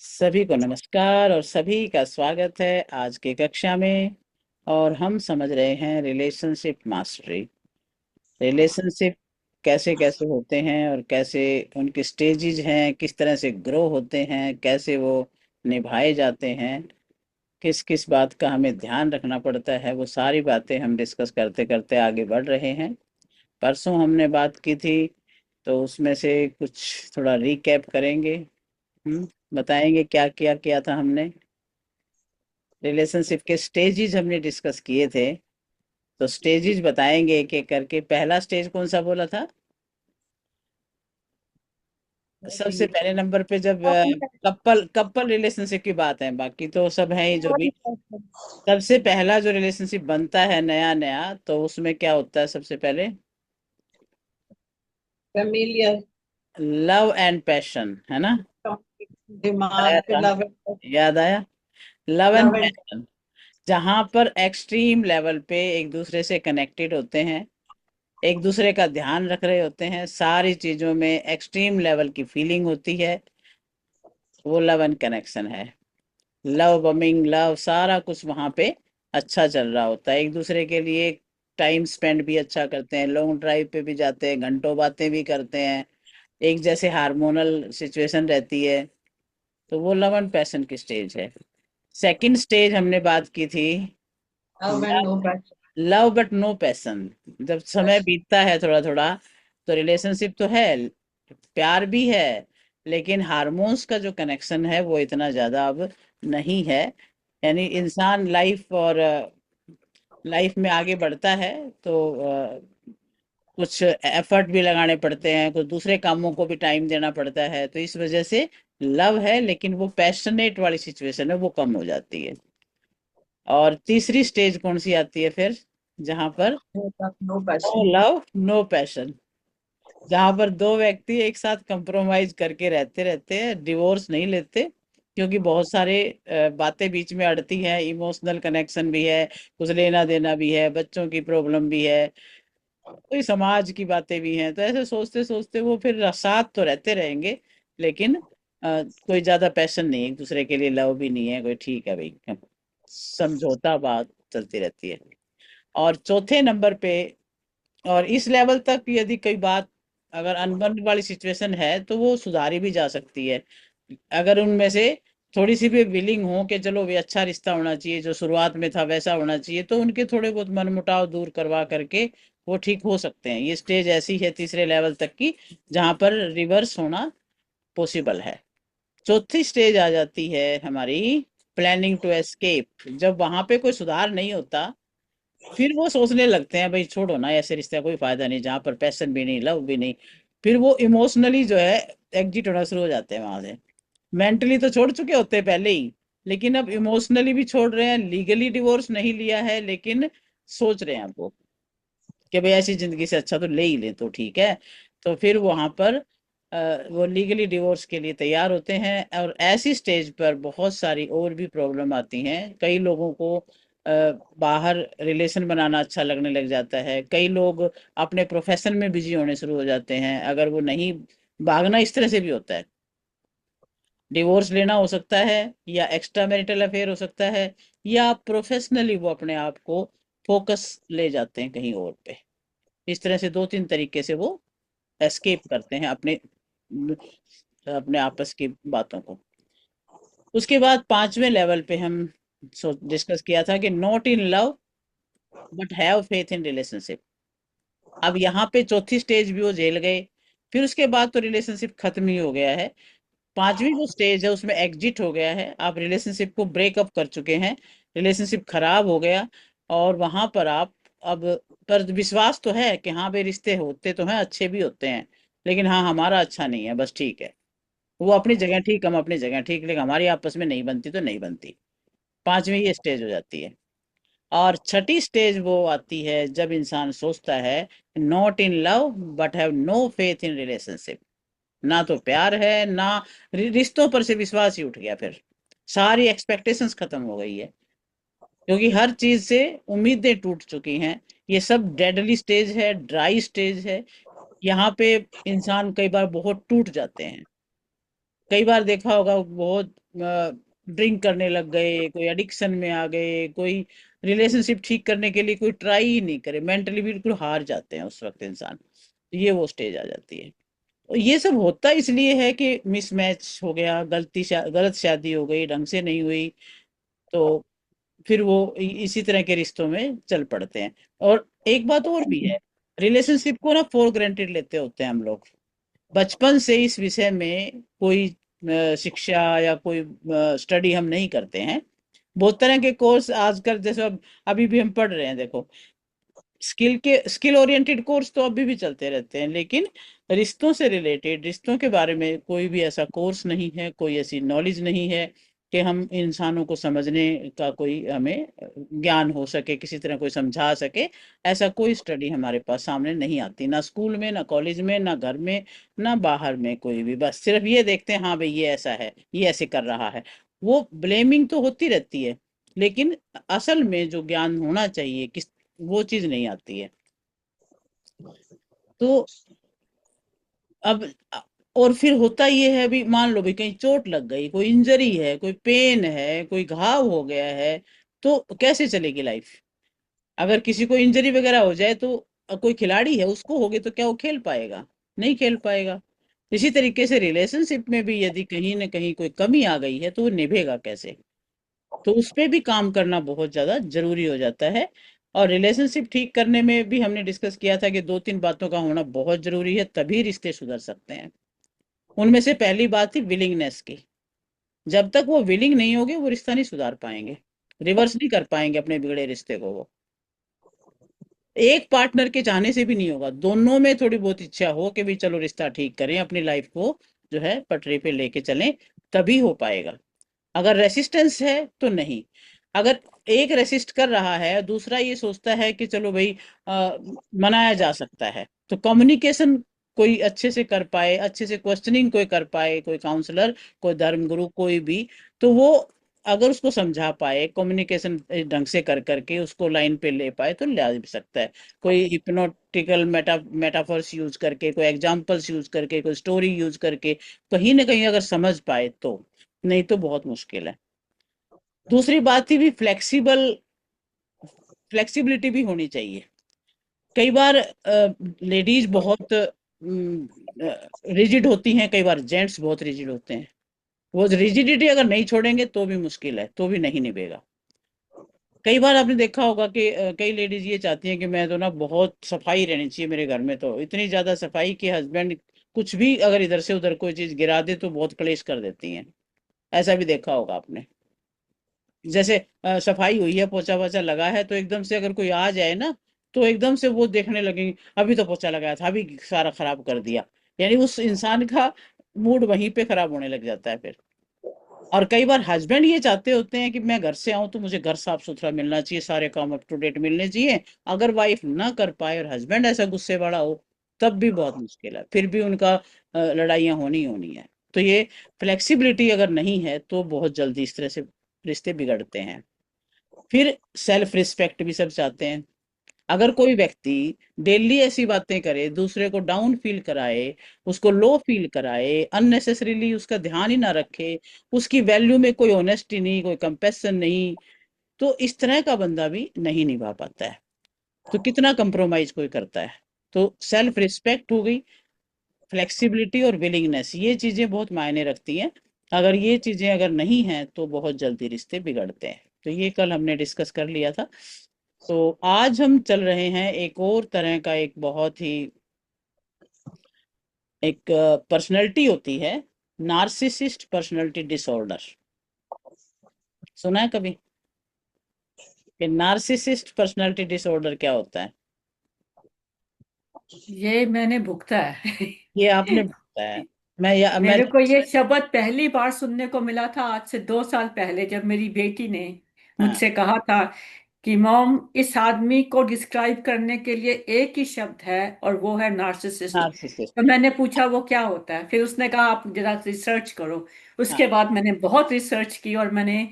सभी को नमस्कार और सभी का स्वागत है आज की कक्षा में। और हम समझ रहे हैं रिलेशनशिप मास्टरी। रिलेशनशिप कैसे कैसे होते हैं और कैसे उनके स्टेजेस हैं, किस तरह से ग्रो होते हैं, कैसे वो निभाए जाते हैं, किस किस बात का हमें ध्यान रखना पड़ता है, वो सारी बातें हम डिस्कस करते करते आगे बढ़ रहे हैं। परसों हमने बात की थी, तो उसमें से कुछ थोड़ा रिकैप करेंगे। बताएंगे क्या क्या किया था हमने। रिलेशनशिप के स्टेजेस हमने डिस्कस किए थे, तो स्टेजेस बताएंगे एक एक करके। पहला स्टेज कौन सा बोला था? सबसे पहले नंबर पे जब कपल कपल रिलेशनशिप की बात है, बाकी तो सब है ही जो भी। सबसे पहला जो रिलेशनशिप बनता है नया नया, तो उसमें क्या होता है सबसे पहले? फेमिलियर लव एंड पैशन, है ना? आया दिमाग पे था, लव याद आया। Love and love and passion, जहां पर एक्सट्रीम लेवल पे एक दूसरे से कनेक्टेड होते हैं, एक दूसरे का ध्यान रख रहे होते हैं, सारी चीजों में एक्सट्रीम लेवल की फीलिंग होती है, वो लव एंड कनेक्शन है। लव बमिंग, लव, सारा कुछ वहां पे अच्छा चल रहा होता है। एक दूसरे के लिए टाइम स्पेंड भी अच्छा करते हैं, लॉन्ग ड्राइव पे भी जाते हैं, घंटों बातें भी करते हैं, एक जैसे हार्मोनल सिचुएशन रहती है। तो वो लव एंड पैशन की स्टेज है। सेकंड स्टेज हमने बात की थी, love and no love but no passion. जब समय पैशन। बीतता है थोड़ा थोड़ा, तो रिलेशनशिप तो है, प्यार भी है, लेकिन हार्मोन्स का जो कनेक्शन है वो इतना ज्यादा अब नहीं है। यानी इंसान लाइफ में आगे बढ़ता है, तो कुछ एफर्ट भी लगाने पड़ते हैं, कुछ दूसरे कामों को भी टाइम देना पड़ता है, तो इस वजह से लव है लेकिन वो पैशनेट वाली सिचुएशन है, वो कम हो जाती है। और तीसरी स्टेज कौन सी आती है फिर? जहां पर no no passion. Love no passion, जहां पर दो व्यक्ति एक साथ कंप्रोमाइज करके रहते रहते हैं, डिवोर्स नहीं लेते, क्योंकि बहुत सारे बातें बीच में अड़ती हैं, इमोशनल कनेक्शन भी है, कुछ लेना देना भी है, बच्चों की प्रॉब्लम भी है, कोई समाज की बातें भी हैं, तो ऐसे सोचते सोचते वो फिर साथ तो रहते रहेंगे, लेकिन कोई ज्यादा पैशन नहीं, एक दूसरे के लिए लव भी नहीं है कोई, ठीक है भाई, समझौता बात चलती रहती है। और चौथे नंबर पे, और इस लेवल तक यदि कोई बात, अगर अनबन वाली सिचुएशन है, तो वो सुधारी भी जा सकती है, अगर उनमें से थोड़ी सी भी विलिंग हो कि चलो भी अच्छा रिश्ता होना चाहिए, जो शुरुआत में था वैसा होना चाहिए, तो उनके थोड़े बहुत मनमुटाव दूर करवा करके वो ठीक हो सकते हैं। ये स्टेज ऐसी है तीसरे लेवल तक की, जहां पर रिवर्स होना पॉसिबल है। चौथी स्टेज आ जाती है हमारी प्लानिंग टू एस्केप। जब वहां पे कोई सुधार नहीं होता, फिर वो सोचने लगते हैं भाई छोड़ो ना, ऐसे रिश्ते का कोई फायदा नहीं जहाँ पर पैशन भी नहीं, लव भी नहीं। फिर वो इमोशनली जो है एग्जिट होना शुरू हो जाते हैं वहां से। मेंटली तो छोड़ चुके होते हैं पहले ही, लेकिन अब इमोशनली भी छोड़ रहे हैं। लीगली डिवोर्स नहीं लिया है, लेकिन सोच रहे हैं अब वो कि भाई ऐसी जिंदगी से अच्छा तो ले ही ले तो ठीक है। तो फिर वहां पर वो लीगली डिवोर्स के लिए तैयार होते हैं। और ऐसी स्टेज पर बहुत सारी और भी प्रॉब्लम आती हैं। कई लोगों को बाहर रिलेशन बनाना अच्छा लगने लग जाता है, कई लोग अपने प्रोफेशन में बिजी होने शुरू हो जाते हैं, अगर वो नहीं भागना, इस तरह से भी होता है। डिवोर्स लेना हो सकता है, या एक्स्ट्रा मैरिटल अफेयर हो सकता है, या प्रोफेशनली वो अपने आप को फोकस ले जाते हैं कहीं और पे। इस तरह से दो तीन तरीके से वो एस्केप करते हैं अपने अपने आपस की बातों को। उसके बाद पांचवें लेवल पे हम डिस्कस किया था कि not in love but have faith in relationship. अब यहाँ पे चौथी स्टेज भी वो झेल गए, फिर उसके बाद तो रिलेशनशिप खत्म ही हो गया है। पांचवी जो स्टेज है उसमें एग्जिट हो गया है, आप रिलेशनशिप को ब्रेकअप कर चुके हैं, रिलेशनशिप खराब हो गया। और वहां पर आप अब, पर विश्वास तो है कि हाँ भाई रिश्ते होते तो हैं, अच्छे भी होते हैं, लेकिन हाँ हमारा अच्छा नहीं है, बस ठीक है। वो अपनी जगह ठीक, हम अपनी जगह ठीक, लेकिन हमारी आपस में नहीं बनती तो नहीं बनती। पांचवी ये स्टेज हो जाती है। और छठी स्टेज वो आती है जब इंसान सोचता है not in love but have no faith in relationship. ना तो प्यार है, ना रिश्तों पर से विश्वास ही उठ गया, फिर सारी एक्सपेक्टेशंस खत्म हो गई है, क्योंकि हर चीज से उम्मीदें टूट चुकी हैं। ये सब डेडली स्टेज है, ड्राई स्टेज है। यहाँ पे इंसान कई बार बहुत टूट जाते हैं, कई बार देखा होगा, बहुत ड्रिंक करने लग गए, कोई एडिक्शन में आ गए, कोई रिलेशनशिप ठीक करने के लिए कोई ट्राई ही नहीं करे, मेंटली बिल्कुल हार जाते हैं उस वक्त इंसान। ये वो स्टेज आ जाती है। और ये सब होता इसलिए है कि मिसमैच हो गया, गलत शादी हो गई, ढंग से नहीं हुई, तो फिर वो इसी तरह के रिश्तों में चल पड़ते हैं। और एक बात और भी है, रिलेशनशिप को ना फॉर ग्रांटेड लेते होते हैं हम लोग। बचपन से इस विषय में कोई शिक्षा या कोई स्टडी हम नहीं करते हैं। बहुत तरह के कोर्स आजकल, जैसे अब अभी भी हम पढ़ रहे हैं, देखो, स्किल ओरिएंटेड कोर्स तो अभी भी चलते रहते हैं, लेकिन रिश्तों से रिलेटेड, रिश्तों के बारे में कोई भी ऐसा कोर्स नहीं है, कोई ऐसी नॉलेज नहीं है कि हम इंसानों को समझने का कोई हमें ज्ञान हो सके, किसी तरह कोई समझा सके। ऐसा कोई स्टडी हमारे पास सामने नहीं आती, ना स्कूल में, ना कॉलेज में, ना घर में, ना बाहर में, कोई भी। बस सिर्फ ये देखते हैं, हाँ भाई ये ऐसा है, ये ऐसे कर रहा है। वो ब्लेमिंग तो होती रहती है, लेकिन असल में जो ज्ञान होना चाहिए किस, वो चीज नहीं आती है। तो अब और फिर होता ये है, अभी मान लो भी कहीं चोट लग गई, कोई इंजरी है, कोई पेन है, कोई घाव हो गया है, तो कैसे चलेगी लाइफ? अगर किसी को इंजरी वगैरह हो जाए तो कोई खिलाड़ी है, उसको होगी तो क्या वो खेल पाएगा? नहीं खेल पाएगा। इसी तरीके से रिलेशनशिप में भी यदि कहीं ना कहीं कोई कमी आ गई है तो वो निभेगा कैसे? तो उस पे भी काम करना बहुत ज्यादा जरूरी हो जाता है। और रिलेशनशिप ठीक करने में भी हमने डिस्कस किया था कि दो तीन बातों का होना बहुत जरूरी है, तभी रिश्ते सुधर सकते हैं। उनमें से पहली बात थी विलिंगनेस की। जब तक वो विलिंग नहीं होगे, वो रिश्ता नहीं सुधार पाएंगे, रिवर्स नहीं कर पाएंगे अपने बिगड़े रिश्ते को वो। एक पार्टनर के चाहने से भी नहीं होगा, दोनों में थोड़ी बहुत इच्छा हो कि भाई चलो रिश्ता ठीक करें, अपनी लाइफ को जो है पटरी पे लेके चलें, तभी हो पाएगा। अगर रेसिस्टेंस है तो नहीं। अगर एक रेसिस्ट कर रहा है, दूसरा ये सोचता है कि चलो भाई मनाया जा सकता है, तो कम्युनिकेशन कोई अच्छे से कर पाए, अच्छे से क्वेश्चनिंग कोई कर पाए, कोई काउंसलर, कोई धर्मगुरु, कोई भी, तो वो अगर उसको समझा पाए, कम्युनिकेशन ढंग से कर करके उसको लाइन पे ले पाए, तो ले भी सकता है। कोई हिप्नोटिकल मेटाफर्स यूज करके, कोई एग्जांपल्स यूज करके, कोई स्टोरी यूज करके कहीं ना कहीं अगर समझ पाए तो। नहीं तो बहुत मुश्किल है। दूसरी बात थी भी फ्लेक्सिबल, फ्लेक्सिबिलिटी भी होनी चाहिए। कई बार लेडीज बहुत रिजिड होती हैं, कई बार जेंट्स बहुत रिजिड होते हैं। वो रिजिडिटी अगर नहीं छोड़ेंगे तो भी मुश्किल है, तो भी नहीं निभेगा। कई बार आपने देखा होगा कि कई लेडीज ये चाहती हैं कि मैं तो ना बहुत सफाई रहनी चाहिए मेरे घर में, तो इतनी ज्यादा सफाई कि हस्बैंड कुछ भी अगर इधर से उधर कोई चीज गिरा दे तो बहुत क्लेश कर देती हैं। ऐसा भी देखा होगा आपने। जैसे सफाई हुई है, पोछा वोछा लगा है, तो एकदम से अगर कोई आ जाए ना, तो एकदम से वो देखने लगेंगे, अभी तो पोछा लगाया था, अभी सारा खराब कर दिया। यानी उस इंसान का मूड वहीं पे खराब होने लग जाता है फिर। और कई बार हस्बैंड ये चाहते होते हैं कि मैं घर से आऊं तो मुझे घर साफ सुथरा मिलना चाहिए, सारे काम अप टू डेट मिलने चाहिए। अगर वाइफ ना कर पाए और हस्बैंड ऐसा गुस्से वाला हो, तब भी बहुत मुश्किल है, फिर भी उनका लड़ाइयाँ होनी ही होनी है। तो ये फ्लेक्सिबिलिटी अगर नहीं है तो बहुत जल्दी इस तरह से रिश्ते बिगड़ते हैं। फिर सेल्फ रिस्पेक्ट भी सब चाहते हैं। अगर कोई व्यक्ति डेली ऐसी बातें करे, दूसरे को डाउन फील कराए, उसको लो फील कराए, अननेसेसरीली उसका ध्यान ही ना रखे, उसकी वैल्यू में कोई ऑनेस्टी नहीं, कोई कंपैशन नहीं, तो इस तरह का बंदा भी नहीं निभा पाता है। तो कितना कंप्रोमाइज कोई करता है? तो सेल्फ रिस्पेक्ट हो गई, फ्लेक्सिबिलिटी और विलिंगनेस, ये चीजें बहुत मायने रखती हैं। अगर ये चीजें अगर नहीं हैं तो बहुत जल्दी रिश्ते बिगड़ते हैं। तो ये कल हमने डिस्कस कर लिया था। तो आज हम चल रहे हैं एक और तरह का, एक बहुत ही एक पर्सनैलिटी होती है, नार्सिसिस्ट पर्सनैलिटी डिसऑर्डर। सुना है कभी कि नार्सिसिस्ट पर्सनैलिटी डिसऑर्डर क्या होता है? ये मैंने भुगता है। ये आपने बताया है। मैं मेरे को ये शब्द पहली बार सुनने को मिला था आज से 2 साल पहले, जब मेरी बेटी ने हाँ, मुझसे कहा था कि मॉम, इस आदमी को डिस्क्राइब करने के लिए एक ही शब्द है और वो है नार्सिसिस्ट। नार्सिसिस्ट। तो मैंने पूछा वो क्या होता है, फिर उसने कहा आप जरा रिसर्च करो। हाँ, उसके बाद मैंने बहुत रिसर्च की और मैंने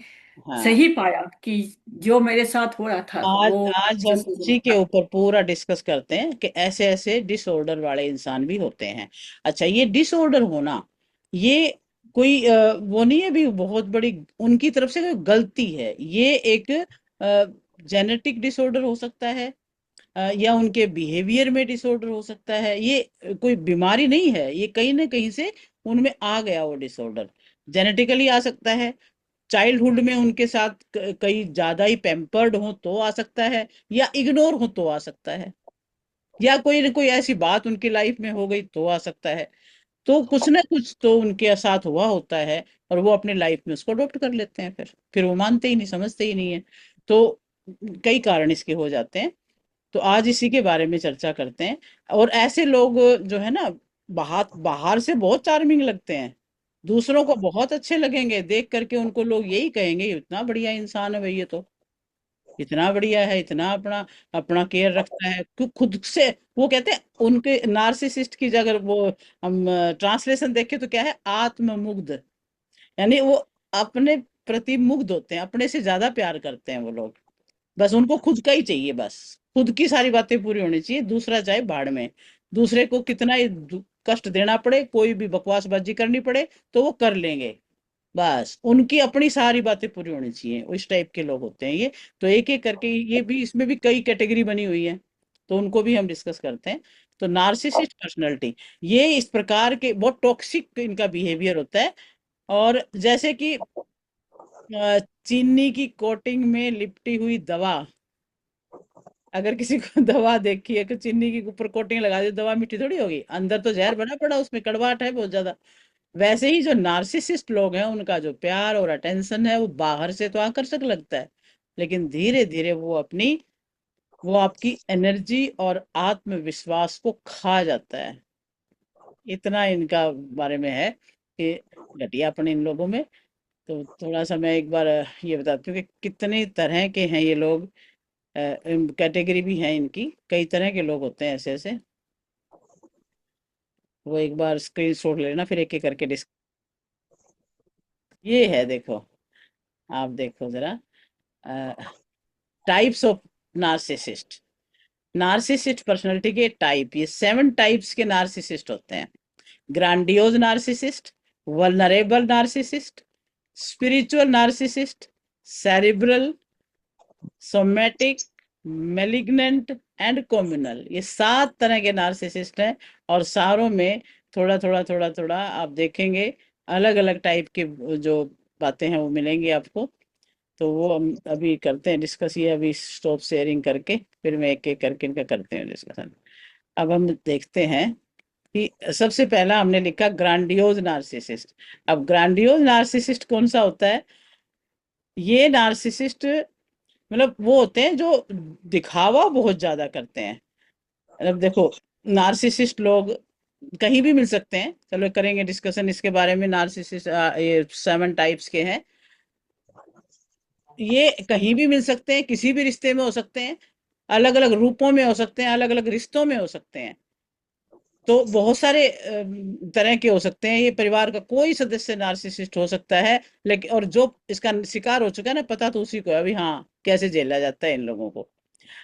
हाँ। सही पाया कि जो मेरे साथ हो रहा था आज वो आज हम नार्सिसिज्म उसी के था। ऊपर पूरा डिस्कस करते हैं कि ऐसे ऐसे डिसऑर्डर वाले इंसान भी होते हैं। अच्छा, ये डिसऑर्डर होना, ये कोई वो नहीं है भी बहुत बड़ी उनकी तरफ से कोई गलती है। ये एक जेनेटिक डिसऑर्डर हो सकता है, या उनके बिहेवियर में डिसऑर्डर हो सकता है। ये कोई बीमारी नहीं है, ये कहीं ना कहीं से उनमें आ गया वो डिसऑर्डर। जेनेटिकली आ सकता है, चाइल्डहुड में उनके साथ कहीं ज्यादा ही पैम्पर्ड हो तो आ सकता है, या इग्नोर हो तो आ सकता है, या कोई न कोई ऐसी बात उनकी लाइफ में हो गई तो आ सकता है। तो कुछ ना कुछ तो उनके साथ हुआ होता है, और वो अपने लाइफ में उसको अडॉप्ट कर लेते हैं। फिर वो मानते ही नहीं, समझते ही नहीं है। तो कई कारण इसके हो जाते हैं। तो आज इसी के बारे में चर्चा करते हैं। और ऐसे लोग जो है ना, बाहर बाहर से बहुत चार्मिंग लगते हैं, दूसरों को बहुत अच्छे लगेंगे देख करके। उनको लोग यही कहेंगे, इतना बढ़िया इंसान है भाई, ये तो इतना बढ़िया है, इतना अपना अपना केयर रखता है। खुद से वो कहते हैं, उनके नार्सिसिस्ट की अगर वो हम ट्रांसलेशन देखें तो क्या है, आत्ममुग्ध। यानी वो अपने प्रति मुग्ध होते हैं, अपने से ज्यादा प्यार करते हैं वो लोग। बस उनको खुद का ही चाहिए, बस खुद की सारी बातें पूरी होनी चाहिए, दूसरा चाहे भाड़ में। दूसरे को कितना ही कष्ट देना पड़े, कोई भी बकवासबाजी करनी पड़े, तो वो कर लेंगे। बस उनकी अपनी सारी बातें पूरी होनी चाहिए। उस टाइप के लोग होते हैं ये। तो एक एक करके ये भी, इसमें भी कई कैटेगरी बनी हुई है, तो उनको भी हम डिस्कस करते हैं। तो नार्सिसिस्ट पर्सनालिटी, ये इस प्रकार के बहुत टॉक्सिक इनका बिहेवियर होता है। और जैसे कि चीनी की कोटिंग में लिपटी हुई दवा, अगर किसी को दवा देखी है कि चीनी के ऊपर कोटिंग लगा दी, दवा मीठी थोड़ी होगी, अंदर तो जहर भरा पड़ा, उसमें कड़वाहट है बहुत ज्यादा। वैसे ही जो नार्सिसिस्ट लोग हैं, उनका जो प्यार और अटेंशन है, वो बाहर से तो आकर्षक लगता है, लेकिन धीरे धीरे वो आपकी एनर्जी और आत्मविश्वास को खा जाता है। इतना इनका बारे में है कि घटियापन इन लोगों में। तो थोड़ा सा मैं एक बार ये बताती हूँ कि कितने तरह के हैं ये लोग। कैटेगरी भी है इनकी, कई तरह के लोग होते हैं ऐसे ऐसे। वो एक बार स्क्रीन शॉट लेना, फिर एक एक करके डिस्क। ये है, देखो, आप देखो जरा, types of narcissist. Narcissist personality के टाइप, ये 7 टाइप्स के नार्सिसिस्ट होते हैं। Grandiose narcissist, vulnerable narcissist, spiritual narcissist, cerebral, somatic, malignant and communal. ये 7 तरह के नार्सिसिस्ट हैं। और सारों में थोड़ा थोड़ा थोड़ा थोड़ा आप देखेंगे, अलग अलग टाइप के जो बातें हैं वो मिलेंगी आपको। तो वो हम अभी करते हैं डिस्कस, ये अभी स्टॉप शेयरिंग करके फिर मैं एक एक करके इनका करते हैं डिस्कशन। अब हम देखते हैं कि सबसे पहला हमने लिखा ग्रांडियोज नार्सिसिस्ट। अब ग्रांडियोज नार्सिसिस्ट कौन सा होता है? ये नार्सिसिस्ट मतलब वो होते हैं जो दिखावा बहुत ज्यादा करते हैं। मतलब देखो, नार्सिसिस्ट लोग कहीं भी मिल सकते हैं, चलो करेंगे डिस्कशन इसके बारे में। नार्सिसिस्ट ये 7 टाइप्स के हैं। ये कहीं भी मिल सकते हैं, किसी भी रिश्ते में हो सकते हैं, अलग अलग रूपों में हो सकते हैं, अलग अलग रिश्तों में हो सकते हैं। तो बहुत सारे तरह के हो सकते हैं। ये परिवार का कोई सदस्य नार्सिसिस्ट हो सकता है। लेकिन और जो इसका शिकार हो चुका है ना, पता तो उसी को है अभी, हाँ, कैसे झेला जाता है इन लोगों को।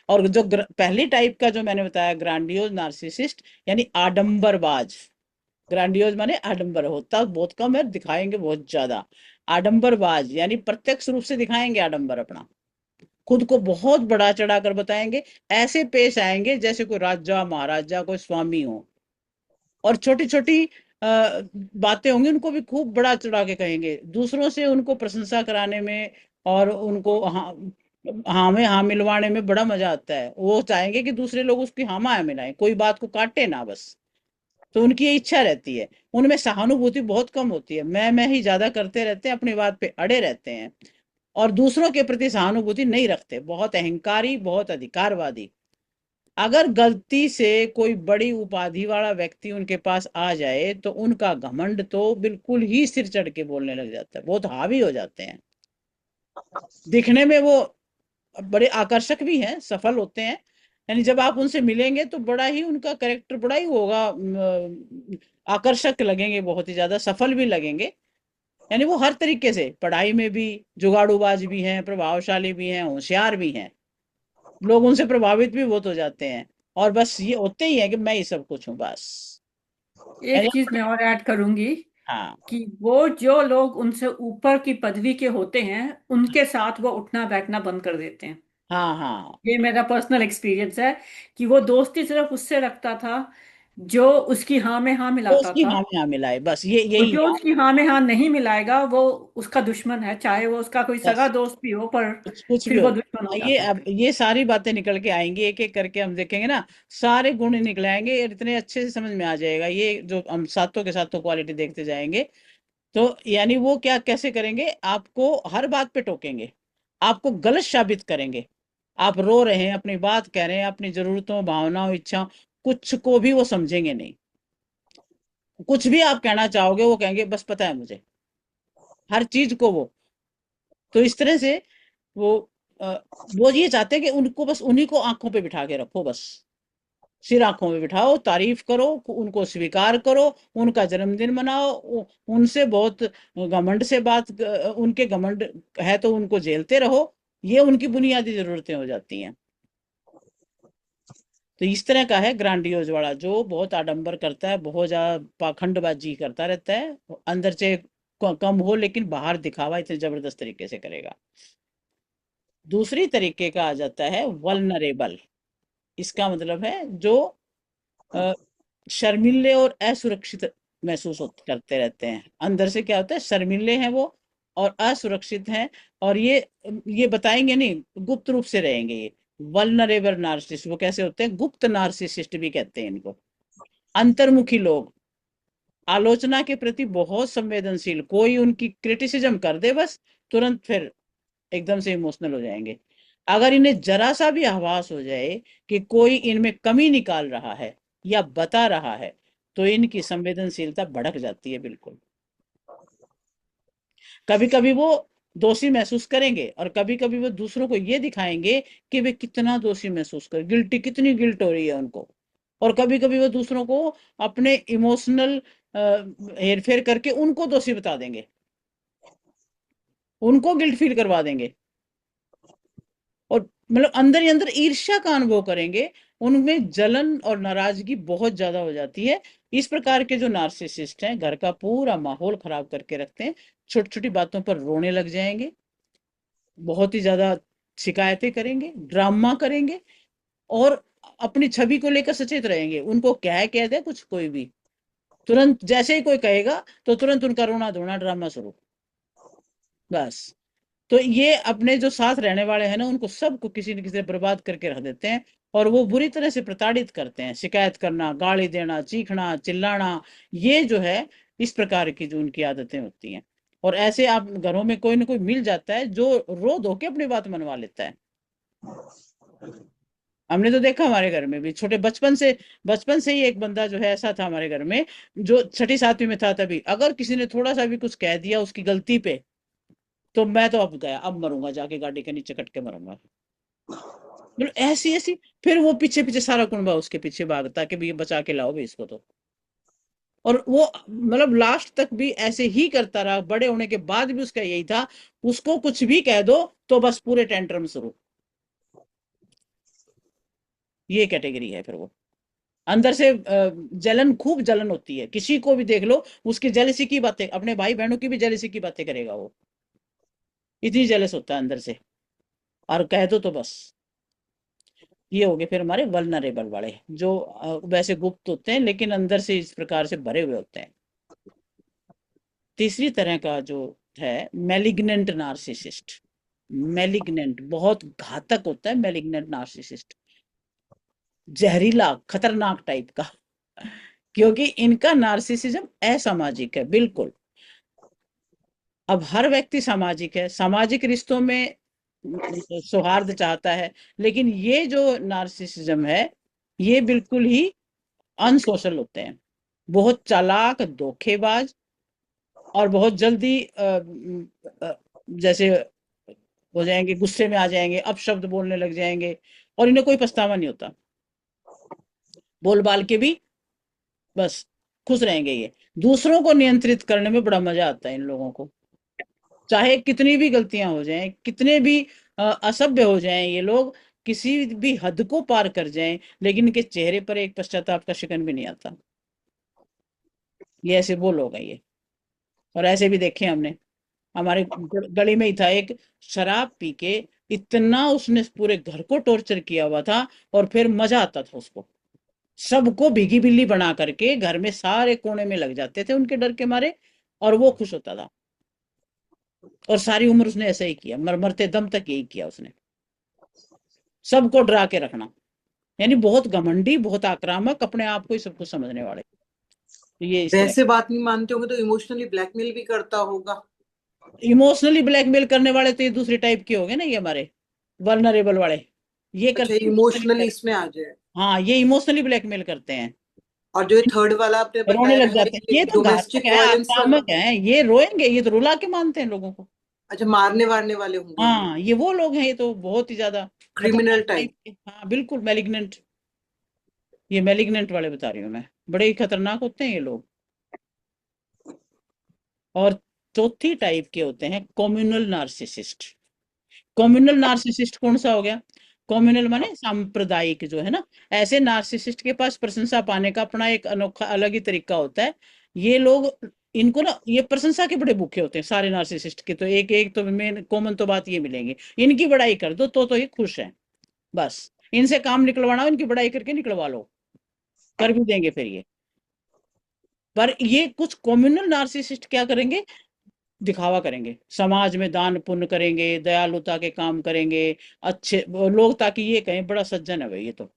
और जो पहली टाइप का जो मैंने बताया, ग्रांडियोज नार्सिसिस्ट, यानी आडंबरबाज। ग्रांडियोज माने आडंबर, होता बहुत कम है, दिखाएंगे बहुत ज्यादा। आडंबरबाज यानी प्रत्यक्ष रूप से दिखाएंगे आडंबर अपना, खुद को बहुत बड़ा चढ़ाकर बताएंगे, ऐसे पेश आएंगे जैसे कोई राजा महाराजा, कोई स्वामी हो। और छोटी छोटी बातें होंगी, उनको भी खूब बड़ा चढ़ा के कहेंगे, दूसरों से उनको प्रशंसा कराने में और उनको हाँ में हाँ मिलवाने में बड़ा मजा आता है। वो चाहेंगे कि दूसरे लोग उसकी हाँ में हाँ मिलाएं, कोई बात को काटे ना बस। तो उनकी ये इच्छा रहती है। उनमें सहानुभूति बहुत कम होती है, मैं ही ज्यादा करते रहते हैं, अपनी बात पे अड़े रहते हैं, और दूसरों के प्रति सहानुभूति नहीं रखते, बहुत अहंकारी, बहुत अधिकारवादी। अगर गलती से कोई बड़ी उपाधि वाला व्यक्ति उनके पास आ जाए, तो उनका घमंड तो बिल्कुल ही सिर चढ़ के बोलने लग जाता है, बहुत हावी हो जाते हैं। दिखने में वो बड़े आकर्षक भी हैं, सफल होते हैं। यानी जब आप उनसे मिलेंगे तो बड़ा ही उनका करेक्टर बड़ा ही होगा, आकर्षक लगेंगे, बहुत ही ज्यादा सफल भी लगेंगे। यानी वो हर तरीके से, पढ़ाई में भी जुगाड़ूबाज भी हैं, प्रभावशाली भी हैं, होशियार भी हैं। लोग उनसे प्रभावित भी बहुत हो जाते हैं। और बस ये होते ही है कि मैं ही सब कुछ हूँ बस। एक यानी चीज मैं और ऐड करूंगी हाँ कि वो जो लोग उनसे ऊपर की पदवी के होते हैं उनके साथ वो उठना बैठना बंद कर देते हैं। हाँ हाँ। ये मेरा पर्सनल एक्सपीरियंस है कि वो दोस्ती सिर्फ उससे रखता था जो उसकी हाँ में हाँ तो मिलाता उसकी था। हाँ में हाँ मिलाए, बस ये और यही जो है। उसकी हाँ में हाँ नहीं मिलाएगा वो उसका दुश्मन है, चाहे वो उसका कोई सगा बस दोस्त भी हो, पर कुछ भी फिर हो। वो दुश्मन हो ये जाता है। अब ये सारी बातें निकल के आएंगी, एक एक करके हम देखेंगे ना, सारे गुण निकल आएंगे और इतने अच्छे से समझ में आ जाएगा, ये जो हम सातों के सातों क्वालिटी देखते जाएंगे। तो यानी वो क्या कैसे करेंगे, आपको हर बात पे टोकेंगे, आपको गलत साबित करेंगे। आप रो रहे हैं, अपनी बात कह रहे हैं, अपनी जरूरतों भावनाओं इच्छाओं, कुछ को भी वो समझेंगे नहीं। कुछ भी आप कहना चाहोगे वो कहेंगे बस पता है मुझे, हर चीज को वो। तो इस तरह से वो अ, वो ये चाहते हैं कि उनको बस उन्हीं को आंखों पे बिठा के रखो, बस सिर आंखों में बिठाओ, तारीफ करो, उनको स्वीकार करो, उनका जन्मदिन मनाओ, उनसे बहुत घमंड से उनके घमंड है तो उनको झेलते रहो। ये उनकी बुनियादी जरूरतें हो जाती हैं। तो इस तरह का है ग्रांडियोज वाला, जो बहुत आडंबर करता है, बहुत ज्यादा पाखंडबाजी करता रहता है, अंदर से कम हो लेकिन बाहर दिखावा इतने जबरदस्त तरीके से करेगा। दूसरी तरीके का आ जाता है वल्नरेबल। इसका मतलब है जो अ, शर्मिले और असुरक्षित करते रहते हैं, अंदर से क्या होता है, शर्मिले हैं वो और असुरक्षित हैं। और ये बताएंगे नहीं, गुप्त रूप से रहेंगे ये। वल्नरेबल नार्सिसिस्ट वो कैसे होते हैं, गुप्त नार्सिसिस्ट भी कहते हैं इनको। अंतर्मुखी लोग, आलोचना के प्रति बहुत संवेदनशील, कोई उनकी क्रिटिसिज्म कर दे बस तुरंत फिर एकदम से इमोशनल हो जाएंगे। अगर इन्हें जरा सा भी आभास हो जाए कि कोई इनमें कमी निकाल रहा है या बता रहा है, तो इनकी संवेदनशीलता भड़क जाती है बिल्कुल। कभी कभी वो दोषी महसूस करेंगे और कभी कभी वो दूसरों को ये दिखाएंगे कि वे कितना दोषी महसूस कर, गिल्टी, कितनी गिल्ट हो रही है उनको। और कभी कभी वो दूसरों को अपने इमोशनल हेरफेर करके उनको दोषी बता देंगे, उनको गिल्ट फील करवा देंगे, और मतलब अंदर ही अंदर ईर्ष्या का अनुभव करेंगे। उनमें जलन और नाराजगी बहुत ज्यादा हो जाती है। इस प्रकार के जो नार्सिसिस्ट हैं घर का पूरा माहौल खराब करके रखते हैं, छोटी छोटी बातों पर रोने लग जाएंगे, बहुत ही ज्यादा शिकायतें करेंगे, ड्रामा करेंगे, और अपनी छवि को लेकर सचेत रहेंगे। उनको कह दे कुछ कोई भी, तुरंत जैसे ही कोई कहेगा तो तुरंत उनका रोना धोना ड्रामा शुरू, बस। तो ये अपने जो साथ रहने वाले हैं ना, उनको सबको किसी न किसी से बर्बाद करके रख देते हैं। और वो बुरी तरह से प्रताड़ित करते हैं, शिकायत करना, गाली देना, चीखना, चिल्लाना, ये जो है इस प्रकार की जो उनकी आदतें होती हैं। और ऐसे आप घरों में कोई ना कोई मिल जाता है जो रो धो के अपनी बात मनवा लेता है। हमने तो देखा हमारे घर में भी, छोटे बचपन से ही एक बंदा जो है ऐसा था हमारे घर में, जो छठी सातवीं में था तभी अगर किसी ने थोड़ा सा भी कुछ कह दिया उसकी गलती पे, तो मैं तो अब गया, अब मरूंगा, जाके गाड़ी के नीचे कट के मरूंगा। मतलब ऐसी ऐसी, फिर वो पीछे पीछे सारा कुनबा उसके पीछे भागता कि भैया बचा के लाओ भाई इसको तो। और वो मतलब लास्ट तक भी ऐसे ही करता रहा, बड़े होने के बाद भी उसका यही था, उसको कुछ भी कह दो तो बस पूरे टेंट्रम शुरू। ये कैटेगरी है फिर वो, अंदर से जलन, खूब जलन होती है, किसी को भी देख लो उसकी जेलसी की बातें, अपने भाई बहनों की भी जेलसी की बातें करेगा वो, इतनी जेलस होता है अंदर से। और कह दो तो बस। ये हो गए फिर हमारे वल्नरेबल वाले, जो वैसे गुप्त होते हैं लेकिन अंदर से इस प्रकार से भरे हुए होते हैं। तीसरी तरह का जो है मैलिग्नेंट नार्सिसिस्ट। मैलिग्नेंट बहुत घातक होता है मैलिग्नेंट नार्सिसिस्ट, जहरीला खतरनाक टाइप का, क्योंकि इनका नार्सिसिज्म असामाजिक है बिल्कुल। अब हर व्यक्ति सामाजिक है, सामाजिक रिश्तों में सौहार्द चाहता है, लेकिन ये जो नार्सिसिज्म है ये बिल्कुल ही अनसोशल होते हैं, बहुत चालाक, धोखेबाज, और बहुत जल्दी जैसे हो जाएंगे, गुस्से में आ जाएंगे, अपशब्द बोलने लग जाएंगे, और इन्हें कोई पछतावा नहीं होता, बोल बाल के भी बस खुश रहेंगे ये। दूसरों को नियंत्रित करने में बड़ा मजा आता है इन लोगों को, चाहे कितनी भी गलतियां हो जाएं, कितने भी असभ्य हो जाएं ये लोग, किसी भी हद को पार कर जाएं, लेकिन इनके चेहरे पर एक पश्चाताप का शिकन भी नहीं आता। ये ऐसे वो लोग हैं ये। और ऐसे भी देखे हमने, हमारे गली में ही था एक, शराब पी के इतना उसने पूरे घर को टॉर्चर किया हुआ था, और फिर मजा आता था उसको, सबको भीगी बिल्ली बना करके घर में सारे कोने में लग जाते थे उनके डर के मारे, और वो खुश होता था। और सारी उम्र उसने ऐसा ही किया, मरते दम तक यही किया उसने, सबको डरा के रखना, यानी बहुत घमंडी, बहुत आक्रामक, अपने आप को ही सब कुछ समझने वाले, तो ये इस तरह। वैसे बात नहीं मानते होंगे तो इमोशनली ब्लैकमेल भी करता होगा। इमोशनली ब्लैकमेल करने वाले तो ये दूसरी टाइप के हो गए ना, ये हमारे वल्नरेबल वाले, ये अच्छा, करते हैं इमोशनली इमोशनली ब्लैक। इसमें आ जाए। हाँ, ये इमोशनली ब्लैकमेल करते हैं, और जो ये थर्ड वाला आपने रोने लग बताया है, जाते हैं, ये ये तो घातक डोमेस्टिक है, वायलेंस वाला। आक्रामक है, ये रोएंगे, ये तो रुला के मानते हैं लोगों को। अच्छा, मारने वारने वाले होंगे ये, हाँ, ये वो लोग हैं, ये तो बहुत ही ज्यादा क्रिमिनल खतरनाक टाइप। टाइप के, हाँ बिल्कुल मैलिग्नेंट, ये मैलिग्नेंट वाले बता रही हूँ मैं, बड़े ही खतरनाक होते हैं ये लोग। और चौथी टाइप के होते हैं कम्युनल नार्सिसिस्ट। कम्युनल नार्सिसिस्ट कौन सा हो गया? कम्युनल माने सांप्रदायिक जो है ना, ऐसे नार्सिसिस्ट के पास प्रशंसा पाने का अपना एक अनोखा अलग ही तरीका होता है। ये लोग, इनको ना ये प्रशंसा के बड़े भूखे होते हैं सारे नार्सिसिस्ट के, तो एक एक तो मेन कॉमन तो बात ये मिलेंगी, इनकी बड़ाई कर दो तो ये खुश हैं, बस इनसे काम निकलवाना हो, इनकी बड़ाई करके निकलवा लो, कर भी देंगे फिर ये। पर ये कुछ कम्युनल नार्सिसिस्ट क्या करेंगे? दिखावा करेंगे, समाज में दान पुण्य करेंगे, दयालुता के काम करेंगे, अच्छे वो लोग, ताकि ये कहें बड़ा सज्जन है भाई ये तो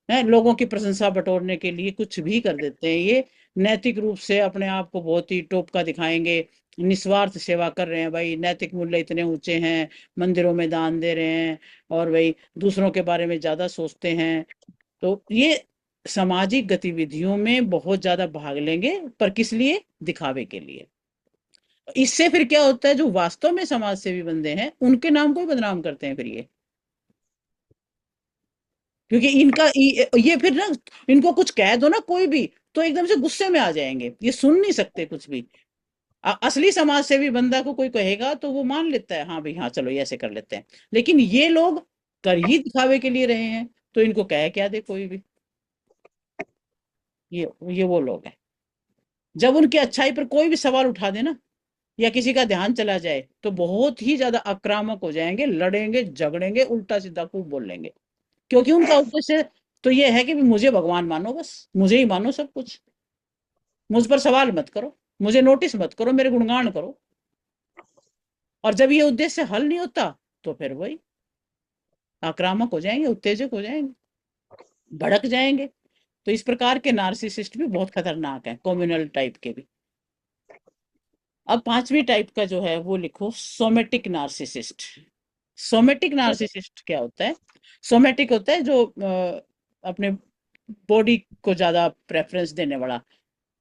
है, लोगों की प्रशंसा बटोरने के लिए कुछ भी कर देते हैं ये। नैतिक रूप से अपने आप को बहुत ही टॉप का दिखाएंगे, निस्वार्थ सेवा कर रहे हैं भाई, नैतिक मूल्य इतने ऊंचे हैं, मंदिरों में दान दे रहे हैं, और भाई दूसरों के बारे में ज्यादा सोचते हैं, तो ये सामाजिक गतिविधियों में बहुत ज्यादा भाग लेंगे, पर किस लिए? दिखावे के लिए। इससे फिर क्या होता है, जो वास्तव में समाज सेवी बंदे हैं उनके नाम को भी बदनाम करते हैं फिर ये, क्योंकि इनका ये फिर ना, इनको कुछ कह दो ना कोई भी, तो एकदम से गुस्से में आ जाएंगे, ये सुन नहीं सकते कुछ भी। असली समाज सेवी बंदा को कोई कहेगा तो वो मान लेता है, हाँ भाई हाँ चलो ये ऐसे कर लेते हैं, लेकिन ये लोग कर ही दिखावे के लिए रहे हैं, तो इनको कह क्या दे कोई भी। ये ये वो लोग हैं, जब उनकी अच्छाई पर कोई भी सवाल उठा देना या किसी का ध्यान चला जाए, तो बहुत ही ज्यादा आक्रामक हो जाएंगे, लड़ेंगे झगड़ेंगे, उल्टा सीधा खूब बोल लेंगे, क्योंकि उनका उद्देश्य तो ये है कि भी मुझे भगवान मानो, बस मुझे ही मानो सब कुछ, मुझ पर सवाल मत करो, मुझे नोटिस मत करो, मेरे गुणगान करो। और जब ये उद्देश्य हल नहीं होता, तो फिर वही आक्रामक हो जाएंगे, उत्तेजक हो जाएंगे, भड़क जाएंगे। तो इस प्रकार के नार्सिसिस्ट भी बहुत खतरनाक है, कम्युनल टाइप के भी। अब पांचवी टाइप का जो है वो लिखो, सोमेटिक नार्सिसिस्ट। सोमेटिक नार्सिसिस्ट क्या होता है? सोमेटिक होता है जो अपने बॉडी को ज्यादा प्रेफरेंस देने वाला,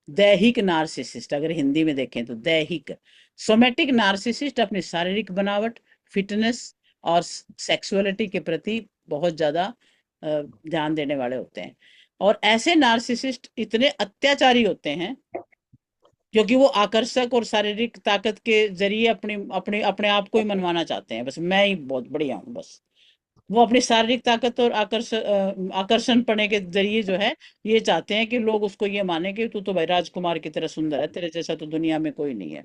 दैहिक नार्सिसिस्ट, अगर हिंदी में देखें तो दैहिक। सोमेटिक नार्सिसिस्ट अपनी शारीरिक बनावट, फिटनेस और सेक्सुअलिटी के प्रति बहुत ज्यादा ध्यान देने वाले होते हैं, और ऐसे नार्सिसिस्ट इतने अत्याचारी होते हैं, क्योंकि वो आकर्षक और शारीरिक ताकत के जरिए अपने अपने अपने आप को ही मनवाना चाहते हैं, बस मैं ही बहुत बढ़िया हूँ बस। वो अपनी शारीरिक ताकत और आकर्षण पने के जरिए जो है, ये चाहते हैं कि लोग उसको ये माने कि तू तो भाई राजकुमार की तरह सुंदर है, तेरे जैसा तो दुनिया में कोई नहीं है।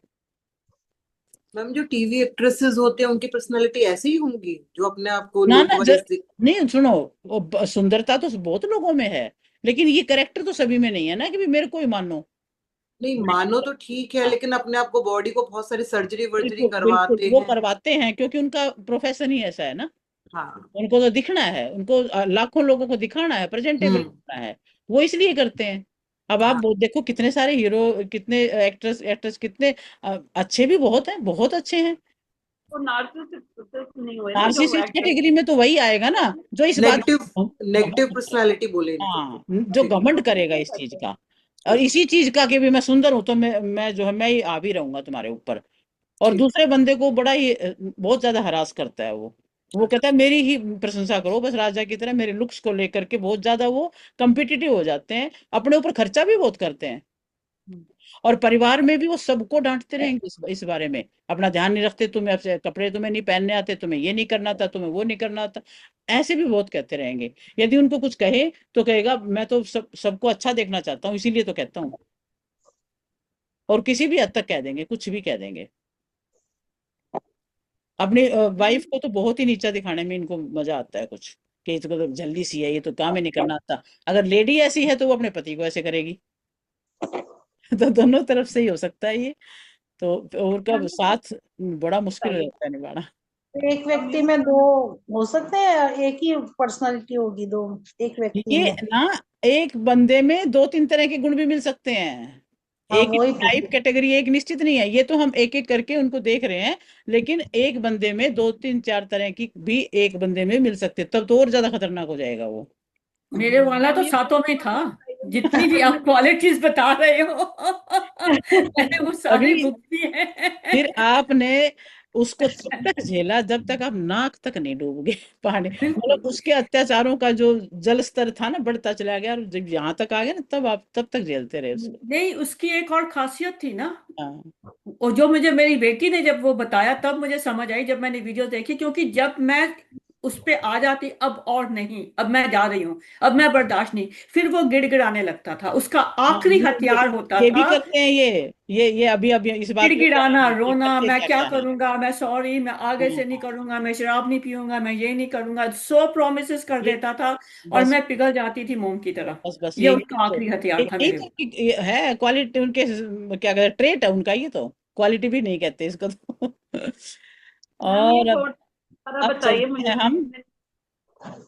मैम, जो टीवी एक्ट्रेसेस होते हैं उनकी पर्सनालिटी ऐसी ही होंगी जो अपने आप को ना लुक ना वाइज नहीं सुनो, वो सुंदरता तो बहुत लोगों में है, लेकिन ये करेक्टर तो सभी में नहीं है ना, कि भी मेरे को ही मानो। नहीं मानो तो ठीक है, हाँ, लेकिन अपने आप को बॉडी को बहुत सारी सर्जरी वर्जरी बिल्कुल बिल्कुल करवाते वो हैं। करवाते हैं, क्योंकि उनका प्रोफेशन ही ऐसा है ना, हाँ। उनको तो दिखना है, उनको लाखों लोगों को दिखाना है, प्रेजेंटेबल हम्म। करना है, वो इसलिए करते हैं। अब आप हाँ। देखो कितने सारे हीरो, कितने एक्ट्रेस एक्ट्रेस कितने अच्छे भी बहुत हैं, बहुत अच्छे हैं। वो नार्सिसिस्ट नहीं हुए ना जो नार्सिसिस्ट एक्टर। कैटेगरी में तो वही आएगा ना, जो इस बात नेगेटिव नेगेटिव घमंड, पर्सनालिटी बोले इनको। हाँ जो ठीक। घमंड करेगा इस चीज का, और इसी चीज का कि भी मैं सुंदर हूं, तो मैं जो है मैं ही आ भी रहूंगा तुम्हारे ऊपर, और ठीक। दूसरे बंदे को बड़ा ही बहुत ज्यादा हरास करता है वो कहता है मेरी ही प्रशंसा करो बस, राजा की तरह मेरे लुक्स को लेकर के बहुत ज्यादा वो कम्पिटिटिव हो जाते हैं, अपने ऊपर खर्चा भी बहुत करते हैं, और परिवार में भी वो सबको डांटते रहेंगे इस बारे में, अपना ध्यान नहीं रखते, तुम्हें अब कपड़े तुम्हें नहीं पहनने आते, तुम्हें ये नहीं करना था, तुम्हें वो नहीं करना था, ऐसे भी बहुत कहते रहेंगे। यदि उनको कुछ कहे तो कहेगा मैं तो सबको अच्छा देखना चाहता हूँ, इसीलिए तो कहता हूँ। और किसी भी हद तक कह देंगे, कुछ भी कह देंगे। अपनी वाइफ को तो बहुत ही नीचा दिखाने में इनको मजा आता है कुछ, कि इसको तो जल्दी सी है, ये तो काम ही नहीं करना आता। अगर लेडी ऐसी है तो वो अपने पति को ऐसे करेगी। तो दोनों तरफ से ही हो सकता है ये। तो और का साथ बड़ा मुश्किल हो जाता है निभाना। एक व्यक्ति में दो हो सकते हैं या एक ही पर्सनालिटी होगी दो एक व्यक्ति ये में? ना, एक बंदे में दो तीन तरह के गुण भी मिल सकते हैं। हाँ एक वही पूछ टाइप कैटेगरी एक निश्चित नहीं है, ये तो हम एक एक करके उनको देख रहे हैं। लेकिन एक बंदे में दो तीन चार तरह की भी एक बंदे में मिल सकते, तब तो और ज्यादा खतरनाक हो जाएगा वो। मेरे वाला तो सातों में था। जितनी भी आप क्वालिटीज बता रहे हो मैंने वो सारी अभी भुगती फिर है। आपने उसको तब तक झेला जब तक आप नाक तक नहीं डूब गए पानी, मतलब बिल्कुल। उसके अत्याचारों का जो जल स्तर था ना बढ़ता चला गया, और जब यहाँ तक आ गया ना तब आप तब तक झेलते रहे उसको। नहीं, उसकी एक और खासियत थी ना, हाँ वो जो मुझे मेरी बेटी ने जब वो बताया तब मुझे समझ आई, जब मैंने वीडियो देखी। क्योंकि जब मैं उस पे आ जाती, अब और नहीं, अब मैं जा रही हूँ, अब मैं बर्दाश्त नहीं, फिर वो गिड़गिड़ाने लगता था। उसका हाँ, आखिरी हथियार होता ये भी था करते हैं ये अभी इस बात पे क्या गिड़गिड़ाना, ये रोना, करते मैं क्या क्या क्या है। करूंगा, मैं सॉरी, मैं आगे हाँ से नहीं हाँ, करूंगा, मैं शराब नहीं पीऊंगा, मैं ये नहीं करूंगा, सो प्रॉमिसेस कर ये देता था। और बस मैं पिघल जाती थी मोम की तरह। बस ये यही उसका तो, आखिरी हथियार था यही मेरे तो ऊपर। ये है क्वालिटी उनके, क्या कहते हैं, ट्रेट है उनका ये तो। क्वालिटी भी नहीं कहते इसको तो। मैम ये और थोड़ा सारा अब बताइए चलते मुझे। हैं हम।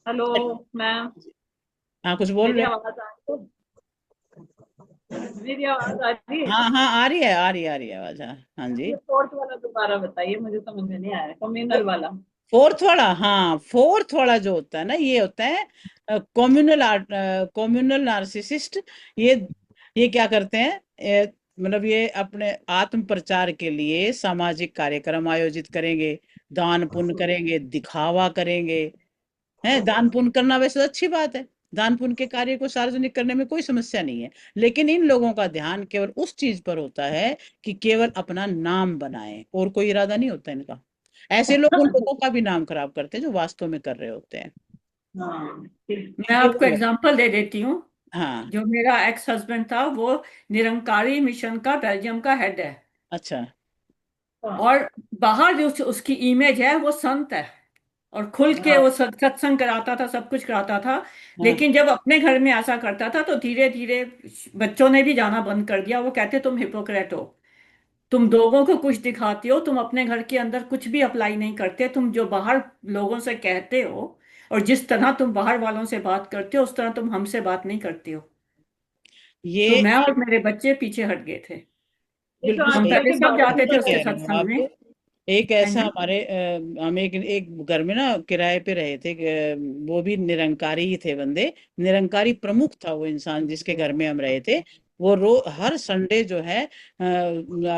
हेलो मैम, हाँ कुछ बोल मेरी रहे हैं। आवाज आ रही है? मेरी आवाज आ रही है? हाँ हाँ, आ रही है आ रही है आ रही है आवाज। हाँ हाँ मैम जी। ये फोर्थ वाला दोबारा बताइए, मुझे समझ में नहीं आया, कम्युनल वाला। फोर्थ वाला, हाँ फोर्थ वाला जो होता है ना, ये होता है कम्युनल कम्युनल नार्सिसिस्ट। ये ये क्या करते हैं, मतलब ये अपने आत्म प्रचार के लिए सामाजिक कार्यक्रम आयोजित करेंगे, दान पुण्य करेंगे, दिखावा करेंगे। है, दान पुण्य करना वैसे तो अच्छी बात है, दान पुण्य के कार्य को सार्वजनिक करने में कोई समस्या नहीं है। लेकिन इन लोगों का ध्यान केवल उस चीज पर होता है कि केवल अपना नाम बनाए, और कोई इरादा नहीं होता इनका। ऐसे लोग उन लोगों का भी नाम खराब करते हैं जो वास्तव में कर रहे होते हैं। हाँ ठीक। मैं ये आपको वो है। एग्जांपल दे देती हूँ। हाँ। जो मेरा एक्स हस्बैंड था, वो निरंकारी मिशन का बेल्जियम का हेड है। अच्छा। हाँ और बाहर जो उसकी इमेज है, वो संत है, और खुल के हाँ वो सत्संग कराता था, सब कुछ कराता था। हाँ लेकिन जब अपने घर में ऐसा करता था तो धीरे धीरे बच्चों ने भी जाना बंद कर दिया। वो कहते तुम हिपोक्रेट हो, तुम लोगों को कुछ दिखाते हो, तुम अपने घर के अंदर कुछ भी अप्लाई नहीं करते, तुम जो बाहर लोगों से कहते हो और जिस तरह तुम बाहर वालों से बात करते हो, उस तरह तुम हमसे बात नहीं करते हो। तो ये मैं और मेरे बच्चे पीछे हट गए थे। ये तो बिल्कुल हम सही, आजकल पहले के सब बच्चों जाते थे का उसके कह रहे हो सत्संग में। आप। एक हाँ ऐसा जी। हमारे हम एक घर में ना किराए पे रहे थे, वो भी निरंकारी ही थे बंदे। निरंकारी प्रमुख था वो इंसान जिसके घर में हम रहे थे। वो हर संडे जो है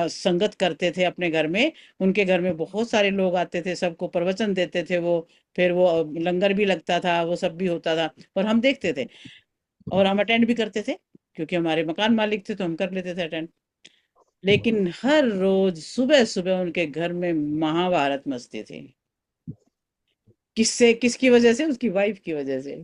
संगत करते थे अपने घर में। उनके घर में बहुत सारे लोग आते थे, सबको प्रवचन देते थे वो। फिर वो लंगर भी लगता था, वो सब भी होता था, और हम देखते थे, और हम अटेंड भी करते थे, क्योंकि हमारे मकान मालिक थे तो हम कर लेते थे अटेंड। लेकिन हर रोज सुबह सुबह उनके घर में महाभारत मचती थी। किससे, किसकी वजह से? उसकी वाइफ की वजह से।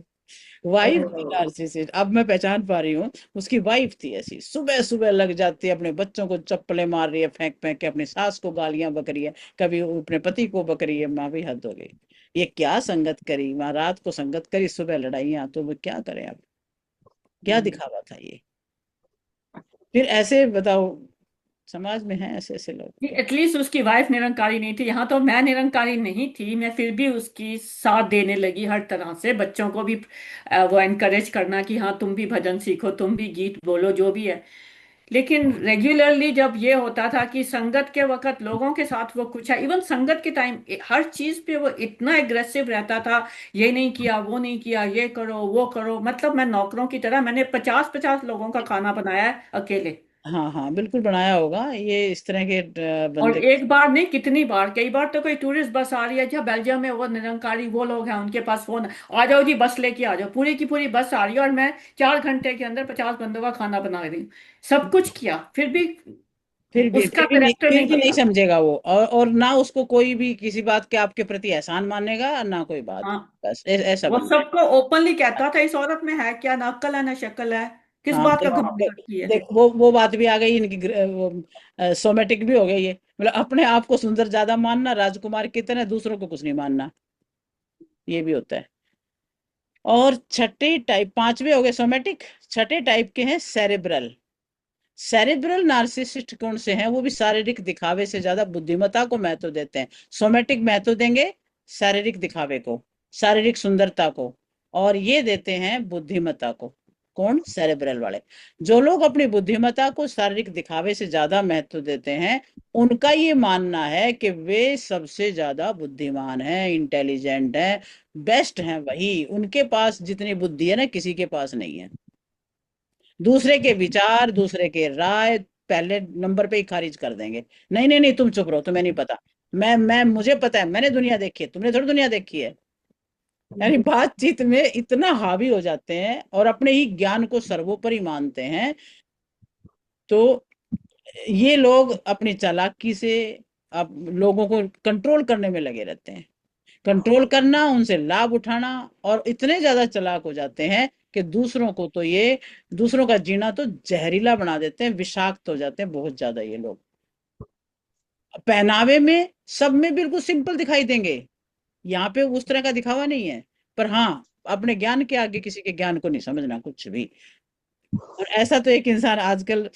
वाइफ थी नार्सिसिस्ट, अब मैं पहचान पा रही हूँ। उसकी वाइफ थी ऐसी, सुबह सुबह लग जाती है, अपने बच्चों को चप्पलें मार रही है, फेंक फेंक के, अपनी सास को गालियां बक रही है, कभी वो अपने पति को बक रही है। माँ भी हद हो गई, ये क्या संगत करी, माँ रात को संगत करी, सुबह लड़ाइयाँ, तो वो क्या करें अब, क्या दिखावा था ये। फिर ऐसे बताओ, समाज में है ऐसे ऐसे लोग तो। एटलीस्ट उसकी वाइफ निरंकारी नहीं थी। यहाँ तो मैं निरंकारी नहीं थी, मैं फिर भी उसकी साथ देने लगी हर तरह से। बच्चों को भी वो एनकरेज करना कि हाँ तुम भी भजन सीखो, तुम भी गीत बोलो, जो भी है। लेकिन रेगुलरली जब ये होता था कि संगत के वक्त लोगों के साथ वो कुछ है, इवन संगत के टाइम हर चीज पे वो इतना एग्रेसिव रहता था। ये नहीं किया, वो नहीं किया, ये करो, वो करो। मतलब मैं नौकरों की तरह, मैंने 50-50 लोगों का खाना बनाया है अकेले। हाँ हाँ, बिल्कुल बनाया होगा ये इस तरह के और बंदे। एक बार नहीं, कितनी बार, कई बार तो कोई टूरिस्ट बस आ रही है, जहाँ बेल्जियम में वो निरंकारी वो लोग हैं, उनके पास फोन, आ जाओ जी बस लेके आ जाओ, पूरी की पूरी बस आ रही है, और मैं 4 घंटे के अंदर 50 बंदों का खाना बना रही हूँ। सब कुछ किया, फिर भी उसका करेक्टर फिर नहीं भी नहीं बदला। समझेगा वो, और ना उसको कोई भी किसी बात के आपके प्रति एहसान मानेगा, और ना कोई बात। हाँ, बस ऐसा वो बंदा। सबको ओपनली कहता था इस औरत में है क्या, ना अक्ल है ना शक्ल है, किस हाँ बात का देख घमंड देख करती है? देख, वो बात भी आ गई इनकी, वो सोमेटिक भी हो गई है, मतलब अपने आप को सुंदर ज्यादा मानना, राजकुमार की तरह, दूसरों को कुछ नहीं मानना, ये भी होता है। और छठे टाइप, पांचवे हो गए सोमेटिक, छठे टाइप के हैं सेरेब्रल। सेरेब्रल नार्सिसिस्ट कौन से हैं? वो भी शारीरिक दिखावे से ज्यादा बुद्धिमत्ता को महत्व देते हैं। सोमेटिक महत्व देंगे शारीरिक दिखावे को, शारीरिक सुंदरता को, और ये देते हैं बुद्धिमत्ता को। कौन? सेरेब्रल वाले। जो लोग अपनी बुद्धिमत्ता को शारीरिक दिखावे से ज्यादा महत्व देते हैं, उनका ये मानना है कि वे सबसे ज्यादा बुद्धिमान हैं, इंटेलिजेंट हैं, बेस्ट हैं, वही उनके पास जितनी बुद्धि है ना, किसी के पास नहीं है। दूसरे के विचार, दूसरे के राय पहले नंबर पे ही खारिज कर देंगे। नहीं नहीं नहीं, तुम चुप रहो, तुम्हें नहीं पता, मैं मुझे पता है, मैंने दुनिया देखी है, तुमने थोड़ी दुनिया देखी है। यानी बातचीत में इतना हावी हो जाते हैं और अपने ही ज्ञान को सर्वोपरि मानते हैं। तो ये लोग अपनी चालाकी से अब लोगों को कंट्रोल करने में लगे रहते हैं, कंट्रोल करना, उनसे लाभ उठाना, और इतने ज्यादा चालाक हो जाते हैं कि दूसरों को तो ये, दूसरों का जीना तो जहरीला बना देते हैं, विषाक्त हो जाते हैं बहुत ज्यादा ये लोग। पहनावे में सब में बिल्कुल सिंपल दिखाई देंगे, यहाँ पे उस तरह का दिखावा नहीं है, पर हाँ, अपने ज्ञान के आगे किसी के ज्ञान को नहीं समझना कुछ भी। और ऐसा तो एक इंसान आजकल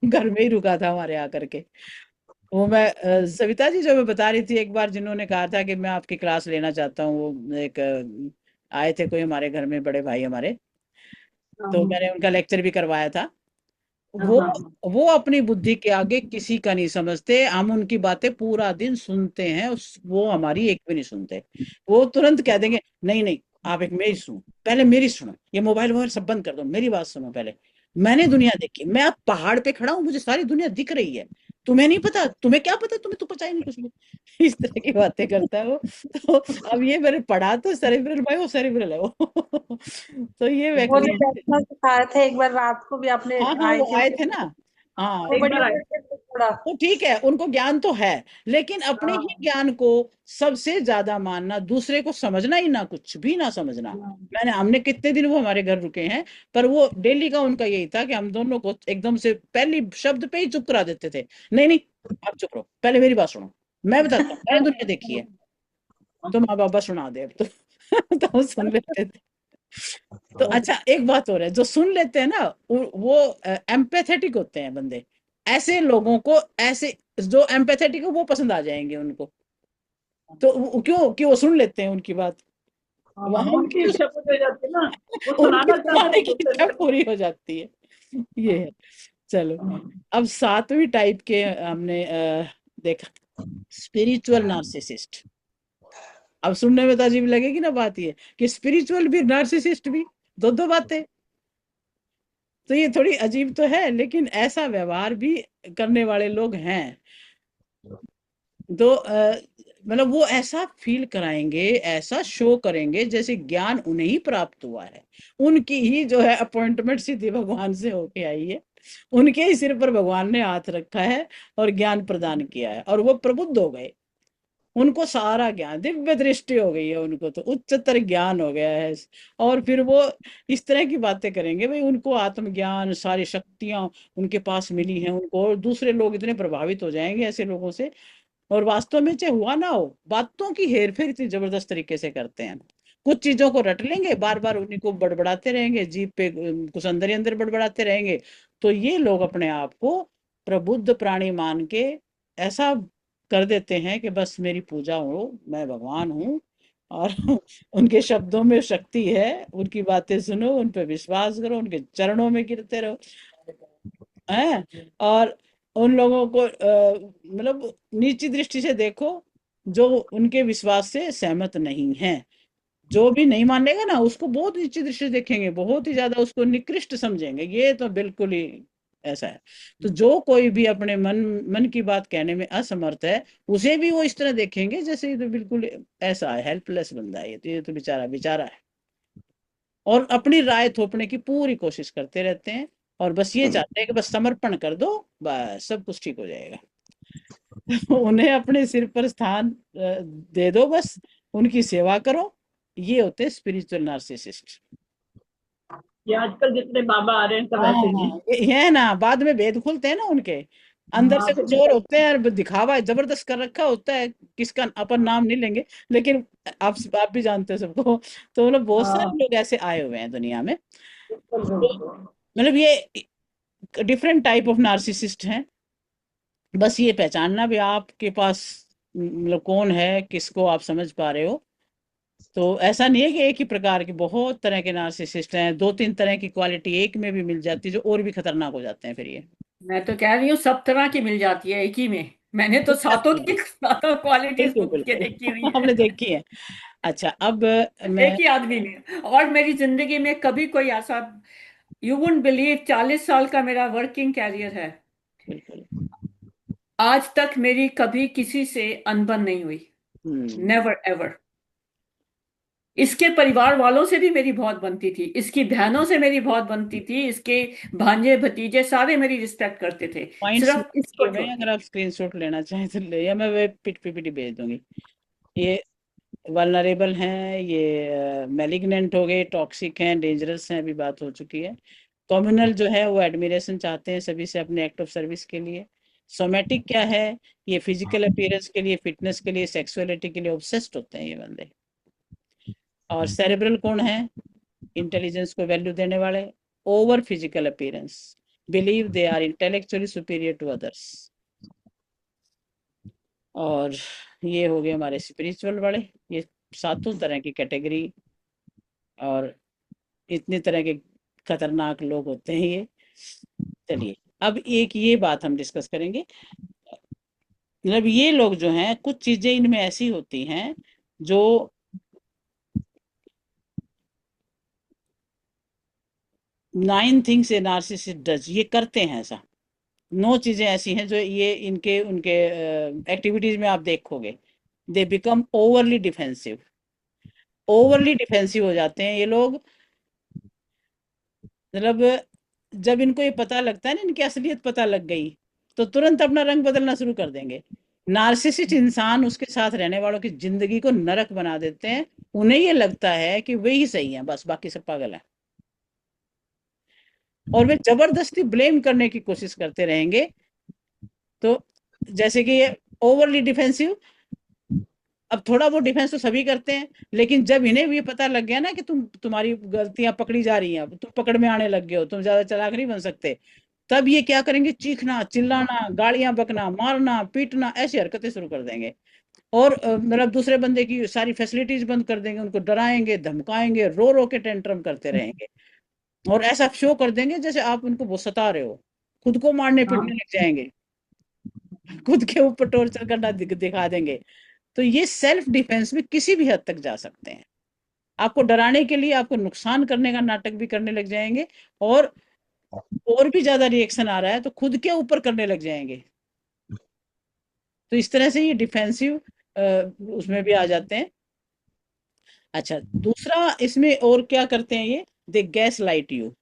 घर में ही रुका था हमारे आकर के। वो मैं सविता जी जो मैं बता रही थी एक बार, जिन्होंने कहा था कि मैं आपकी क्लास लेना चाहता हूँ, वो एक आए थे कोई हमारे घर में, बड़े भाई हमारे, तो मैंने उनका लेक्चर भी करवाया था। वो वो अपनी बुद्धि के आगे किसी का नहीं समझते, हम उनकी बातें पूरा दिन सुनते हैं, वो हमारी एक भी नहीं सुनते। वो तुरंत कह देंगे नहीं नहीं, आप एक मेरी सुनो, पहले मेरी सुनो, ये मोबाइल वोबाइल सब बंद कर दो, मेरी बात सुनो पहले। मैंने दुनिया देखी, मैं अब पहाड़ पे खड़ा हूँ, मुझे सारी दुनिया दिख रही है, तुम्हें नहीं पता, तुम्हें क्या पता, तुम्हें तो पता ही नहीं कुछ भी। इस तरह की बातें करता है वो। तो अब ये मैंने पढ़ा तो सेरेब्रल भाई, वो सेरेब्रल है वो। तो ये वो व्यक्ति जो है। बैठना सिखाए थे एक बार रात को भी आपने, हाँ हाँ, आए वो थे आए वो थे ना। हाँ, वो एक बड़ी बार आए। देर तक थोड़ा। तो ठीक है, उनको ज्ञान तो है, लेकिन अपने ही हाँ ज्ञान को सबसे ज्यादा मानना, दूसरे को समझना ही ना, कुछ भी ना समझना। मैंने, हमने कितने दिन वो हमारे घर रुके हैं, पर वो डेली का उनका यही था कि हम दोनों को एकदम से पहली शब्द पे ही चुप करा देते थे। नहीं नहीं, आप चुप रहो, पहले मेरी बात सुनो, मैं बताता हूँ, मैंने दुनिया देखी है, तो माँ बाबा सुना दे अब तो। तो हम सुन लेते थे। तो अच्छा, एक बात और है, जो सुन लेते हैं ना, वो एम्पैथेटिक होते हैं बंदे। ऐसे लोगों को, ऐसे जो एम्पैथेटिक है वो पसंद आ जाएंगे उनको। तो क्यों कि वो सुन लेते हैं उनकी बात, वहां उनकी उनकी इच्छा पूरी हो जाती है ना, वो उनकी सुनाना चाहते सुनाने हैं की दूसरे इच्छा को। पूरी हो जाती है, ये है। चलो, अब सातवीं टाइप के हमने देखा, स्पिरिचुअल नार्सिसिस्ट। अब सुनने में तो अजीब लगेगी ना बात, ये कि स्पिरिचुअल भी नार्सिसिस्ट भी, दो दो बातें, तो ये थोड़ी अजीब तो है, लेकिन ऐसा व्यवहार भी करने वाले लोग हैं। तो मतलब वो ऐसा फील कराएंगे, ऐसा शो करेंगे जैसे ज्ञान उन्हें ही प्राप्त हुआ है, उनकी ही जो है अपॉइंटमेंट सीधी भगवान से होके आई है, उनके ही सिर पर भगवान ने हाथ रखा है और ज्ञान प्रदान किया है, और वो प्रबुद्ध हो गए, उनको सारा ज्ञान, दिव्य दृष्टि हो गई है, उनको तो उच्चतर ज्ञान हो गया है। और फिर वो इस तरह की बातें करेंगे, भाई उनको आत्मज्ञान, सारी शक्तियां उनके पास मिली हैं उनको, और दूसरे लोग इतने प्रभावित हो जाएंगे ऐसे लोगों से। और वास्तव में चाहे हुआ ना हो, बातों की हेरफेर इतनी जबरदस्त तरीके से करते हैं, कुछ चीजों को रट लेंगे, बार बार उन्हीं को बड़बड़ाते रहेंगे, जीभ पे कुछ अंदर ही अंदर बड़बड़ाते रहेंगे। तो ये लोग अपने आप को प्रबुद्ध प्राणी मान के ऐसा कर देते हैं कि बस मेरी पूजा हो, मैं भगवान हूँ, और उनके शब्दों में शक्ति है, उनकी बातें सुनो, उन पे विश्वास करो, उनके चरणों में गिरते रहो, हैं। और उन लोगों को मतलब नीची दृष्टि से देखो, जो उनके विश्वास से सहमत नहीं है, जो भी नहीं मानेगा ना, उसको बहुत नीची दृष्टि से देखेंगे, बहुत ही ज्यादा उसको निकृष्ट समझेंगे, ये तो बिल्कुल ही ऐसा है। तो जो कोई भी अपने मन मन की बात कहने में असमर्थ है, उसे भी वो इस तरह देखेंगे जैसे ये तो बिल्कुल ऐसा है, हेल्पलेस बंदा है, ये तो बेचारा बेचारा है, और अपनी राय थोपने की पूरी कोशिश करते रहते हैं, और बस ये चाहते हैं कि बस समर्पण कर दो, बस सब कुछ ठीक हो जाएगा। उन्हें अपने सिर पर स्थान दे दो, बस उनकी सेवा करो। ये होते हैं स्पिरिचुअल नार्सिसिस्ट। ये आजकल जितने बाबा आ रहे हैं सब ऐसे ही हैं। हाँ ये है ना, बाद में भेद खुलते हैं ना उनके, अंदर हाँ से फिर कुछ और निकल। होते हैं और दिखावा जबरदस्त कर रखा होता है, किसका अपन नाम नहीं लेंगे, लेकिन आप भी जानते हो सबको। तो मतलब बहुत सारे हाँ लोग ऐसे आए हुए हैं दुनिया में। बिल्कुल तो बिल्कुल। मतलब ये डिफरेंट टाइप ऑफ नार्सिसिस्ट हैं। बस ये पहचानना भी आपके पास मतलब कौन है, किसको आप समझ पा रहे हो। तो ऐसा नहीं है कि एक ही प्रकार के, बहुत तरह के नार्सिसिस्ट हैं, दो तीन तरह की क्वालिटी एक में भी मिल जाती है, जो और भी खतरनाक हो जाते हैं फिर ये। मैं तो कह रही हूँ सब तरह की मिल जाती है एक ही में। मैंने तो मिल सातों जाती है, की सातों क्वालिटीज बिल्कुल खुद के बिल्कुल। देखी हुई आपने है। देखी है। अच्छा अब मैं, एक ही आदमी में। और मेरी जिंदगी में कभी कोई ऐसा, यू वुडंट बिलीव, 40 साल का मेरा वर्किंग कैरियर है, बिल्कुल। आज तक मेरी कभी किसी से अनबन नहीं हुई। हम्म। Never ever. इसके परिवार वालों से भी मेरी बहुत बनती थी, इसकी बहनों से मेरी बहुत बनती थी, इसके भांजे भतीजे सारे मेरी रिस्पेक्ट करते थे, पॉइंट्स सिर्फ किए इसको हुए छोड़ हैं, के। अगर आप स्क्रीनशॉट लेना चाहें तो ले, या मैं वे पीपीटी भेज दूंगी। ये वल्नरेबल हैं, ये मैलिग्नेंट हो गए, टॉक्सिक हैं, डेंजरस हैं, अभी बात हो चुकी है। कम्युनल जो है वो एडमिरेशन चाहते हैं सभी से अपने एक्ट ऑफ सर्विस के लिए। सोमेटिक क्या है, ये फिजिकल अपीयरेंस के लिए, फिटनेस के लिए, सेक्सुअलिटी के लिए ऑब्सेस्ड होते हैं ये बंदे। और सेरेब्रल कौन है, इंटेलिजेंस को वैल्यू देने वाले, over physical appearance, believe they are intellectually superior to others. और ये हो गए हमारे स्पिरिचुअल वाले, ये सातों तरह की कैटेगरी, और इतने तरह के खतरनाक लोग होते हैं ये। चलिए अब एक ये बात हम डिस्कस करेंगे, मतलब ये लोग जो हैं, कुछ चीजें इनमें ऐसी होती हैं जो 9 थिंग्स ए नार्सिसिस्ट डज, ये करते हैं ऐसा। 9 चीजें ऐसी हैं जो ये इनके उनके एक्टिविटीज में आप देखोगे। They become overly defensive, overly defensive हो जाते हैं ये लोग। मतलब जब इनको ये पता लगता है ना, इनकी असलियत पता लग गई, तो तुरंत अपना रंग बदलना शुरू कर देंगे। नार्सिसिस्ट इंसान उसके साथ रहने वालों की जिंदगी को नरक बना देते हैं। उन्हें ये लगता है कि वे ही सही हैं, बस बाकी सब पागल हैं। और वे जबरदस्ती ब्लेम करने की कोशिश करते रहेंगे। तो जैसे कि ये ओवरली डिफेंसिव, अब थोड़ा वो डिफेंस तो सभी करते हैं, लेकिन जब इन्हें भी ये पता लग गया ना कि तुम्हारी गलतियां पकड़ी जा रही हैं, अब तुम पकड़ में आने लग गए हो, तुम ज्यादा चालाक नहीं बन सकते, तब ये क्या करेंगे, चीखना चिल्लाना, गालियां बकना, मारना पीटना, ऐसी हरकतें शुरू कर देंगे। और मतलब दूसरे बंदे की सारी फैसिलिटीज बंद कर देंगे, उनको डराएंगे धमकाएंगे, रो रो के टेंट्रम करते रहेंगे। और ऐसा शो कर देंगे जैसे आप उनको बहुत सता रहे हो, खुद को मारने पीटने हाँ लग जाएंगे, खुद के ऊपर टॉर्चर करना दिखा देंगे। तो ये सेल्फ डिफेंस में किसी भी हद तक जा सकते हैं, आपको डराने के लिए, आपको नुकसान करने का नाटक भी करने लग जाएंगे। और और भी ज्यादा रिएक्शन आ रहा है तो खुद के ऊपर करने लग जाएंगे। तो इस तरह से ये डिफेंसिव उसमें भी आ जाते हैं। अच्छा दूसरा इसमें और क्या करते हैं ये गैस लाइट यू।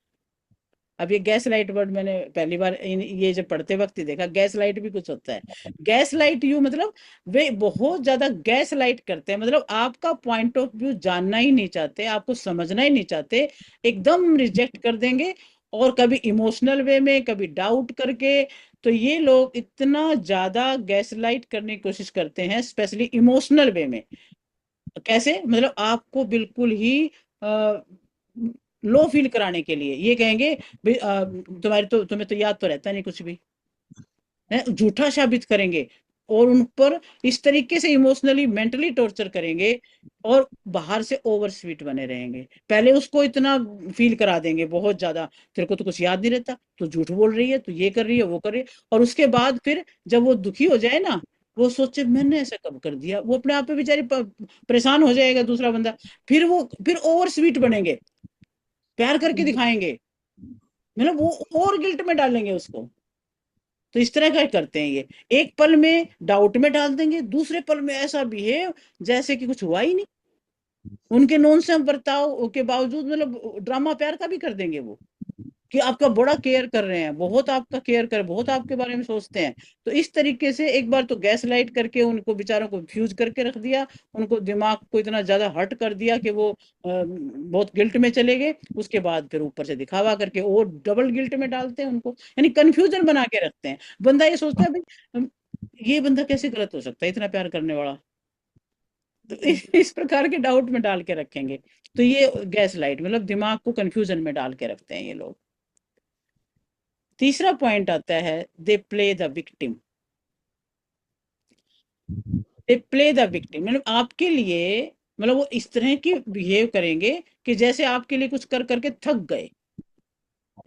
अब ये गैस लाइट वर्ड मैंने पहली बार ये जब पढ़ते वक्त ही देखा, गैस लाइट भी कुछ होता है। गैस लाइट यू मतलब वे बहुत ज्यादा गैस लाइट करते हैं, मतलब आपका पॉइंट ऑफ व्यू जानना ही नहीं चाहते, आपको समझना ही नहीं चाहते, एकदम रिजेक्ट कर देंगे। और कभी इमोशनल वे में, कभी डाउट करके। तो ये लोग इतना ज्यादा गैस लाइट करने की कोशिश करते हैं, स्पेशली इमोशनल वे में। कैसे, मतलब आपको बिल्कुल ही लो फील कराने के लिए ये कहेंगे, "भाई, तुम्हें तो याद तो रहता नहीं कुछ भी", है झूठा साबित करेंगे। और उन पर इस तरीके से इमोशनली मेंटली टॉर्चर करेंगे। और बाहर से ओवर स्वीट बने रहेंगे, पहले उसको इतना फील करा देंगे बहुत ज्यादा, तेरे को तो कुछ याद नहीं रहता, तू झूठ बोल रही है, तू ये कर रही है, वो कर रही है। और उसके बाद फिर जब वो दुखी हो जाए ना, वो सोचे मैंने ऐसा कब कर दिया, वो अपने आप पे बेचारी परेशान हो जाएगा दूसरा बंदा। फिर ओवर स्वीट बनेंगे, प्यार करके दिखाएंगे, मतलब वो और गिल्ट में डालेंगे उसको। तो इस तरह का करते हैं ये, एक पल में डाउट में डाल देंगे, दूसरे पल में ऐसा बिहेव जैसे कि कुछ हुआ ही नहीं। उनके नॉनसेंस बर्ताव के बावजूद मतलब ड्रामा प्यार का भी कर देंगे वो, कि आपका बड़ा केयर कर रहे हैं, बहुत आपका केयर कर, बहुत आपके बारे में सोचते हैं। तो इस तरीके से एक बार तो गैस लाइट करके उनको बेचारों को फ्यूज करके रख दिया, उनको दिमाग को इतना ज्यादा हर्ट कर दिया कि वो बहुत गिल्ट में चले गए। उसके बाद फिर ऊपर से दिखावा करके और डबल गिल्ट में डालते हैं उनको, यानी कंफ्यूजन बना के रखते हैं। बंदा ये सोचता है भाई ये बंदा कैसे गलत हो सकता है, इतना प्यार करने वाला। तो इस प्रकार के डाउट में डाल के रखेंगे। तो ये गैस लाइट मतलब दिमाग को कंफ्यूजन में डाल के रखते हैं ये लोग। तीसरा पॉइंट आता है they play the victim. They play the victim मतलब आपके लिए, मतलब वो इस तरह की बिहेव करेंगे कि जैसे आपके लिए कुछ कर करके थक गए,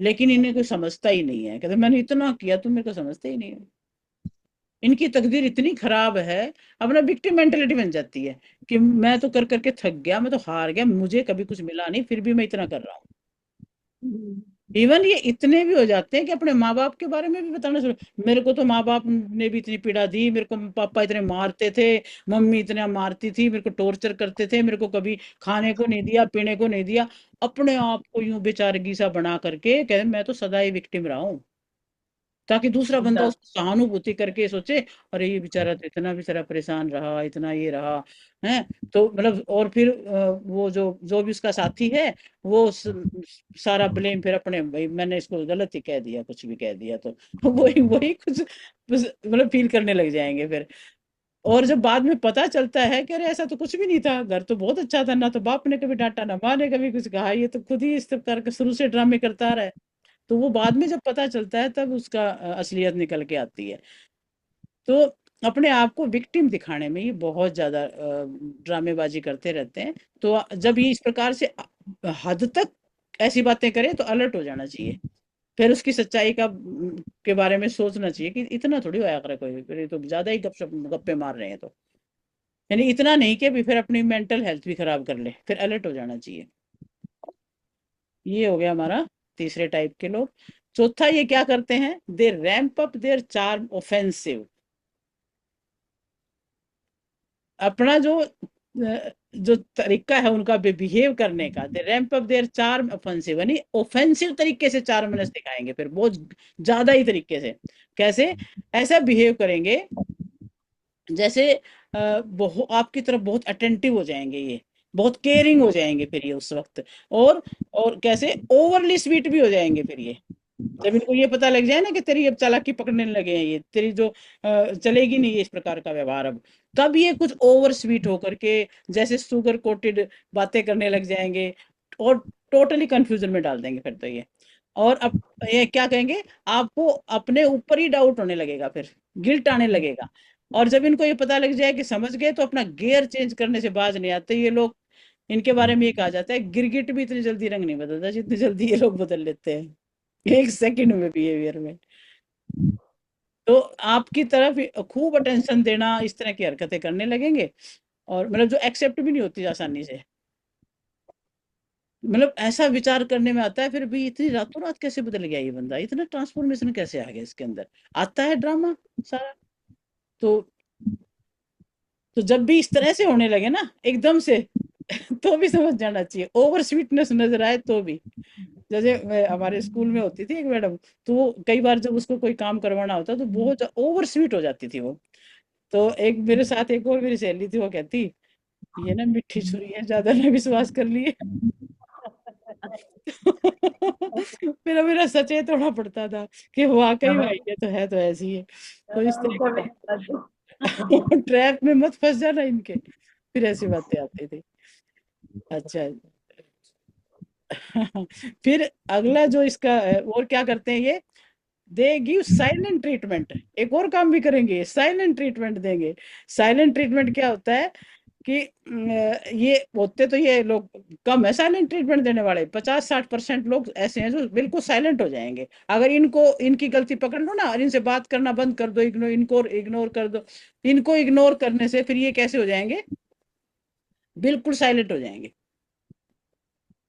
लेकिन इन्हें कोई समझता ही नहीं है। कहते मैंने इतना किया तुम मेरे को समझते ही नहीं हो। इनकी तकदीर इतनी खराब है, अपना विक्टिम मेंटेलिटी बन जाती है कि मैं तो कर करके थक गया, मैं तो हार गया, मुझे कभी कुछ मिला नहीं, फिर भी मैं इतना कर रहा हूँ। इवन ये इतने भी हो जाते हैं कि अपने माँ बाप के बारे में भी बताना शुरू, मेरे को तो माँ बाप ने भी इतनी पीड़ा दी, मेरे को पापा इतने मारते थे, मम्मी इतना मारती थी, मेरे को टॉर्चर करते थे, मेरे को कभी खाने को नहीं दिया, पीने को नहीं दिया। अपने आप को यूं बेचारगी सा बना करके कहे मैं तो सदा ही विक्टिम रहा हूँ, ताकि दूसरा बंदा उसकी सहानुभूति करके सोचे अरे ये बेचारा तो इतना बेचारा परेशान रहा, इतना ये रहा है। तो मतलब और फिर वो जो जो भी उसका साथी है वो सारा ब्लेम फिर अपने, भाई मैंने इसको गलत ही कह दिया, कुछ भी कह दिया, तो वही वही कुछ मतलब फील करने लग जाएंगे फिर। और जब बाद में पता चलता है कि अरे ऐसा तो कुछ भी नहीं था, घर तो बहुत अच्छा था, ना तो बाप ने कभी डांटा ना माँ ने कभी कुछ कहा, ये तो खुद ही इस प्रकार के शुरू से ड्रामे करता रहा है। तो वो बाद में जब पता चलता है तब उसका असलियत निकल के आती है। तो अपने आप को विक्टिम दिखाने में ये बहुत ज्यादा ड्रामेबाजी करते रहते हैं। तो जब ये इस प्रकार से हद तक ऐसी बातें करें तो अलर्ट हो जाना चाहिए, फिर उसकी सच्चाई का के बारे में सोचना चाहिए कि इतना थोड़ी होया करे कोई, फिर ये तो ज्यादा ही गपशप गप्पे मार रहे हैं। तो यानी इतना नहीं कि भी फिर अपनी मेंटल हेल्थ भी खराब कर ले, फिर अलर्ट हो जाना चाहिए। ये हो गया हमारा तीसरे टाइप के लोग। चौथा ये क्या करते हैं, they ramp up their charm offensive. अपना जो तरीका है उनका बिहेव करने का, they ramp up their charm offensive, यानी ऑफेंसिव तरीके से चार्मनेस दिखाएंगे, फिर बहुत ज्यादा ही तरीके से। कैसे ऐसा बिहेव करेंगे जैसे बहुत आपकी तरफ बहुत अटेंटिव हो जाएंगे, ये बहुत केयरिंग हो जाएंगे फिर ये उस वक्त। और और कैसे ओवरली स्वीट भी हो जाएंगे फिर ये, जब इनको ये पता लग जाए ना कि तेरी अब चालाकी पकड़ने लगे हैं, ये तेरी जो चलेगी नहीं है इस प्रकार का व्यवहार अब, तब ये कुछ ओवर स्वीट होकर के जैसे शुगर कोटेड बातें करने लग जाएंगे और टोटली कंफ्यूजन में डाल देंगे फिर तो ये। और अब ये क्या कहेंगे, आपको अपने ऊपर ही डाउट होने लगेगा, फिर गिल्ट आने लगेगा। और जब इनको ये पता लग जाए कि समझ गए तो अपना गियर चेंज करने से बाज नहीं आते ये लोग। इनके बारे में ये कहा जाता है गिरगिट भी इतनी जल्दी रंग नहीं बदलता जितनी जल्दी ये लोग बदल लेते हैं, एक सेकंड में बिहेवियर में। तो आपकी तरफ खूब अटेंशन देना, इस तरह की हरकतें करने लगेंगे, और मतलब जो एक्सेप्ट भी नहीं होती आसानी से। मतलब ऐसा विचार करने में आता है फिर भी इतनी रातों रात कैसे बदल गया ये बंदा, इतना ट्रांसफॉर्मेशन कैसे आ गया इसके अंदर, आता है ड्रामा सारा। तो तो जब भी इस तरह से होने लगे ना एकदम से तो भी समझ जाना चाहिए, ओवर स्वीटनेस नजर आए तो भी। जैसे हमारे स्कूल में होती थी एक मैडम, तो वो कई बार जब उसको कोई काम करवाना होता तो बहुत ओवर स्वीट हो जाती थी वो। तो एक मेरे साथ एक और मेरी सहेली थी, वो कहती ये ना मिठी छुरी है, ज्यादा ना विश्वास कर लिए। फिर मेरा सचेत होना पड़ता था कि वाकई भाई ये तो ऐसी है। तो इस तरह के ट्रैप में मत फंस जाना इनके, फिर ऐसी बातें आती थी। अच्छा फिर अगला जो इसका है, और क्या करते हैं ये, दे गिव साइलेंट ट्रीटमेंट। एक और काम भी करेंगे, साइलेंट ट्रीटमेंट देंगे। साइलेंट ट्रीटमेंट क्या होता है कि ये होते तो ये लोग कम है साइलेंट ट्रीटमेंट देने वाले, 50-60% लोग ऐसे हैं जो बिल्कुल साइलेंट हो जाएंगे। अगर इनको इनकी गलती पकड़ लो ना और इनसे बात करना बंद कर दो, इनको इग्नोर कर दो, इनको इग्नोर करने से फिर ये कैसे हो जाएंगे, बिल्कुल साइलेंट हो जाएंगे।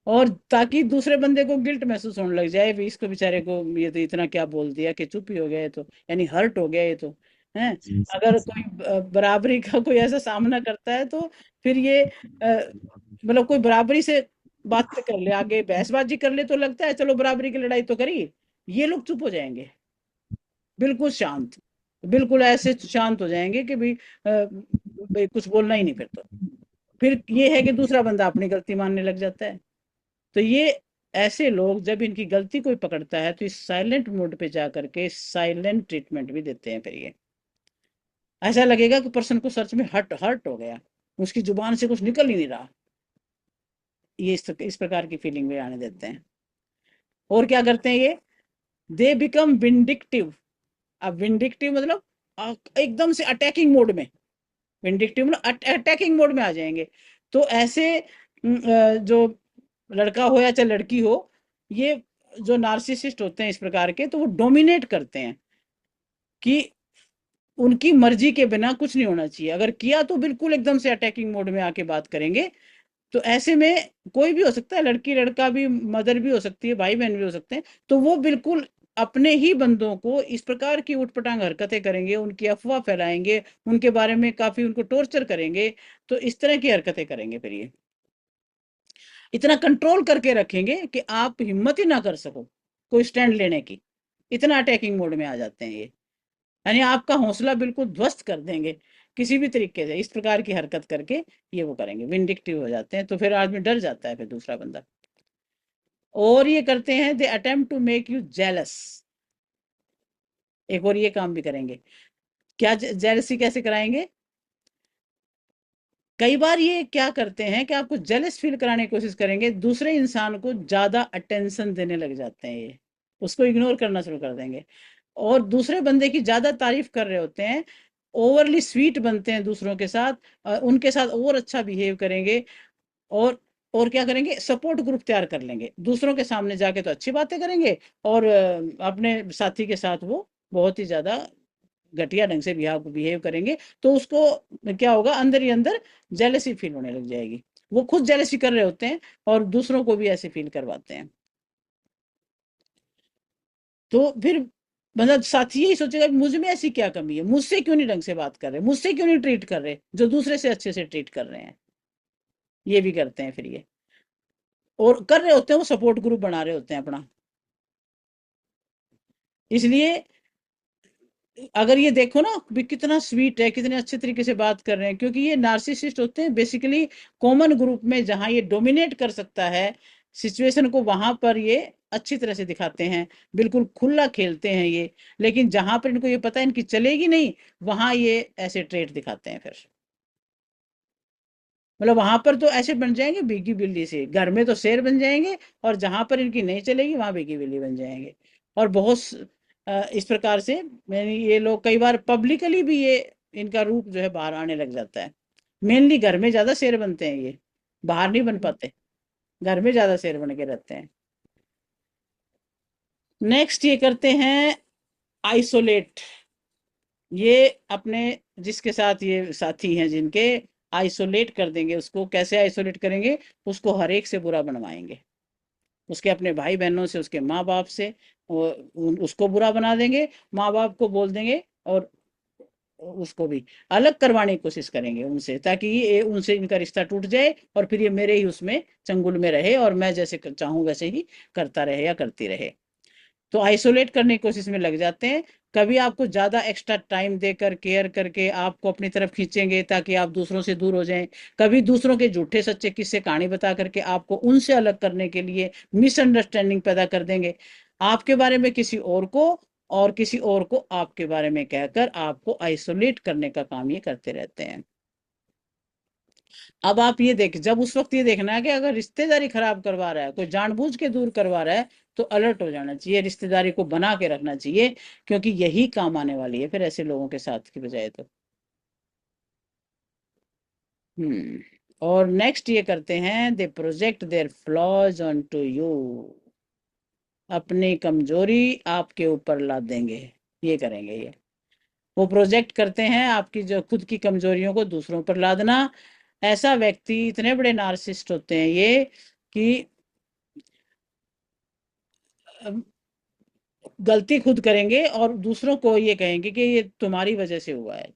और ताकि दूसरे बंदे को गिल्ट महसूस होने लग जाए भी, इसको बेचारे को ये तो इतना क्या बोल दिया कि चुप ही हो गया, ये तो यानी हर्ट हो गया ये तो है। अगर कोई बराबरी का कोई ऐसा सामना करता है तो फिर ये मतलब कोई बराबरी से बात कर ले, आगे बहसबाजी कर ले तो लगता है चलो बराबरी की लड़ाई तो करी, ये लोग चुप हो जाएंगे, बिल्कुल शांत, बिल्कुल ऐसे शांत हो जाएंगे कि भाई कुछ बोलना ही नहीं फिर तो। फिर ये है कि दूसरा बंदा अपनी गलती मानने लग जाता है। तो ये ऐसे लोग जब इनकी गलती कोई पकड़ता है तो इस साइलेंट मोड पे जा करके साइलेंट ट्रीटमेंट भी देते हैं। फिर ये ऐसा लगेगा कि पर्सन को सच में हर्ट हर्ट हो गया, उसकी जुबान से कुछ निकल ही नहीं रहा, ये इस प्रकार की फीलिंग में आने देते हैं। और क्या करते हैं ये, दे बिकम विंडिक्टिव। अब विंडिक्टिव मतलब एकदम से अटैकिंग मोड में, विंडिक्टिव मतलब अटैकिंग मोड में आ जाएंगे। तो ऐसे जो लड़का हो या चाहे लड़की हो, ये जो नार्सिसिस्ट होते हैं इस प्रकार के, तो वो डोमिनेट करते हैं कि उनकी मर्जी के बिना कुछ नहीं होना चाहिए, अगर किया तो बिल्कुल एकदम से अटैकिंग मोड में आके बात करेंगे। तो ऐसे में कोई भी हो सकता है, लड़की लड़का भी, मदर भी हो सकती है, भाई बहन भी हो सकते हैं, तो वो बिल्कुल अपने ही बंदों को इस प्रकार की उटपटांग हरकतें करेंगे, उनकी अफवाह फैलाएंगे, उनके बारे में काफी उनको टॉर्चर करेंगे। तो इस तरह की हरकतें करेंगे। फिर ये इतना कंट्रोल करके रखेंगे कि आप हिम्मत ही ना कर सको कोई स्टैंड लेने की, इतना अटैकिंग मोड में आ जाते हैं ये। यानी आपका हौसला बिल्कुल ध्वस्त कर देंगे किसी भी तरीके से, इस प्रकार की हरकत करके ये वो करेंगे, विंडिक्टिव हो जाते हैं। तो फिर आदमी डर जाता है फिर दूसरा बंदा। और ये करते हैं, they attempt to make you jealous. एक और ये काम भी करेंगे। क्या जेलसी कैसे कराएंगे, कई बार ये क्या करते हैं कि आपको जेलस फील कराने की कोशिश करेंगे, दूसरे इंसान को ज्यादा अटेंशन देने लग जाते हैं ये, उसको इग्नोर करना शुरू कर देंगे, और दूसरे बंदे की ज्यादा तारीफ कर रहे होते हैं, ओवरली स्वीट बनते हैं दूसरों के साथ, उनके साथ और अच्छा बिहेव करेंगे। और क्या करेंगे, सपोर्ट ग्रुप तैयार कर लेंगे, दूसरों के सामने जाके तो अच्छी बातें करेंगे, और अपने साथी के साथ वो बहुत ही ज्यादा घटिया ढंग से बिहेव करेंगे। तो उसको क्या होगा, अंदर ही अंदर जेलसी फील होने लग जाएगी, वो खुद जेलसी कर रहे होते हैं और दूसरों को भी ऐसे फील करवाते हैं। तो फिर मतलब साथी यही सोचेगा मुझ में ऐसी क्या कमी है, मुझसे क्यों नहीं ढंग से बात कर रहे, मुझसे क्यों नहीं ट्रीट कर रहे जो दूसरे से अच्छे से ट्रीट कर रहे हैं। ये भी करते हैं फिर ये, और कर रहे होते हैं, वो सपोर्ट ग्रुप बना रहे होते हैं अपना। इसलिए अगर ये देखो ना भी कितना स्वीट है, कितने अच्छे तरीके से बात कर रहे हैं, क्योंकि ये नार्सिसिस्ट होते हैं बेसिकली कॉमन ग्रुप में, जहां ये डोमिनेट कर सकता है सिचुएशन को, वहां पर ये अच्छी तरह से दिखाते हैं, बिल्कुल खुला खेलते हैं ये। लेकिन जहां पर इनको ये पता है इनकी चलेगी नहीं, वहां ये ऐसे ट्रेट दिखाते हैं फिर। मतलब वहां पर तो ऐसे बन जाएंगे भीगी बिल्ली से, घर में तो शेर बन जाएंगे, और जहां पर इनकी नहीं चलेगी वहां भीगी बिल्ली बन जाएंगे। और इस प्रकार से मैंने ये लोग कई बार पब्लिकली भी ये इनका रूप जो है बाहर आने लग जाता है। मेनली घर में ज्यादा शेर बनते हैं ये, बाहर नहीं बन पाते, घर में ज्यादा शेर बन के रहते हैं। नेक्स्ट ये करते हैं आइसोलेट। ये अपने जिसके साथ ये साथी हैं जिनके, आइसोलेट कर देंगे उसको। कैसे आइसोलेट करेंगे, उसको हर एक से बुरा बनवाएंगे, उसके अपने भाई बहनों से, उसके माँ बाप से, उसको बुरा बना देंगे, माँ बाप को बोल देंगे, और उसको भी अलग करवाने की कोशिश करेंगे उनसे, ताकि ये उनसे इनका रिश्ता टूट जाए, और फिर ये मेरे ही उसमें चंगुल में रहे, और मैं जैसे चाहूं वैसे ही करता रहे या करती रहे। तो आइसोलेट करने की कोशिश में लग जाते हैं। कभी आपको ज्यादा एक्स्ट्रा टाइम देकर केयर करके आपको अपनी तरफ खींचेंगे ताकि आप दूसरों से दूर हो जाएं। कभी दूसरों के झूठे सच्चे किस्से कहानी बता करके आपको उनसे अलग करने के लिए मिसअंडरस्टैंडिंग पैदा कर देंगे, आपके बारे में किसी और को, और किसी और को आपके बारे में कहकर आपको आइसोलेट करने का काम ये करते रहते हैं। अब आप ये देख, जब उस वक्त ये देखना है कि अगर रिश्तेदारी खराब करवा रहा है, कोई जानबूझ के दूर करवा रहा है, तो अलर्ट हो जाना चाहिए, रिश्तेदारी को बना के रखना चाहिए, क्योंकि यही काम आने वाली है फिर ऐसे लोगों के साथ की बजाय तो। और नेक्स्ट ये करते हैं, they project their flaws on to you. अपनी कमजोरी आपके ऊपर ला देंगे, ये करेंगे ये। वो प्रोजेक्ट करते हैं आपकी जो खुद की कमजोरियों को दूसरों पर लादना। ऐसा व्यक्ति, इतने बड़े नार्सिसिस्ट होते हैं ये कि गलती खुद करेंगे और दूसरों को ये कहेंगे कि ये तुम्हारी वजह से हुआ है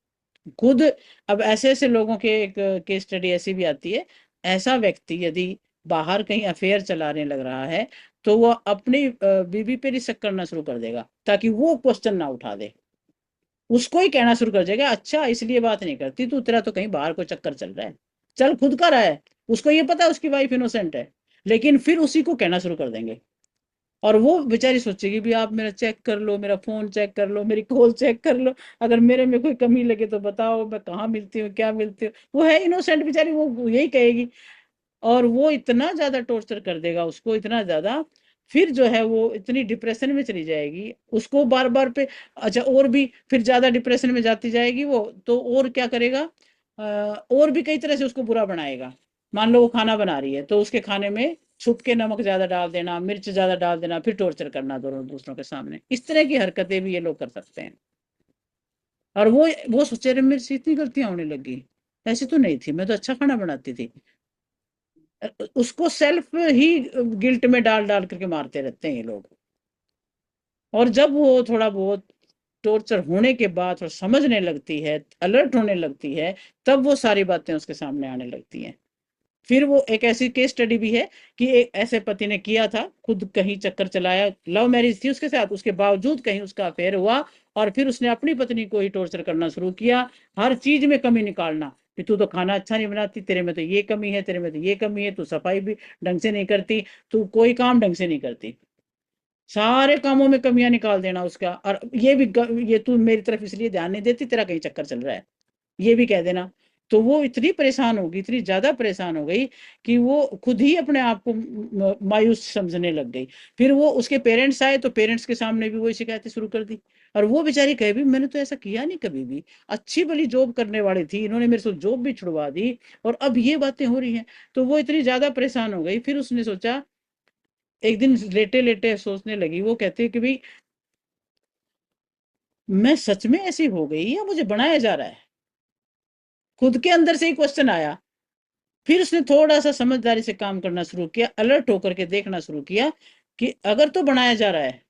खुद। अब ऐसे ऐसे लोगों के एक केस स्टडी ऐसी भी आती है, ऐसा व्यक्ति यदि बाहर कहीं अफेयर चलाने लग रहा है, तो वो अपनी बीवी पे रिशक करना शुरू कर देगा, ताकि वो क्वेश्चन ना उठा दे। उसको ही कहना शुरू कर देगा, अच्छा इसलिए बात नहीं करती तू, तेरा तो कहीं बाहर कोई चक्कर चल रहा है, चल खुद का रहा है। उसको ये पता है उसकी वाइफ इनोसेंट है, लेकिन फिर उसी को कहना शुरू कर देंगे। और वो बेचारी सोचेगी भी आप मेरा चेक कर लो, मेरा फोन चेक कर लो, मेरी कॉल चेक कर लो, अगर मेरे में कोई कमी लगे तो बताओ, मैं कहाँ मिलती हूँ, क्या मिलती हूँ। वो है इनोसेंट बेचारी, वो यही कहेगी। और वो इतना ज्यादा टॉर्चर कर देगा उसको, इतना ज्यादा, फिर जो है वो इतनी डिप्रेशन में चली जाएगी, उसको बार बार पे, अच्छा और भी फिर ज्यादा डिप्रेशन में जाती जाएगी वो, तो और क्या करेगा, और भी कई तरह से उसको बुरा बनाएगा। मान लो वो खाना बना रही है, तो उसके खाने में छुप के नमक ज्यादा डाल देना, मिर्च ज्यादा डाल देना, फिर टॉर्चर करना दोनों दूसरों के सामने। इस तरह की हरकतें भी ये लोग कर सकते हैं। और वो सोचे, अरे मेरे से इतनी गलतियां होने लगी, ऐसी तो नहीं थी, मैं तो अच्छा खाना बनाती थी। उसको सेल्फ ही गिल्ट में डाल डाल करके मारते रहते हैं ये लोग। और जब वो थोड़ा बहुत टॉर्चर होने के बाद थोड़ा समझने लगती है, अलर्ट होने लगती है, तब वो सारी बातें उसके सामने आने लगती हैं। फिर वो एक ऐसी केस स्टडी भी है कि एक ऐसे पति ने किया था, खुद कहीं चक्कर चलाया, लव मैरिज थी उसके साथ, उसके बावजूद कहीं उसका अफेयर हुआ, और फिर उसने अपनी पत्नी को ही टॉर्चर करना शुरू किया, हर चीज में कमी निकालना, कि तू तो खाना अच्छा नहीं बनाती, तेरे में तो ये कमी है, तेरे में तो ये कमी है, तू सफाई भी ढंग से नहीं करती, तू कोई काम ढंग से नहीं करती, सारे कामों में कमियां निकाल देना उसका। और ये भी ये तू मेरी तरफ इसलिए ध्यान नहीं देती, तेरा कहीं चक्कर चल रहा है, ये भी कह देना। तो वो इतनी परेशान होगी, इतनी ज्यादा परेशान हो गई कि वो खुद ही अपने आप को मायूस समझने लग गई। फिर वो उसके पेरेंट्स आए, तो पेरेंट्स के सामने भी वही शिकायतें शुरू कर दी। और वो बेचारी कहे भी, मैंने तो ऐसा किया नहीं कभी भी, अच्छी भली जॉब करने वाली थी, इन्होंने मेरे से जॉब भी छुड़वा दी, और अब ये बातें हो रही हैं। तो वो इतनी ज्यादा परेशान हो गई, फिर उसने सोचा, एक दिन लेटे लेटे सोचने लगी, वो कहती है कि भाई, मैं सच में ऐसी हो गई या मुझे बनाया जा रहा है। खुद के अंदर से ही क्वेश्चन आया। फिर उसने थोड़ा सा समझदारी से काम करना शुरू किया, अलर्ट होकर के देखना शुरू किया कि अगर तो बनाया जा रहा है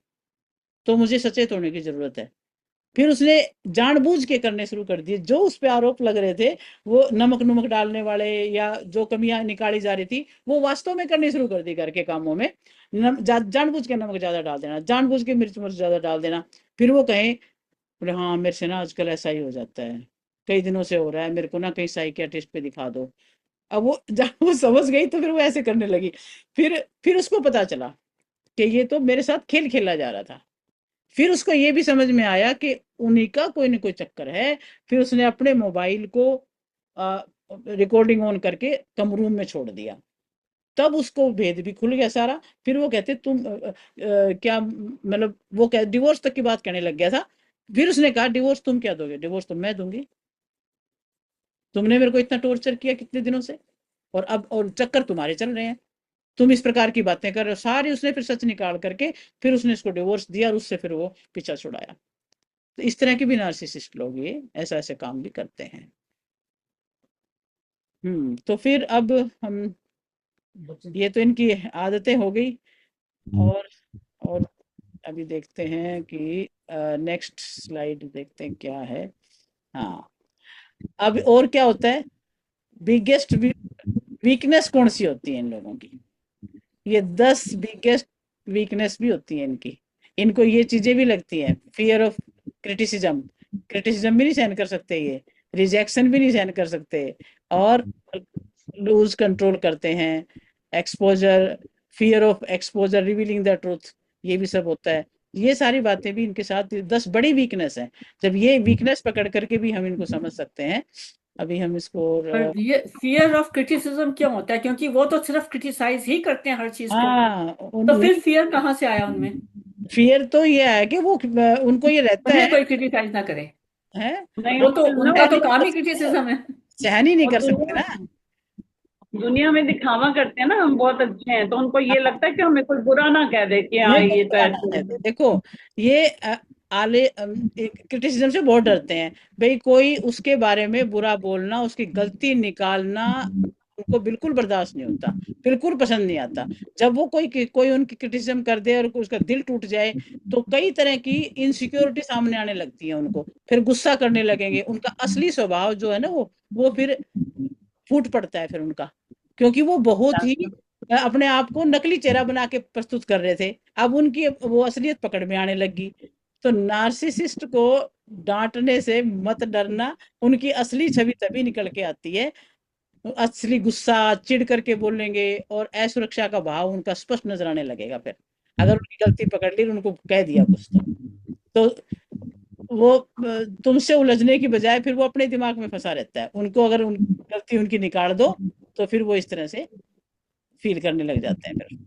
तो मुझे सचेत होने की जरूरत है। फिर उसने जानबूझ के करने शुरू कर दिए जो उस पे आरोप लग रहे थे, वो नमक नुमक डालने वाले या जो कमियां निकाली जा रही थी, वो वास्तव में करनी शुरू कर दी घर के कामों में। जानबूझ के नमक ज्यादा डाल देना, जानबूझ के मिर्च मिर्च ज्यादा डाल देना। फिर वो कहें, बोले हाँ मेरे से ना आजकल ऐसा ही हो जाता है, कई दिनों से हो रहा है, मेरे को ना कहीं साइकियाट्रिस्ट पे दिखा दो। अब वो जब वो समझ गई, तो फिर वो ऐसे करने लगी। फिर उसको पता चला कि ये तो मेरे साथ खेल खेला जा रहा था। फिर उसको ये भी समझ में आया कि उन्हीं का कोई न कोई चक्कर है। फिर उसने अपने मोबाइल को रिकॉर्डिंग ऑन करके कम रूम में छोड़ दिया। तब उसको भेद भी खुल गया सारा। फिर वो कहते, तुम क्या मतलब, वो कह डिवोर्स तक की बात कहने लग गया था। फिर उसने कहा, डिवोर्स तुम क्या दोगे, डिवोर्स तो मैं दूंगी, तुमने मेरे को इतना टॉर्चर किया कितने दिनों से, और अब और चक्कर तुम्हारे चल रहे हैं, तुम इस प्रकार की बातें कर रहे हो सारी। उसने फिर सच निकाल करके फिर उसने इसको डिवोर्स दिया, और उससे फिर वो पीछा छुड़ाया। तो इस तरह के भी नार्सिसिस्ट लोग ये ऐसा ऐसे काम भी करते हैं। तो फिर अब हम, ये तो इनकी आदतें हो गई। और और अभी देखते हैं कि नेक्स्ट स्लाइड देखते हैं क्या है। हाँ, अब और क्या होता है, बिगेस्ट वीकनेस कौन सी होती है इन लोगों की। ये 10 बिगेस्ट वीकनेस भी होती है इनकी। इनको ये चीजें भी लगती हैं, फियर ऑफ क्रिटिसिज्म, क्रिटिसिज्म भी नहीं सहन कर सकते ये, रिजेक्शन भी नहीं सहन कर सकते, और लूज कंट्रोल करते हैं, exposure, fear of exposure, revealing the truth, ये भी सब होता है। ये सारी बातें भी इनके साथ 10 बड़ी वीकनेस है। जब ये वीकनेस पकड़ करके भी हम इनको समझ सकते हैं। अभी हम इसको पर ये फियर ऑफ क्रिटिसिज्म क्यों होता है? क्योंकि वो तो सिर्फ क्रिटिसाइज ही करते हैं हर चीज को, हाँ, तो फिर फियर कहाँ से आया उनमें? फियर तो ये है कि वो उनको ये रहता भले है, कोई क्रिटिसाइज ना करे, है नहीं वो तो ना, उनका वो तो काम ही क्रिटिसिज्म है। सहन ही नहीं कर सकते दुनिया ना। दुनिया में दिखावा करते हैं ना, हम बहुत अच्छे हैं, तो उनको ये लगता है कि हमें कोई बुरा ना कह दे कि हाँ नहीं ये तो बुरा ना ऐसे कहते, देखो ये आले क्रिटिसिज्म से बहुत डरते हैं। भाई कोई उसके बारे में बुरा बोलना, उसकी गलती निकालना उनको बिल्कुल बर्दाश्त नहीं होता, बिल्कुल पसंद नहीं आता। जब वो कोई उनकी क्रिटिसिज्म कर दे और उसका दिल टूट जाए, तो कई तरह की इनसिक्योरिटी सामने आने लगती है उनको, फिर गुस्सा करने लगेंगे। उनका असली स्वभाव जो है ना, वो फिर फूट पड़ता है फिर उनका, क्योंकि वो बहुत ही हैं। अपने आप को नकली चेहरा बना के प्रस्तुत कर रहे थे, अब उनकी वो असलियत पकड़ में आने लगी। तो नार्सिसिस्ट को डांटने से मत डरना, उनकी असली छवि तभी निकल के आती है, असली गुस्सा, चिढ़ करके बोलेंगे और असुरक्षा का भाव उनका स्पष्ट नजर आने लगेगा। फिर अगर उनकी गलती पकड़ ली, उनको कह दिया कुछ तो वो तुमसे उलझने की बजाय फिर वो अपने दिमाग में फंसा रहता है। उनको अगर गलती उनकी निकाल दो, तो फिर वो इस तरह से फील करने लग जाते हैं फिर।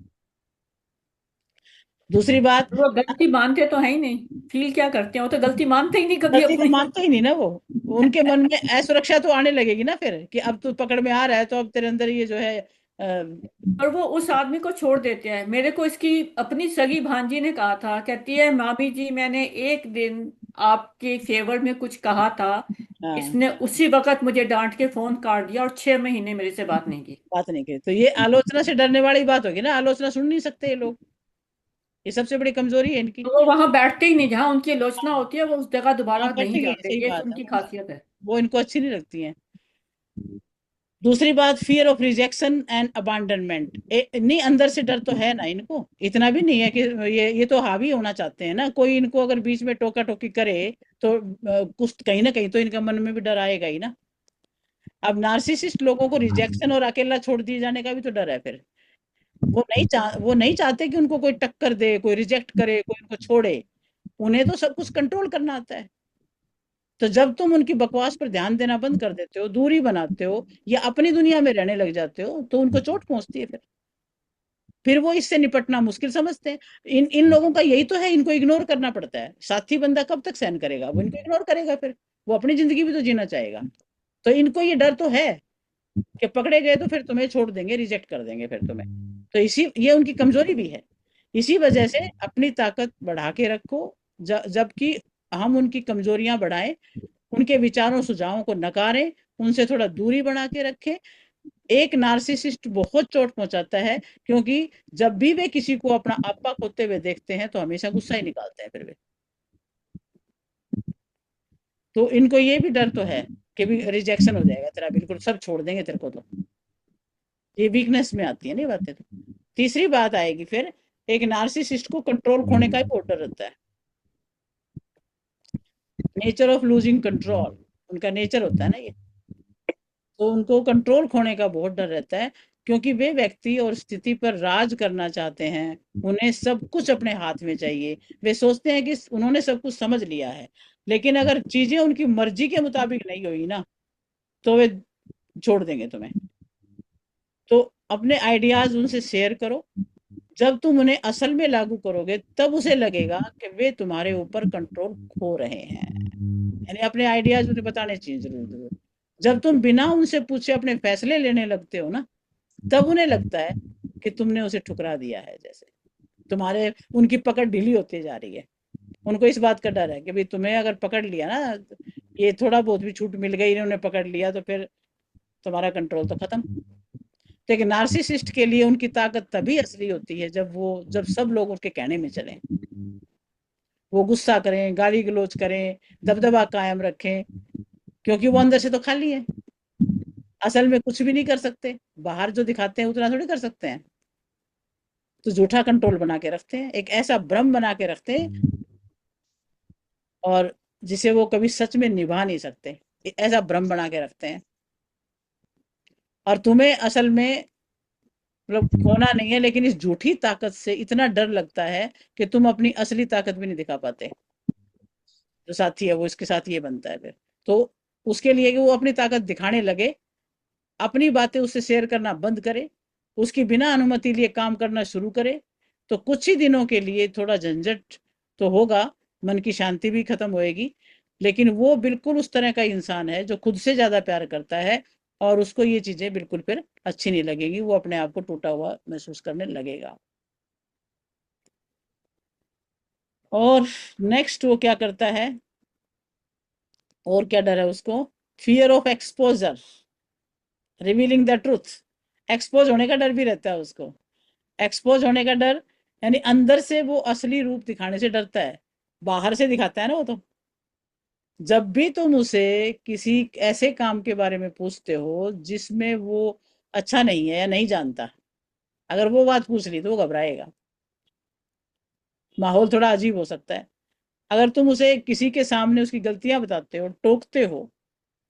दूसरी बात, वो गलती मानते तो है ही नहीं, फील क्या करते हैं, वो तो गलती मानते ही नहीं कभी गलती को अपनी। मानते ही नहीं ना वो। उनके मन में असुरक्षा तो आने लगेगी ना फिर, कि अब तू पकड़ में आ रहा है, तो अब तेरे अंदर ये जो है और वो उस आदमी को छोड़ देते हैं। मेरे को इसकी अपनी सगी भांजी ने कहा था, कहती है मामी जी मैंने एक दिन आपके फेवर में कुछ कहा था, हाँ, इसने उसी वक्त मुझे डांट के फोन काट दिया और 6 महीने मेरे से बात नहीं की। बात नहीं की। तो ये आलोचना से डरने वाली बात होगी ना, आलोचना सुन नहीं सकते ये लोग, ये सबसे बड़ी कमजोरी है इनकी। तो वो वहां बैठते ही नहीं, जहां उनकी आलोचना होती है वो उस जगह हाँ, दोबारा नहीं बैठेंगे, जाते, सही ये बात है। उनकी खासियत है। वो इनको अच्छी नहीं लगती है। दूसरी बात, फियर ऑफ रिजेक्शन एंड अबांडनमेंट। नहीं, अंदर से डर तो है ना इनको, इतना भी नहीं है कि ये तो हावी होना चाहते हैं ना। कोई इनको अगर बीच में टोका टोकी करे, तो कुछ कहीं ना कहीं तो इनका मन में भी डर आएगा ही ना। अब नार्सिसिस्ट लोगों को रिजेक्शन और अकेला छोड़ दिए जाने का भी तो डर है फिर। वो नहीं चाहते कि उनको कोई टक्कर दे, कोई रिजेक्ट करे, कोई उनको छोड़े। उन्हें तो सब कुछ कंट्रोल करना आता है। तो जब तुम उनकी बकवास पर ध्यान देना बंद कर देते हो, दूरी बनाते हो, या अपनी दुनिया में रहने लग जाते हो, तो उनको चोट पहुंचती है फिर वो इससे निपटना मुश्किल समझते हैं। इन इन लोगों का यही तो है, इनको इग्नोर करना पड़ता है। साथी बंदा कब तक सहन करेगा, वो इनको इग्नोर करेगा फिर। वो अपनी जिंदगी भी तो जीना चाहेगा। तो इनको ये डर तो है कि पकड़े गए तो फिर तुम्हें छोड़ देंगे, रिजेक्ट कर देंगे फिर तुम्हें। तो इसी ये उनकी कमजोरी भी है। इसी वजह से अपनी ताकत बढ़ा के रखो, जबकि हम उनकी कमजोरियां बढ़ाएं, उनके विचारों सुझावों को नकारें, उनसे थोड़ा दूरी बना के रखें। एक नार्सिसिस्ट बहुत चोट पहुंचाता है, क्योंकि जब भी वे किसी को अपना आपा खोते हुए देखते हैं, तो हमेशा गुस्सा ही निकालते हैं फिर वे। तो इनको ये भी डर तो है कि भी रिजेक्शन हो जाएगा तेरा, बिल्कुल सब छोड़ देंगे तेरे को। तो ये वीकनेस में आती है नहीं बातें। तो तीसरी बात आएगी फिर, एक नार्सिसिस्ट को कंट्रोल खोने का भी बहुत डर रहता है। नेचर ऑफ लूजिंग कंट्रोल, उनका नेचर होता है ना ये। तो उनको कंट्रोल खोने का बहुत डर रहता है, क्योंकि वे व्यक्ति और स्थिति पर राज करना चाहते हैं। उन्हें सब कुछ अपने हाथ में चाहिए। वे सोचते हैं कि उन्होंने सब कुछ समझ लिया है, लेकिन अगर चीजें उनकी मर्जी के मुताबिक नहीं हुई ना, तो वे छोड़ देंगे तुम्हें। तो अपने आइडियाज उनसे शेयर करो। जब तुम उन्हें असल में लागू करोगे, तब उसे लगेगा कि वे तुम्हारे ऊपर कंट्रोल खो रहे हैं। यानी अपने आइडियाज उन्हें बताने चाहिए जरूर जरूर। जब तुम बिना उनसे पूछे अपने फैसले लेने लगते हो ना, तब उन्हें लगता है कि तुमने उसे ठुकरा दिया है, जैसे तुम्हारे उनकी पकड़ ढीली होती जा रही है। उनको इस बात का डर है कि भाई तुम्हें अगर पकड़ लिया ना, ये थोड़ा बहुत भी छूट मिल गई, इन्होंने पकड़ लिया, तो फिर तुम्हारा कंट्रोल तो खत्म। तो एक नार्सिसिस्ट के लिए उनकी ताकत तभी असली होती है, जब सब लोग उनके कहने में चलें। वो गुस्सा करें, गाली गलौज करें, दबदबा कायम रखें, क्योंकि वो अंदर से तो खाली है। असल में कुछ भी नहीं कर सकते, बाहर जो दिखाते हैं उतना थोड़ी कर सकते हैं। तो झूठा कंट्रोल बना के रखते हैं, एक ऐसा भ्रम बना के रखते हैं, और जिसे वो कभी सच में निभा नहीं सकते। ऐसा भ्रम बना के रखते हैं। और तुम्हें असल में मतलब खोना नहीं है, लेकिन इस झूठी ताकत से इतना डर लगता है कि तुम अपनी असली ताकत भी नहीं दिखा पाते। जो साथी है वो इसके साथ ये बनता है फिर। तो उसके लिए कि वो अपनी ताकत दिखाने लगे, अपनी बातें उससे शेयर करना बंद करे, उसकी बिना अनुमति लिए काम करना शुरू करे, तो कुछ ही दिनों के लिए थोड़ा झंझट तो होगा, मन की शांति भी खत्म होएगी। लेकिन वो बिल्कुल उस तरह का इंसान है जो खुद से ज्यादा प्यार करता है, और उसको ये चीजें बिल्कुल फिर अच्छी नहीं लगेगी, वो अपने आप को टूटा हुआ महसूस करने लगेगा। और नेक्स्ट वो क्या करता है, और क्या डर है उसको, fear of exposure, revealing the truth. Expose होने का डर भी रहता है उसको। एक्सपोज होने का डर, यानी अंदर से वो असली रूप दिखाने से डरता है। बाहर से दिखाता है ना वो तो। जब भी तुम उसे किसी ऐसे काम के बारे में पूछते हो जिसमें वो अच्छा नहीं है या नहीं जानता, अगर वो बात पूछ ली तो वो घबराएगा। माहौल थोड़ा अजीब हो सकता है। अगर तुम उसे किसी के सामने उसकी गलतियां बताते हो, टोकते हो,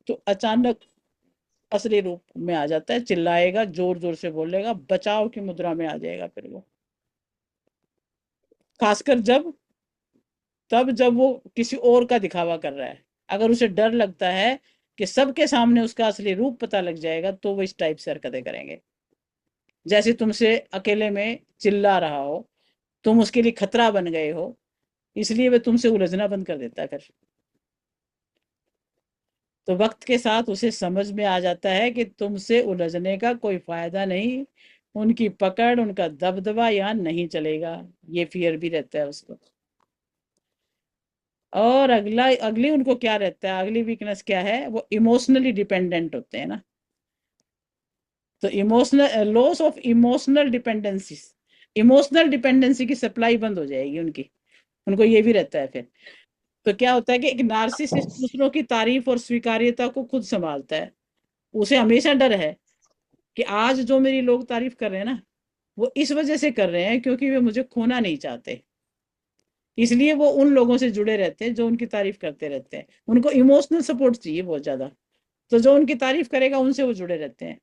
तो अचानक असली रूप में आ जाता है, चिल्लाएगा, जोर जोर से बोलेगा, बचाव की मुद्रा में आ जाएगा फिर वो। खासकर जब वो किसी और का दिखावा कर रहा है। अगर उसे डर लगता है कि सबके सामने उसका असली रूप पता लग जाएगा, तो वो इस टाइप से हरकतें करेंगे। जैसे तुमसे अकेले में चिल्ला रहा हो, तुम उसके लिए खतरा बन गए हो, इसलिए वह तुमसे उलझना बंद कर देता है फिर। तो वक्त के साथ उसे समझ में आ जाता है कि तुमसे उलझने का कोई फायदा नहीं, उनकी पकड़, उनका दबदबा यहाँ नहीं चलेगा। ये फियर भी रहता है उसको। और अगली उनको क्या रहता है, अगली वीकनेस क्या है, वो इमोशनली डिपेंडेंट होते हैं ना। तो emotional loss of emotional dependency, emotional dependency की सप्लाई बंद हो जाएगी उनकी। उनको ये भी रहता है फिर। तो क्या होता है कि एक नार्सिसिस्ट दूसरों की तारीफ और स्वीकार्यता को खुद संभालता है। उसे हमेशा डर है कि आज जो मेरी लोग तारीफ कर रहे हैं ना, वो इस वजह से कर रहे हैं क्योंकि वे मुझे खोना नहीं चाहते। इसलिए वो उन लोगों से जुड़े रहते हैं जो उनकी तारीफ करते रहते हैं। उनको इमोशनल सपोर्ट चाहिए बहुत ज्यादा। तो जो उनकी तारीफ करेगा उनसे वो जुड़े रहते हैं।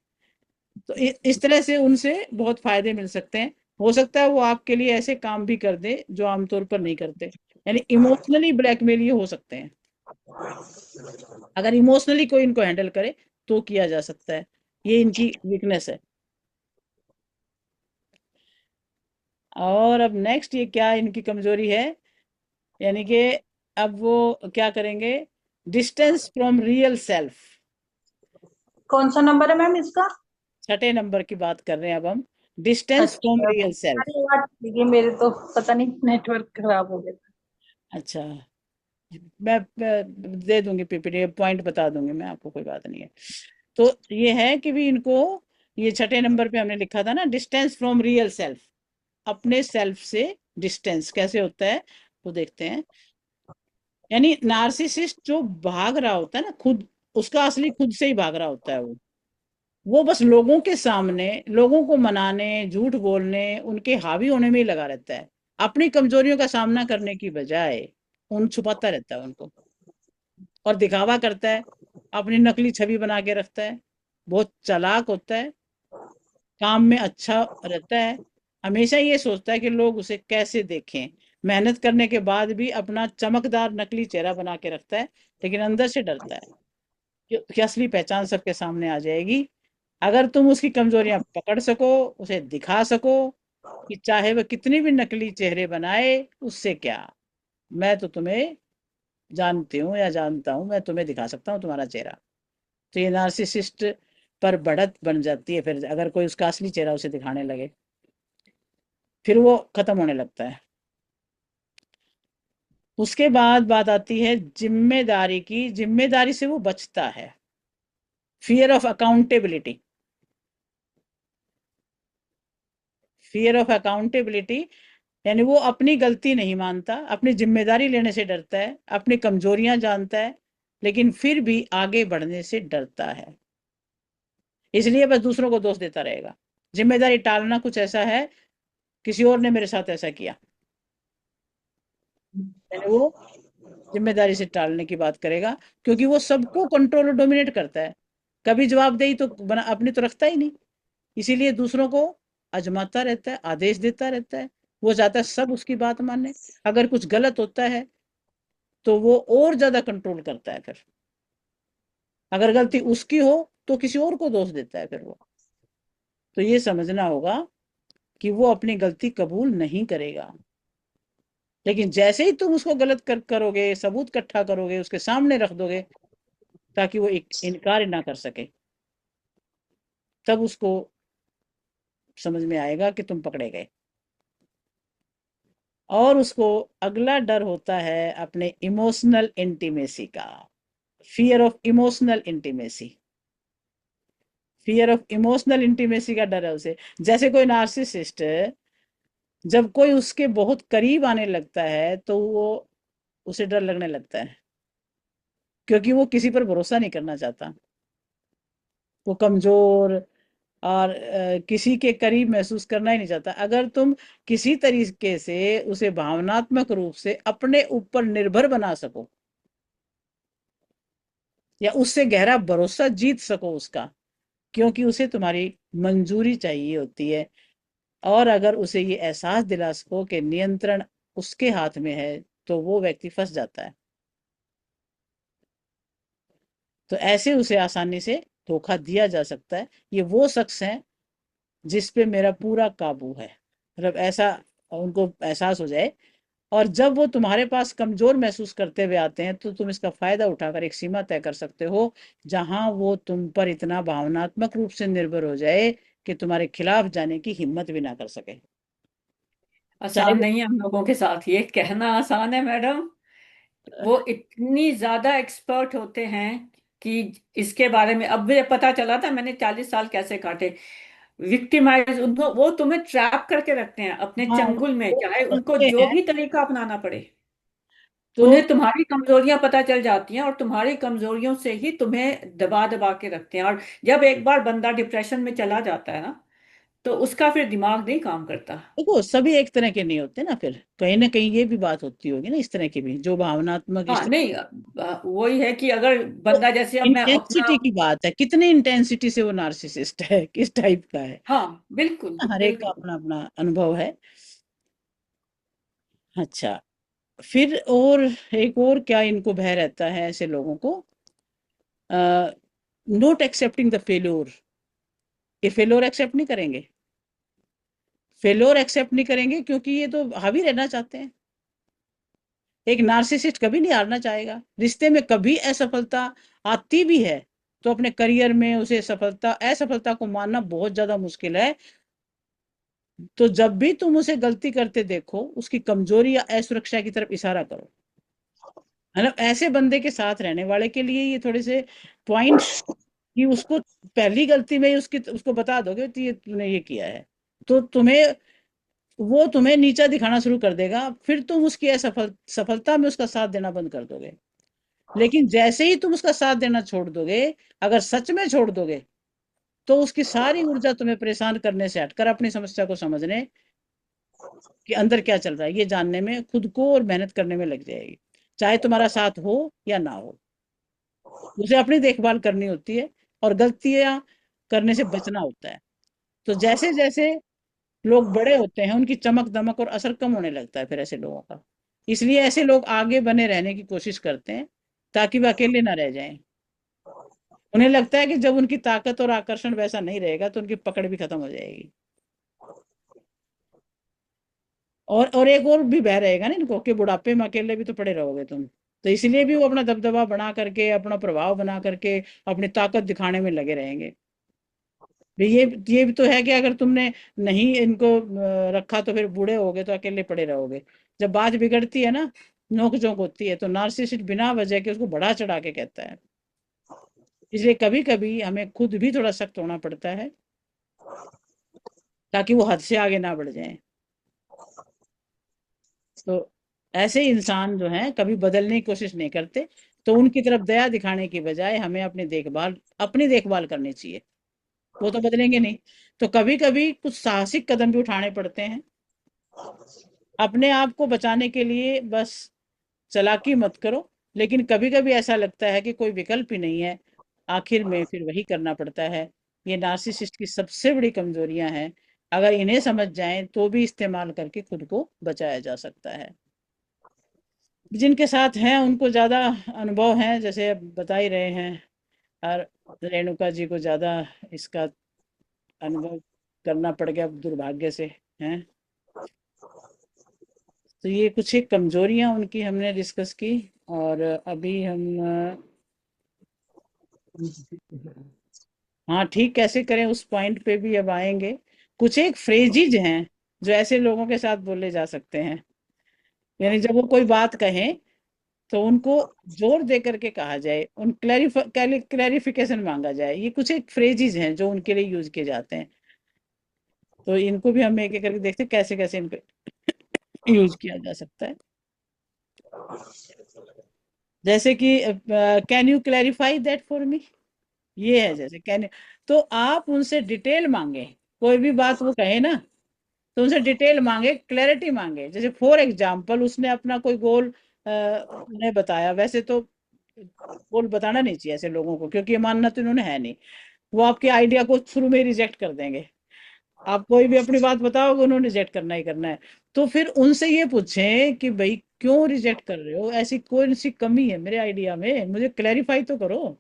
तो इस तरह से उनसे बहुत फायदे मिल सकते हैं। हो सकता है वो आपके लिए ऐसे काम भी कर दे जो आमतौर पर नहीं करते। यानी इमोशनली ब्लैकमेल ये हो सकते हैं। अगर इमोशनली कोई इनको हैंडल करे तो किया जा सकता है। ये इनकी वीकनेस है। और अब नेक्स्ट ये क्या इनकी कमजोरी है, यानी कि अब वो क्या करेंगे, डिस्टेंस फ्रॉम रियल सेल्फ। कौन सा नंबर है मैम इसका? छठे नंबर की बात कर रहे हैं अब हम, डिस्टेंस फ्रॉम अच्छा, रियल सेल्फ। अरे बात ये मेरे तो पता नहीं नेटवर्क खराब हो गया था। अच्छा, मैं दे दूंगी पीपीटी, पॉइंट बता दूंगी मैं आपको, कोई बात नहीं है। तो ये है कि भी इनको, ये छठे नंबर पे हमने लिखा था ना, डिस्टेंस फ्रॉम रियल सेल्फ। अपने सेल्फ से डिस्टेंस कैसे होता है वो देखते हैं। यानी नार्सिसिस्ट जो भाग रहा होता है ना खुद, उसका असली खुद से ही भाग रहा होता है वो बस लोगों के सामने लोगों को मनाने, झूठ बोलने, उनके हावी होने में ही लगा रहता है। अपनी कमजोरियों का सामना करने की बजाय उन छुपाता रहता है उनको, और दिखावा करता है, अपनी नकली छवि बना के रखता है। बहुत चालाक होता है, काम में अच्छा रहता है, हमेशा ये सोचता है कि लोग उसे कैसे देखें। मेहनत करने के बाद भी अपना चमकदार नकली चेहरा बना के रखता है, लेकिन अंदर से डरता है कि असली पहचान सबके सामने आ जाएगी। अगर तुम उसकी कमजोरियां पकड़ सको, उसे दिखा सको कि चाहे वह कितनी भी नकली चेहरे बनाए, उससे क्या, मैं तो तुम्हें जानती हूँ या जानता हूँ, मैं तुम्हें दिखा सकता हूँ तुम्हारा चेहरा। तो ये नार्सिसिस्ट पर बढ़त बन जाती है फिर, अगर कोई उसका असली चेहरा उसे दिखाने लगे, फिर वो खत्म होने लगता है। उसके बाद बात आती है जिम्मेदारी की। जिम्मेदारी से वो बचता है, fear of accountability. Fear of accountability यानी वो अपनी गलती नहीं मानता, अपनी जिम्मेदारी लेने से डरता है, अपनी कमजोरियां जानता है, लेकिन फिर भी आगे बढ़ने से डरता है। इसलिए बस दूसरों को दोष देता रहेगा। जिम्मेदारी टालना कुछ ऐसा है, किसी और ने मेरे साथ ऐसा किया, यानी वो जिम्मेदारी से टालने की बात करेगा, क्योंकि वो सबको कंट्रोल और डोमिनेट करता है। कभी जवाबदेही तो अपनी तो रखता ही नहीं, इसीलिए दूसरों को आजमाता रहता है, आदेश देता रहता है। वो चाहता है सब उसकी बात माने। अगर कुछ गलत होता है तो वो और ज्यादा कंट्रोल करता है फिर। अगर गलती उसकी हो तो किसी और को दोष देता है फिर वो। तो ये समझना होगा कि वो अपनी गलती कबूल नहीं करेगा, लेकिन जैसे ही तुम उसको गलत करोगे, सबूत इकट्ठा करोगे, उसके सामने रख दोगे ताकि वो एक इनकार ना कर सके, तब उसको समझ में आएगा कि तुम पकड़े गए। और उसको अगला डर होता है अपने इमोशनल इंटीमेसी का, fear of emotional intimacy. Fear of emotional intimacy का डर है उसे। जैसे कोई नार्सिसिस्ट, जब कोई उसके बहुत करीब आने लगता है तो वो, उसे डर लगने लगता है, क्योंकि वो किसी पर भरोसा नहीं करना चाहता। वो कमजोर, और किसी के करीब महसूस करना ही नहीं चाहता। अगर तुम किसी तरीके से उसे भावनात्मक रूप से अपने ऊपर निर्भर बना सको या उससे गहरा भरोसा जीत सको उसका, क्योंकि उसे तुम्हारी मंजूरी चाहिए होती है, और अगर उसे ये एहसास दिला सको कि नियंत्रण उसके हाथ में है, तो वो व्यक्ति फंस जाता है। तो ऐसे उसे आसानी से धोखा दिया जा सकता है। ये वो शख्स है जिस पे मेरा पूरा काबू है, मतलब ऐसा उनको एहसास हो जाए। और जब वो तुम्हारे पास कमजोर महसूस करते हुए आते हैं, तो तुम इसका फायदा उठाकर एक सीमा तय कर सकते हो, जहां वो तुम पर इतना भावनात्मक रूप से निर्भर हो जाए कि तुम्हारे खिलाफ जाने की हिम्मत भी ना कर सके। चाहे आसान नहीं है हम लोगों के साथ, ये कहना आसान है मैडम। वो इतनी ज्यादा एक्सपर्ट होते हैं कि इसके बारे में अब मुझे पता चला था, मैंने 40 साल कैसे काटे। विक्टिमाइज उनको, वो तुम्हें ट्रैप करके रखते हैं अपने हाँ, चंगुल में, वो चाहे उनको करते जो हैं। भी तरीका अपनाना पड़े। तो उन्हें तुम्हारी कमजोरियां पता चल जाती हैं और तुम्हारी कमजोरियों से ही तुम्हें दबा दबा के रखते हैं। और जब एक बार बंदा डिप्रेशन में चला जाता है ना, तो उसका फिर दिमाग नहीं काम करता। देखो, सभी एक तरह के नहीं होते ना, फिर कहीं ना कहीं ये भी बात होती होगी ना, इस तरह की भी, जो भावनात्मक इस हाँ तरह। नहीं, वही है कि अगर बंदा, जैसे अब मैं अपना, इंटेंसिटी की बात है, कितनी इंटेंसिटी से वो नार्सिसिस्ट है, किस टाइप का है। हाँ बिल्कुल हर एक का बिल्कुल। अपना अपना अनुभव है। अच्छा, फिर और एक और क्या इनको भय रहता है ऐसे लोगों को, नोट एक्सेप्टिंग द फेल्योर। ये फेल्योर एक्सेप्ट नहीं करेंगे, फेल्योर एक्सेप्ट नहीं करेंगे क्योंकि ये तो हावी रहना चाहते हैं। एक नार्सिसिस्ट कभी नहीं हारना चाहेगा, रिश्ते में कभी असफलता आती भी है तो अपने करियर में उसे सफलता असफलता को मानना बहुत ज्यादा मुश्किल है। तो जब भी तुम उसे गलती करते देखो, उसकी कमजोरी या असुरक्षा की तरफ इशारा करो। मतलब ऐसे बंदे के साथ रहने वाले के लिए ये थोड़े से पॉइंट्स, कि उसको पहली गलती में ही उसकी उसको बता दोगे तो ये तूने ये किया है, तो तुम्हें वो तुम्हें नीचा दिखाना शुरू कर देगा, फिर तुम उसकी सफलता में उसका साथ देना बंद कर दोगे। लेकिन जैसे ही तुम उसका साथ देना छोड़ दोगे, अगर सच में छोड़ दोगे, तो उसकी सारी ऊर्जा तुम्हें परेशान करने से हटकर अपनी समस्या को समझने कि अंदर क्या चल रहा है ये जानने में, खुद को और मेहनत करने में लग जाएगी, चाहे तुम्हारा साथ हो या ना हो। उसे अपनी देखभाल करनी होती है और गलतियां करने से बचना होता है। तो जैसे जैसे लोग बड़े होते हैं, उनकी चमक दमक और असर कम होने लगता है फिर ऐसे लोगों का। इसलिए ऐसे लोग आगे बने रहने की कोशिश करते हैं, ताकि वो अकेले ना रह जाएं। उन्हें लगता है कि जब उनकी ताकत और आकर्षण वैसा नहीं रहेगा, तो उनकी पकड़ भी खत्म हो जाएगी। और एक और भी भय रहेगा ना इनको, कि बुढ़ापे में अकेले भी तो पड़े रहोगे तुम। तो इसलिए भी वो अपना दबदबा बना करके, अपना प्रभाव बना करके, अपनी ताकत दिखाने में लगे रहेंगे। भी ये भी तो है कि अगर तुमने नहीं इनको रखा, तो फिर बूढ़े होगे तो अकेले पड़े रहोगे। जब बात बिगड़ती है ना, नोक झोंक होती है, तो नार्सिसिस्ट बिना वजह के उसको बढ़ा चढ़ा के कहता है। इसलिए कभी कभी हमें खुद भी थोड़ा सख्त होना पड़ता है, ताकि वो हद से आगे ना बढ़ जाए। तो ऐसे इंसान जो हैं कभी बदलने की कोशिश नहीं करते, तो उनकी तरफ दया दिखाने की बजाय हमें अपनी देखभाल करनी चाहिए। वो तो बदलेंगे नहीं, तो कभी कभी कुछ साहसिक कदम भी उठाने पड़ते हैं अपने आप को बचाने के लिए। बस चालाकी मत करो, लेकिन कभी कभी ऐसा लगता है कि कोई विकल्प ही नहीं है, आखिर में फिर वही करना पड़ता है। ये नार्सिसिस्ट की सबसे बड़ी कमजोरियां हैं, अगर इन्हें समझ जाएं तो भी इस्तेमाल करके खुद को बचाया जा सकता है। जिनके साथ हैं उनको ज्यादा अनुभव है, जैसे अब बता ही रहे हैं, और रेणुका जी को ज्यादा इसका अनुभव करना पड़ गया दुर्भाग्य से, हैं। तो ये कुछ एक कमजोरियां उनकी हमने डिस्कस की। और अभी हम हाँ, ठीक कैसे करें उस पॉइंट पे भी अब आएंगे। कुछ एक फ्रेजिज हैं जो ऐसे लोगों के साथ बोले जा सकते हैं, यानी जब वो कोई बात कहें, तो उनको जोर दे करके कहा जाए, उन क्लैरिफिकेशन मांगा जाए। ये कुछ एक फ्रेजिज हैं जो उनके लिए यूज किए जाते हैं। तो इनको भी हम एक एक करके देखते हैं कैसे कैसे इनको यूज किया जा सकता है। जैसे कि can you clarify that for me. ये है जैसे कहने। तो आप उनसे डिटेल मांगे, कोई भी बात वो कहे ना, तो उनसे डिटेल मांगे, क्लैरिटी मांगे। जैसे फॉर एग्जाम्पल उसने अपना कोई गोल उन्हें बताया, वैसे तो गोल बताना नहीं चाहिए ऐसे लोगों को, क्योंकि ये मानना तो इन्होंने है नहीं। वो आपके आइडिया को शुरू में ही रिजेक्ट कर देंगे। आप कोई भी अपनी बात बताओगे, उन्होंने रिजेक्ट करना ही करना है। तो फिर उनसे ये पूछें कि भाई क्यों रिजेक्ट कर रहे हो, ऐसी कौन सी कमी है मेरे आइडिया में, मुझे क्लैरिफाई तो करो।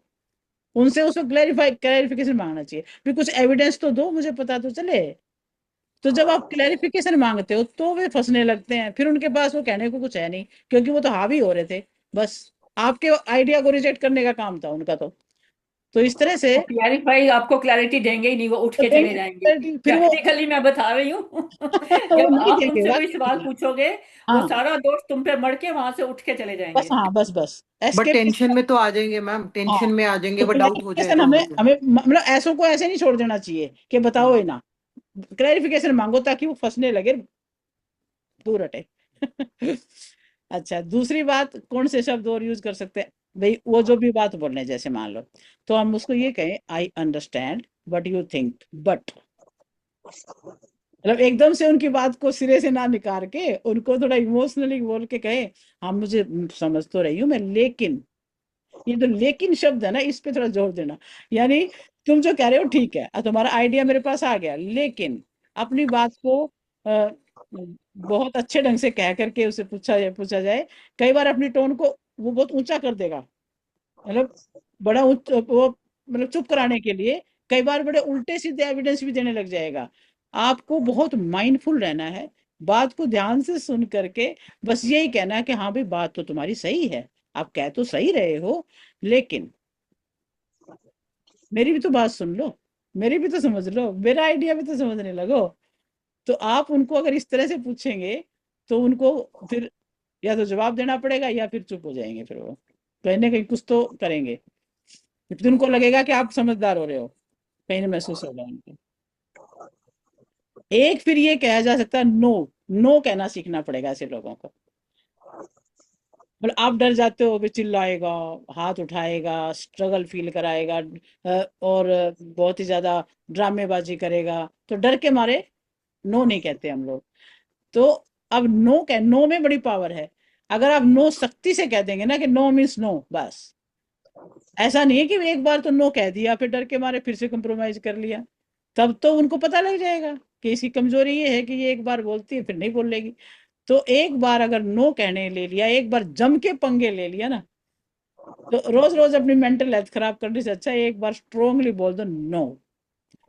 उनसे उसको क्लैरिफिकेशन मांगना चाहिए, फिर कुछ एविडेंस तो दो, मुझे पता तो चले। तो जब आप क्लैरिफिकेशन मांगते हो तो वे फंसने लगते हैं, फिर उनके पास वो कहने को कुछ है नहीं, क्योंकि वो तो हावी हो रहे थे बस। आपके आइडिया को रिजेक्ट करने का काम था उनका। तो इस तरह से वो क्लैरिफाई आपको क्लैरिटी देंगे ही नहीं, वो उठ तो के चले जाएंगे। फिर वो प्रैक्टिकली मैं बता रही हूँ। वो जब नहीं आप देंगे, उनसे कोई वाकई सवाल नहीं। पूछोगे, वो हाँ, सारा दोष तुम पे मढ़ के वहां से उठ के चले बस, जाएंगे। हाँ, बस बस बट एस्केप। टेंशन में तो आ जाएंगे मैम, हाँ, टेंशन में आ जाएंगे, तो वो डाउट हो क्लैरिफिकेशन जाएगा हमें उनको। हमें मतलब ऐसों को ऐसे नहीं छोड़ देना चाहिए कि बताओ हम्म। ही ना। क्लैरिफिकेशन मांगो ताकि वो फंसने लगे, दूर हटे। अच्छा, दूसरी बात कौन से शब्द और यूज कर सकते हैं? भाई वो जो भी बात बोल रहे हैं, जैसे मान लो, तो हम उसको ये कहें, I understand but you think but. मतलब एकदम से उनकी बात को सिरे से ना निकाल के उनको थोड़ा इमोशनली बोल के कहे, हाँ मुझे समझ तो रही हूँ मैं, लेकिन ये जो लेकिन शब्द है ना, इस पे थोड़ा जोर देना। यानी तुम जो कह रहे हो ठीक है, तुम्हारा आइडिया मेरे पास आ गया, लेकिन अपनी बात को बहुत अच्छे ढंग से कह करके उसे पूछा जाए। कई बार अपनी टोन को वो बहुत ऊंचा कर देगा, मतलब बड़ा वो मतलब चुप कराने के लिए कई बार बड़े उल्टे सीधे एविडेंस भी देने लग जाएगा। आपको बहुत माइंडफुल रहना है, बात को ध्यान से सुन करके बस यही कहना है कि हाँ भाई बात तो तुम्हारी सही है, आप कह तो सही रहे हो, लेकिन मेरी भी तो बात सुन लो, मेरी भी तो समझ लो, मेरा आइडिया भी तो समझने लगो। तो आप उनको अगर इस तरह से पूछेंगे, तो उनको फिर या तो जवाब देना पड़ेगा या फिर चुप हो जाएंगे, फिर वो कहीं ना कहीं कुछ तो करेंगे। फिर उनको लगेगा कि आप समझदार हो रहे हो, कहीं ना महसूस होगा उनको। एक फिर ये कहा जा सकता है, नो। नो कहना सीखना पड़ेगा ऐसे लोगों को। मतलब आप डर जाते हो कि चिल्लाएगा, हाथ उठाएगा, स्ट्रगल फील कराएगा, और बहुत ही ज्यादा ड्रामेबाजी करेगा, तो डर के मारे नो नहीं कहते हम लोग। तो अब नो में बड़ी पावर है। अगर आप नो सख्ती से कह देंगे ना कि नो मीन्स नो, बस। ऐसा नहीं है कि एक बार तो नो कह दिया फिर डर के मारे फिर से कंप्रोमाइज कर लिया, तब तो उनको पता लग जाएगा कि इसकी कमजोरी ये है कि ये एक बार बोलती है फिर नहीं बोलेगी। तो एक बार अगर नो कहने ले लिया, एक बार जम के पंगे ले लिया ना, तो रोज रोज अपनी मेंटल हेल्थ खराब करने से अच्छा है एक बार स्ट्रोंगली बोल दो, नो।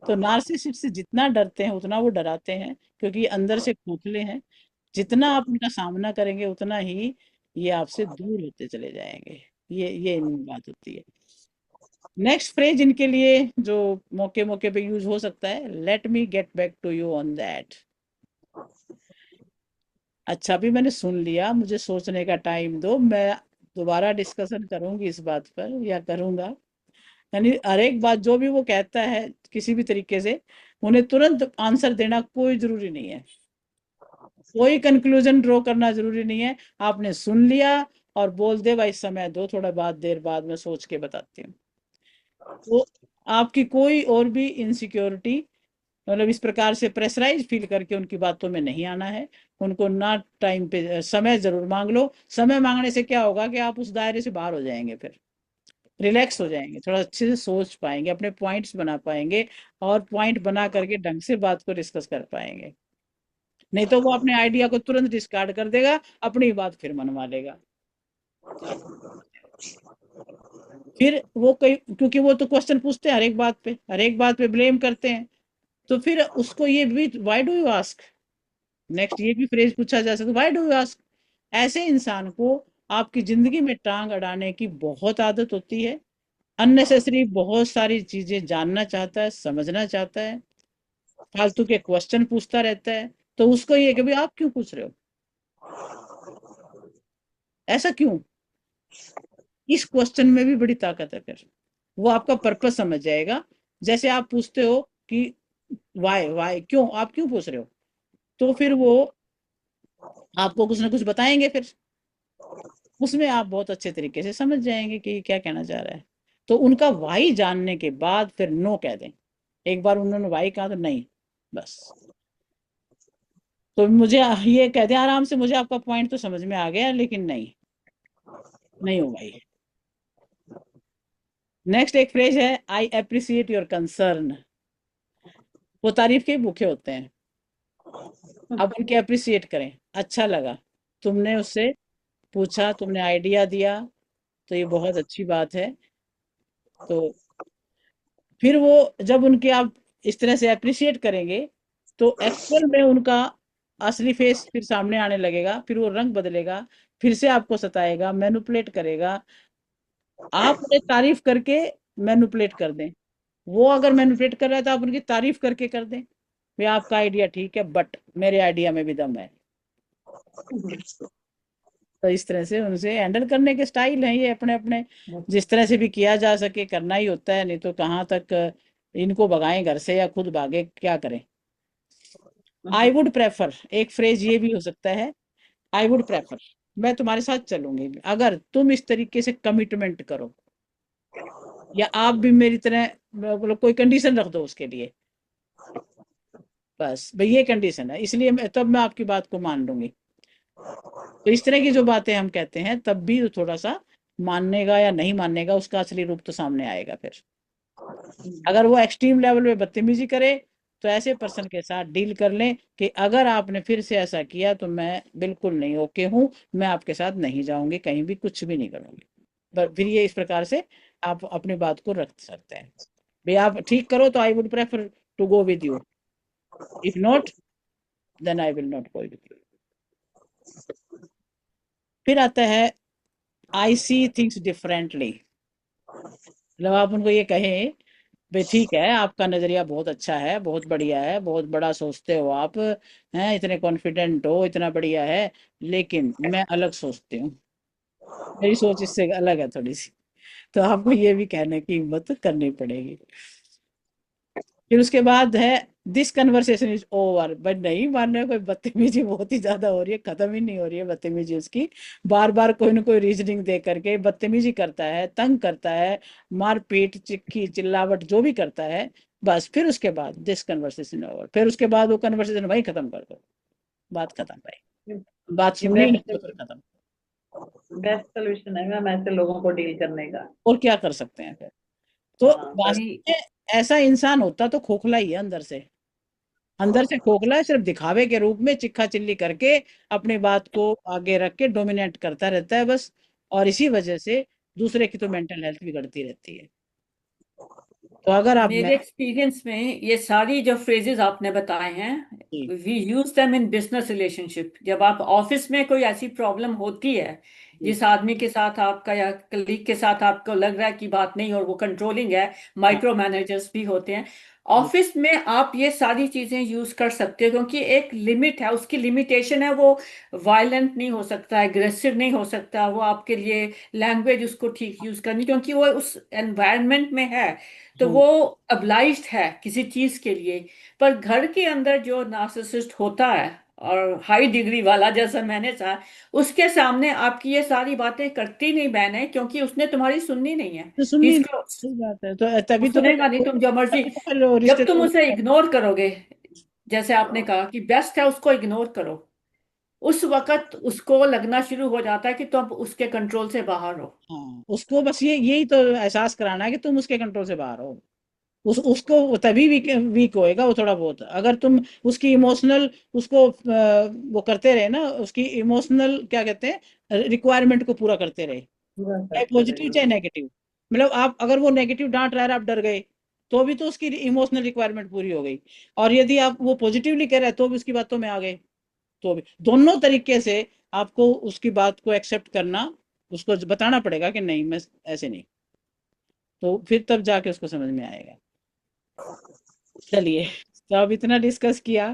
तो नार्सिसिस्ट से जितना डरते हैं उतना वो डराते हैं, क्योंकि ये अंदर से खोखले हैं। जितना आप उनका सामना करेंगे उतना ही ये आपसे दूर होते चले जाएंगे। ये बात होती है। नेक्स्ट फ्रेज इनके लिए जो मौके मौके पे यूज हो सकता है, let me get back to you on that. अच्छा, अभी मैंने सुन लिया, मुझे सोचने का टाइम दो, मैं दोबारा डिस्कशन करूंगी इस बात पर, या करूंगा। यानी हर एक बात जो भी वो कहता है किसी भी तरीके से, उन्हें तुरंत आंसर देना कोई जरूरी नहीं है, कोई कंक्लूजन ड्रॉ करना जरूरी नहीं है। आपने सुन लिया और बोल दे भाई समय दो, थोड़ा बाद देर बाद मैं सोच के बताती हूँ। तो आपकी कोई और भी इनसिक्योरिटी, मतलब इस प्रकार से प्रेशराइज फील करके उनकी बातों में नहीं आना है। उनको ना टाइम पे समय जरूर मांग लो। समय मांगने से क्या होगा कि आप उस दायरे से बाहर हो जाएंगे, फिर रिलैक्स हो जाएंगे, थोड़ा अच्छे से सोच पाएंगे, अपने पॉइंट्स बना पाएंगे, और पॉइंट बना करके ढंग से बात को डिस्कस कर पाएंगे। नहीं तो वो अपने आइडिया को तुरंत डिस्कार्ड कर देगा, अपनी बात फिर मनवा लेगा। फिर वो कई, क्योंकि वो तो क्वेश्चन पूछते हैं हर एक बात पे ब्लेम करते हैं, तो फिर उसको ये भी, why do you ask, next ये भी फ्रेज पूछा जा सकता है, व्हाई डू यू आस्क। ऐसे इंसान को आपकी जिंदगी में टांग अड़ाने की बहुत आदत होती है, अननेसेसरी बहुत सारी चीजें जानना चाहता है, समझना चाहता है, फालतू के क्वेश्चन पूछता रहता है। तो उसको ये कि भाई आप क्यों पूछ रहे हो, ऐसा क्यों। इस क्वेश्चन में भी बड़ी ताकत है, फिर वो आपका पर्पस समझ जाएगा। जैसे आप पूछते हो कि वाई वाई क्यों, आप क्यों पूछ रहे हो, तो फिर वो आपको कुछ ना कुछ बताएंगे, फिर उसमें आप बहुत अच्छे तरीके से समझ जाएंगे कि क्या कहना चाह रहा है। तो उनका वाई जानने के बाद फिर नो कह दें। एक बार उन्होंने वाई कहा तो नहीं, बस। तो मुझे ये कह दें आराम से, मुझे आपका पॉइंट तो समझ में आ गया, लेकिन नहीं, नहीं होगा ये। नेक्स्ट एक फ्रेज है, आई अप्रिसिएट योर कंसर्न। वो तारीफ के भूखे होते हैं। अब उनके अप्रिसिएट करें, अच्छा लगा, तुमने उससे पूछा, तुमने आइडिया दिया, तो ये बहुत अच्छी बात है। तो फिर वो जब उनके आप इस तरह से अप्रिशिएट करेंगे, तो एक्चुअल में उनका असली फेस फिर सामने आने लगेगा, फिर वो रंग बदलेगा, फिर से आपको सताएगा, मैनिपुलेट करेगा। आप उन्हें तारीफ करके मैनिपुलेट कर दें। वो अगर मैनिपुलेट कर रहा है तो आप उनकी तारीफ करके कर दें, भाई आपका आइडिया ठीक है, बट मेरे आइडिया में भी दम है। तो इस तरह से उनसे हैंडल करने के स्टाइल हैं ये अपने अपने, जिस तरह से भी किया जा सके करना ही होता है, नहीं तो कहाँ तक इनको भगाएं घर से या खुद भागे, क्या करें। आई वुड प्रेफर, एक फ्रेज ये भी हो सकता है, आई वुड प्रेफर, मैं तुम्हारे साथ चलूंगी अगर तुम इस तरीके से कमिटमेंट करो, या आप भी मेरी तरह, मतलब कोई कंडीशन रख दो उसके लिए, बस भाई ये कंडीशन है, इसलिए तब मैं आपकी बात को मान लूंगी। तो इस तरह की जो बातें हम कहते हैं, तब भी थोड़ा सा मानने का या नहीं मानने का उसका असली रूप तो सामने आएगा फिर। अगर वो एक्सट्रीम लेवल पे बदतमीजी करे, तो ऐसे पर्सन के साथ डील कर लें कि अगर आपने फिर से ऐसा किया तो मैं बिल्कुल नहीं ओके हूँ, मैं आपके साथ नहीं जाऊंगी, कहीं भी कुछ भी नहीं करूंगी। फिर ये इस प्रकार से आप अपनी बात को रख सकते हैं। भाई आप ठीक करो तो I would prefer to go with you, if not then I will not go with you. फिर आता है आई सी थिंग्स डिफरेंटली। मतलब आप उनको ये कहें, भाई ठीक है, आपका नजरिया बहुत अच्छा है, बहुत बढ़िया है, बहुत बड़ा सोचते हो आप, हैं इतने कॉन्फिडेंट हो, इतना बढ़िया है, लेकिन मैं अलग सोचती हूँ, मेरी सोच इससे अलग है थोड़ी सी। तो आपको ये भी कहने की हिम्मत करनी पड़ेगी। फिर उसके बाद है, this conversation is over, but नहीं मानने, कोई बदतमीजी बहुत ही ज्यादा हो रही है, खत्म ही नहीं हो रही है बदतमीजी उसकी, बार बार कोई ना कोई रीजनिंग दे करके बदतमीजी करता है, तंग करता है, मारपीट चिक्की चिल्लावट जो भी करता है, बस फिर उसके बाद दिस कन्वर्सेशन ओवर, फिर उसके बाद वो कन्वर्सेशन भाई खत्म कर दो, बात खत्म भाई, बात ये सुननी नहीं तो फिर खत्म। बेस्ट सोल्यूशन है मैम ऐसे लोगों को डील करने का। और क्या कर सकते हैं फिर। तो हाँ बस। वास्तव में ऐसा इंसान होता तो खोखला ही है अंदर से, अंदर से खोखला है, सिर्फ दिखावे के रूप में चिक्का चिल्ली करके अपनी बात को आगे रख के डोमिनेट करता रहता है बस, और इसी वजह से दूसरे की तो मेंटल हेल्थ बिगड़ती रहती है। तो अगर आप मेरे एक्सपीरियंस में ये सारी जो फ्रेजेस आपने बताए हैं, जी, we use them in business relationship. जब आप ऑफिस में कोई ऐसी प्रॉब्लम होती है, जी, जिस आदमी के साथ आपका या कलीग के साथ आपको लग रहा है कि बात नहीं, और वो कंट्रोलिंग है, हाँ, माइक्रो मैनेजर्स भी होते हैं, जी, ऑफिस में आप ये सारी चीजें यूज कर सकते हो, क्योंकि एक लिमिट है, उसकी लिमिटेशन है। वो वायलेंट नहीं हो सकता, एग्रेसिव नहीं हो सकता, वो आपके लिए लैंग्वेज उसको ठीक यूज करनी, क्योंकि वो उस एनवायरनमेंट में है, तो हाँ, वो अब्लाइज्ड है किसी चीज के लिए। पर घर के अंदर जो नार्सिसिस्ट होता है, और हाई डिग्री वाला, जैसा मैंने कहा, उसके सामने आपकी ये सारी बातें करती नहीं बहन है, क्योंकि उसने तुम्हारी सुननी नहीं है। तो ही सुननी इज नहीं, क्लोज। सही बात है, तो वो सुनेगा नहीं, तुम जो मर्जी। तभी तो फिर वो जब तुम रिश्तेदार। उसे इग्नोर करोगे, जैसे आपने कहा कि बेस्ट है उसको इग्नोर करो, उस वक्त उसको लगना शुरू हो जाता है कि तुम उसके कंट्रोल से बाहर हो। हाँ, उसको बस ये यही तो एहसास कराना है कि तुम उसके कंट्रोल से बाहर हो। उसको वो तभी वीक होएगा वो थोड़ा बहुत, अगर तुम उसकी इमोशनल, उसको वो करते रहे ना, उसकी इमोशनल क्या कहते हैं, रिक्वायरमेंट को पूरा करते रहे, पूरा चाहे करते पॉजिटिव चाहे रहिए। नेगेटिव। मतलब आप अगर वो नेगेटिव डांट रहा है, आप डर गए, तो भी तो उसकी इमोशनल रिक्वायरमेंट पूरी हो गई। और यदि आप वो पॉजिटिवली कह रहे हैं तो भी उसकी बातों में आ गए, तो भी दोनों तरीके से आपको उसकी बात को एक्सेप्ट करना, उसको बताना पड़ेगा कि नहीं मैं ऐसे नहीं, तो फिर तब जाके उसको समझ में आएगा। चलिए, तो अब इतना डिस्कस किया,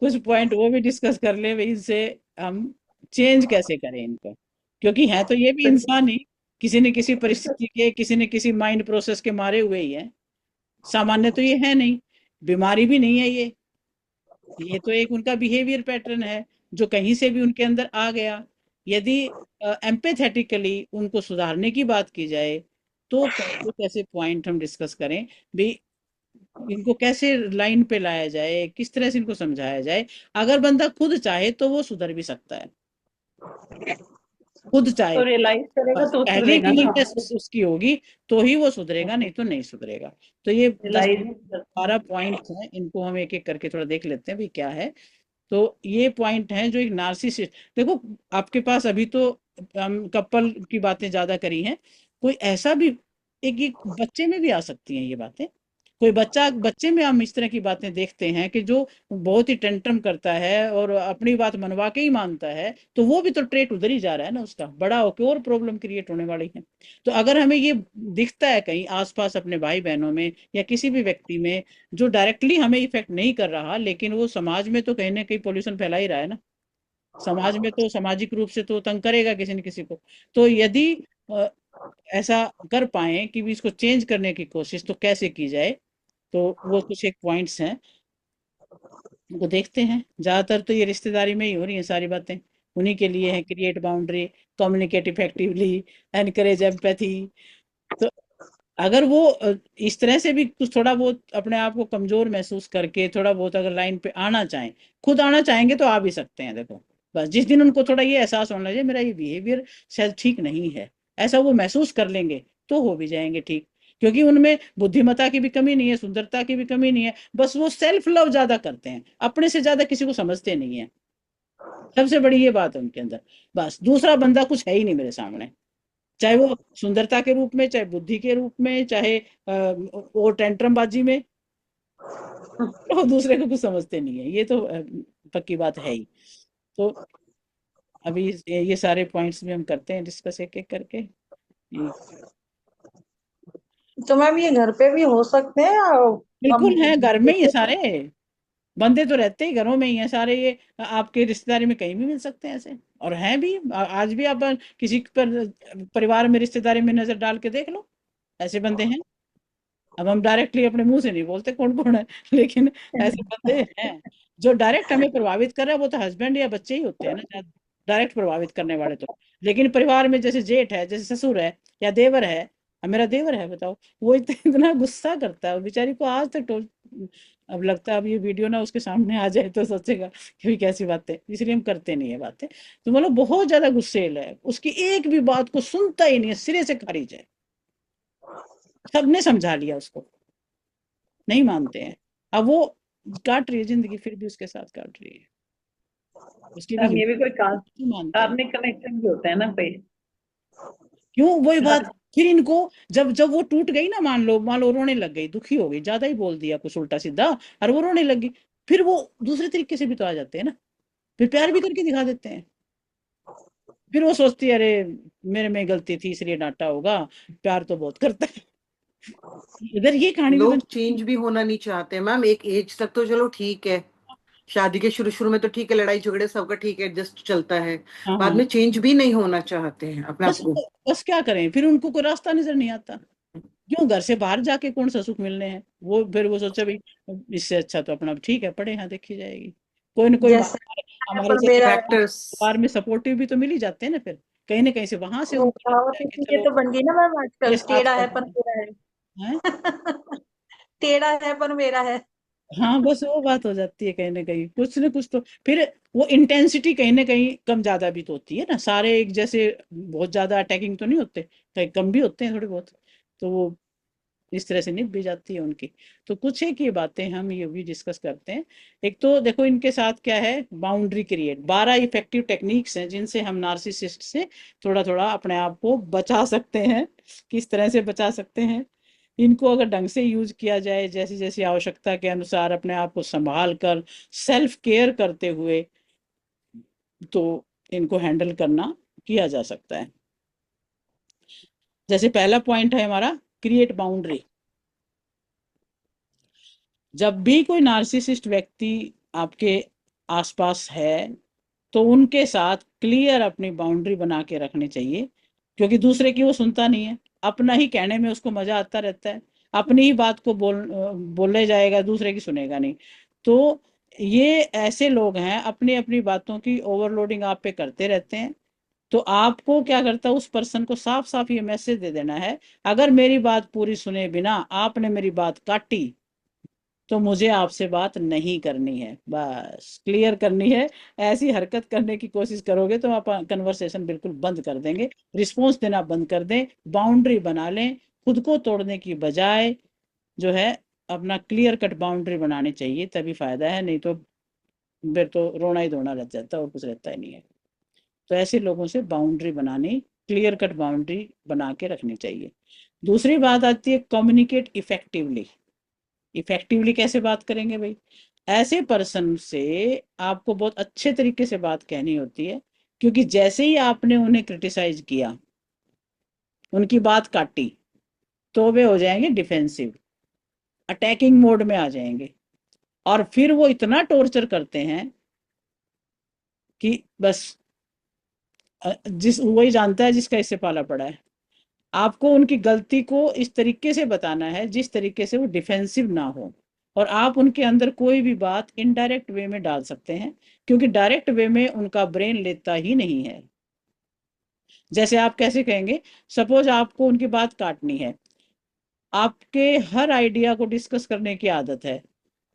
कुछ पॉइंट वो भी डिस्कस कर ले भाई, इनसे हम चेंज कैसे करें इनको, क्योंकि है तो ये भी इंसान ही, किसी न किसी परिस्थिति के, किसी न किसी माइंड प्रोसेस के मारे हुए ही है, सामान्य तो ये है नहीं, बीमारी भी नहीं है ये तो एक उनका बिहेवियर पैटर्न है जो कहीं से भी उनके अंदर आ गया। यदि एम्पेथेटिकली उनको सुधारने की बात की जाए, तो कैसे कैसे पॉइंट हम डिस्कस करें भी, इनको कैसे लाइन पे लाया जाए, किस तरह से इनको समझाया जाए। अगर बंदा खुद चाहे तो वो सुधर भी सकता है, खुद चाहे तो रियलाइज करेगा बस तो पहले सुधरेगा ना। क्लीननेस उसकी होगी तो ही वो सुधरेगा, नहीं तो नहीं सुधरेगा। तो ये 10 रियलाइज 12 पॉइंट्स हैं, इनको हम एक एक करके थोड़ा देख लेते हैं भी क्या है। तो ये पॉइंट हैं जो एक नार्सिसिस्ट, देखो आपके पास अभी तो हम कपल की बातें ज्यादा करी हैं, कोई ऐसा भी एक बच्चे में भी आ सकती हैं ये बातें। कोई बच्चे में हम इस तरह की बातें देखते हैं कि जो बहुत ही टेंट्रम करता है और अपनी बात मनवा के ही मानता है, तो वो भी तो ट्रेट उधर ही जा रहा है ना उसका, बड़ा होकर और प्रॉब्लम क्रिएट होने वाली है। तो अगर हमें ये दिखता है कहीं आसपास अपने भाई बहनों में या किसी भी व्यक्ति में, जो डायरेक्टली हमें इफेक्ट नहीं कर रहा, लेकिन वो समाज में तो कहीं ना कहीं पोल्यूशन फैला ही रहा है ना, समाज में तो सामाजिक रूप से तो तंग करेगा किसी न किसी को। तो यदि अ, ऐसा कर पाए कि भी इसको चेंज करने की कोशिश तो कैसे की जाए, तो वो कुछ एक पॉइंट्स हैं, वो देखते हैं। ज्यादातर तो ये रिश्तेदारी में ही हो रही है सारी बातें, उन्हीं के लिए है, create boundary, communicate effectively, encourage empathy. तो अगर वो इस तरह से भी कुछ थोड़ा बहुत अपने आप को कमजोर महसूस करके थोड़ा बहुत अगर लाइन पे आना चाहें, खुद आना चाहेंगे तो आ भी सकते हैं। देखो बस जिस दिन उनको थोड़ा ये एहसास होना चाहिए मेरा ये बिहेवियर शायद ठीक नहीं है, ऐसा वो महसूस कर लेंगे, तो हो भी जाएंगे ठीक। क्योंकि उनमें बुद्धिमत्ता की भी कमी नहीं है, सुंदरता की भी कमी नहीं है, बस वो सेल्फ लव ज्यादा करते हैं, अपने से ज्यादा किसी को समझते नहीं है। सबसे बड़ी ये बात है उनके अंदर, बस दूसरा बंदा कुछ है ही नहीं मेरे सामने, चाहे वो सुंदरता के रूप में, चाहे बुद्धि के रूप में, चाहे वो टेंट्रम बाजी में, वो दूसरे को कुछ समझते नहीं है, ये तो पक्की बात है ही। तो अभी ये सारे पॉइंट्स भी हम करते हैं डिस्कस एक एक करके। ये तो मैम ये घर पे भी हो सकते हैं बिल्कुल हम है, घर में ही है जैसे सारे, बंदे तो रहते ही घरों में ही हैं सारे, ये आपके रिश्तेदारी में कहीं भी मिल सकते हैं ऐसे, और हैं भी आज भी। आप किसी पर परिवार में रिश्तेदारी में नजर डाल के देख लो, ऐसे बंदे हैं। अब हम डायरेक्टली अपने मुंह से नहीं बोलते कौन कौन है, लेकिन ऐसे बंदे हैं जो डायरेक्ट हमें प्रभावित कर रहा है, वो तो हस्बैंड या बच्चे ही होते हैं ना डायरेक्ट प्रभावित करने वाले तो। लेकिन परिवार में जैसे जेठ है, जैसे ससुर है या देवर है, अब मेरा देवर है बताओ, वो इतना गुस्सा करता है बेचारी को आज तक अब लगता है अब ये वीडियो ना उसके सामने आ जाए तो सोचेगा कि भी कैसी बातें, इसलिए हम करते नहीं है बातें। तो मतलब बहुत ज्यादा गुस्सेल है, उसकी एक भी बात को सुनता ही नहीं है, सिरे से खारिज है, सबने समझा लिया उसको, नहीं मानते हैं। अब वो काट रही है जिंदगी, फिर भी उसके साथ काट रही है, उसकी भी हम ये भी हिम्मत कोई नहीं मानते हैं। कार्मिक कनेक्शन भी होता है ना कोई। क्यों वही बात, हाँ, फिर इनको जब जब वो टूट गई ना, मान लो रोने लग गई, दुखी हो गई, ज्यादा ही बोल दिया कुछ उल्टा सीधा, और वो रोने लगी, फिर वो दूसरे तरीके से भी तो आ जाते हैं ना, फिर प्यार भी करके दिखा देते हैं। फिर वो सोचती है अरे मेरे में गलती थी इसलिए डांटा होगा, प्यार तो बहुत करता है। इधर ये कहानी भी लोग बन। चेंज भी होना नहीं चाहते मैम। एक एज तक तो चलो ठीक है, शादी के शुरू शुरू में तो ठीक है, लड़ाई झगड़े सबका ठीक है, एडजस्ट चलता है। हाँ बाद हाँ, में चेंज भी नहीं होना चाहते हैं अपने आप बस को। बस क्या करें, फिर उनको कोई रास्ता नजर नहीं आता। क्यों, घर से बाहर जाके कौन सा सुख मिलने हैं, वो फिर वो सोचे भाई इससे अच्छा तो अपना ठीक है पढ़े, यहाँ देखी जाएगी। कोई ना कोई जैसे हमारे है हमारे पर जैसे मेरा है, फैक्टर्स। परिवार में सपोर्टिव भी तो मिल ही जाते हैं ना, फिर कहीं ना कहीं से वहां से वो उनको लगता कहावत है कि इसीलिए चलो तो बन गई ना मैम आजकल, ये साथ टेढ़ा है पर करना मेरा है। है। टेढ़ा है पर मेरा है। हाँ बस वो बात हो जाती है कहीं ना कहीं, कुछ ना कुछ तो फिर वो इंटेंसिटी कहीं ना कहीं कम ज्यादा भी तो होती है ना, सारे एक जैसे बहुत ज्यादा अटैकिंग तो नहीं होते, कहीं कम भी होते हैं थोड़े बहुत, तो वो इस तरह से निभ भी जाती है उनकी। तो कुछ एक ये बातें हम ये भी डिस्कस करते हैं। एक तो देखो इनके साथ क्या है, बाउंड्री क्रिएट, 12 इफेक्टिव टेक्निक्स हैं जिनसे हम नार्सिसिस्ट से थोड़ा थोड़ा अपने आप को बचा सकते हैं। किस तरह से बचा सकते हैं, इनको अगर ढंग से यूज किया जाए, जैसी जैसी आवश्यकता के अनुसार अपने आप को संभाल कर सेल्फ केयर करते हुए, तो इनको हैंडल करना किया जा सकता है। जैसे पहला पॉइंट है हमारा, क्रिएट बाउंड्री। जब भी कोई नार्सिसिस्ट व्यक्ति आपके आसपास है, तो उनके साथ क्लियर अपनी बाउंड्री बना के रखनी चाहिए, क्योंकि दूसरे की वो सुनता नहीं है, अपना ही कहने में उसको मजा आता रहता है, अपनी ही बात को बोले जाएगा, दूसरे की सुनेगा नहीं। तो ये ऐसे लोग हैं अपनी अपनी बातों की ओवरलोडिंग आप पे करते रहते हैं, तो आपको क्या करता है, उस पर्सन को साफ साफ ये मैसेज दे देना है, अगर मेरी बात पूरी सुने बिना आपने मेरी बात काटी तो मुझे आपसे बात नहीं करनी है, बस क्लियर करनी है। ऐसी हरकत करने की कोशिश करोगे तो आप कन्वर्सेशन बिल्कुल बंद कर देंगे, रिस्पॉन्स देना बंद कर दें, बाउंड्री बना लें। खुद को तोड़ने की बजाय जो है अपना क्लियर कट बाउंड्री बनानी चाहिए, तभी फायदा है, नहीं तो फिर तो रोना ही धोना लग जाता है और कुछ रहता ही नहीं है। तो ऐसे लोगों से बाउंड्री बनानी, क्लियर कट बाउंड्री बना के रखनी चाहिए। दूसरी बात आती है कम्युनिकेट इफेक्टिवली। इफेक्टिवली कैसे बात करेंगे भाई? ऐसे पर्सन से आपको बहुत अच्छे तरीके से बात कहनी होती है, क्योंकि जैसे ही आपने उन्हें क्रिटिसाइज किया, उनकी बात काटी, तो वे हो जाएंगे डिफेंसिव, अटैकिंग मोड में आ जाएंगे, और फिर वो इतना टॉर्चर करते हैं कि बस जिस वही जानता है जिसका इससे पाला पड़ा है। आपको उनकी गलती को इस तरीके से बताना है जिस तरीके से वो डिफेंसिव ना हो, और आप उनके अंदर कोई भी बात इनडायरेक्ट वे में डाल सकते हैं, क्योंकि डायरेक्ट वे में उनका ब्रेन लेता ही नहीं है। जैसे आप कैसे कहेंगे, सपोज आपको उनकी बात काटनी है, आपके हर आइडिया को डिस्कस करने की आदत है,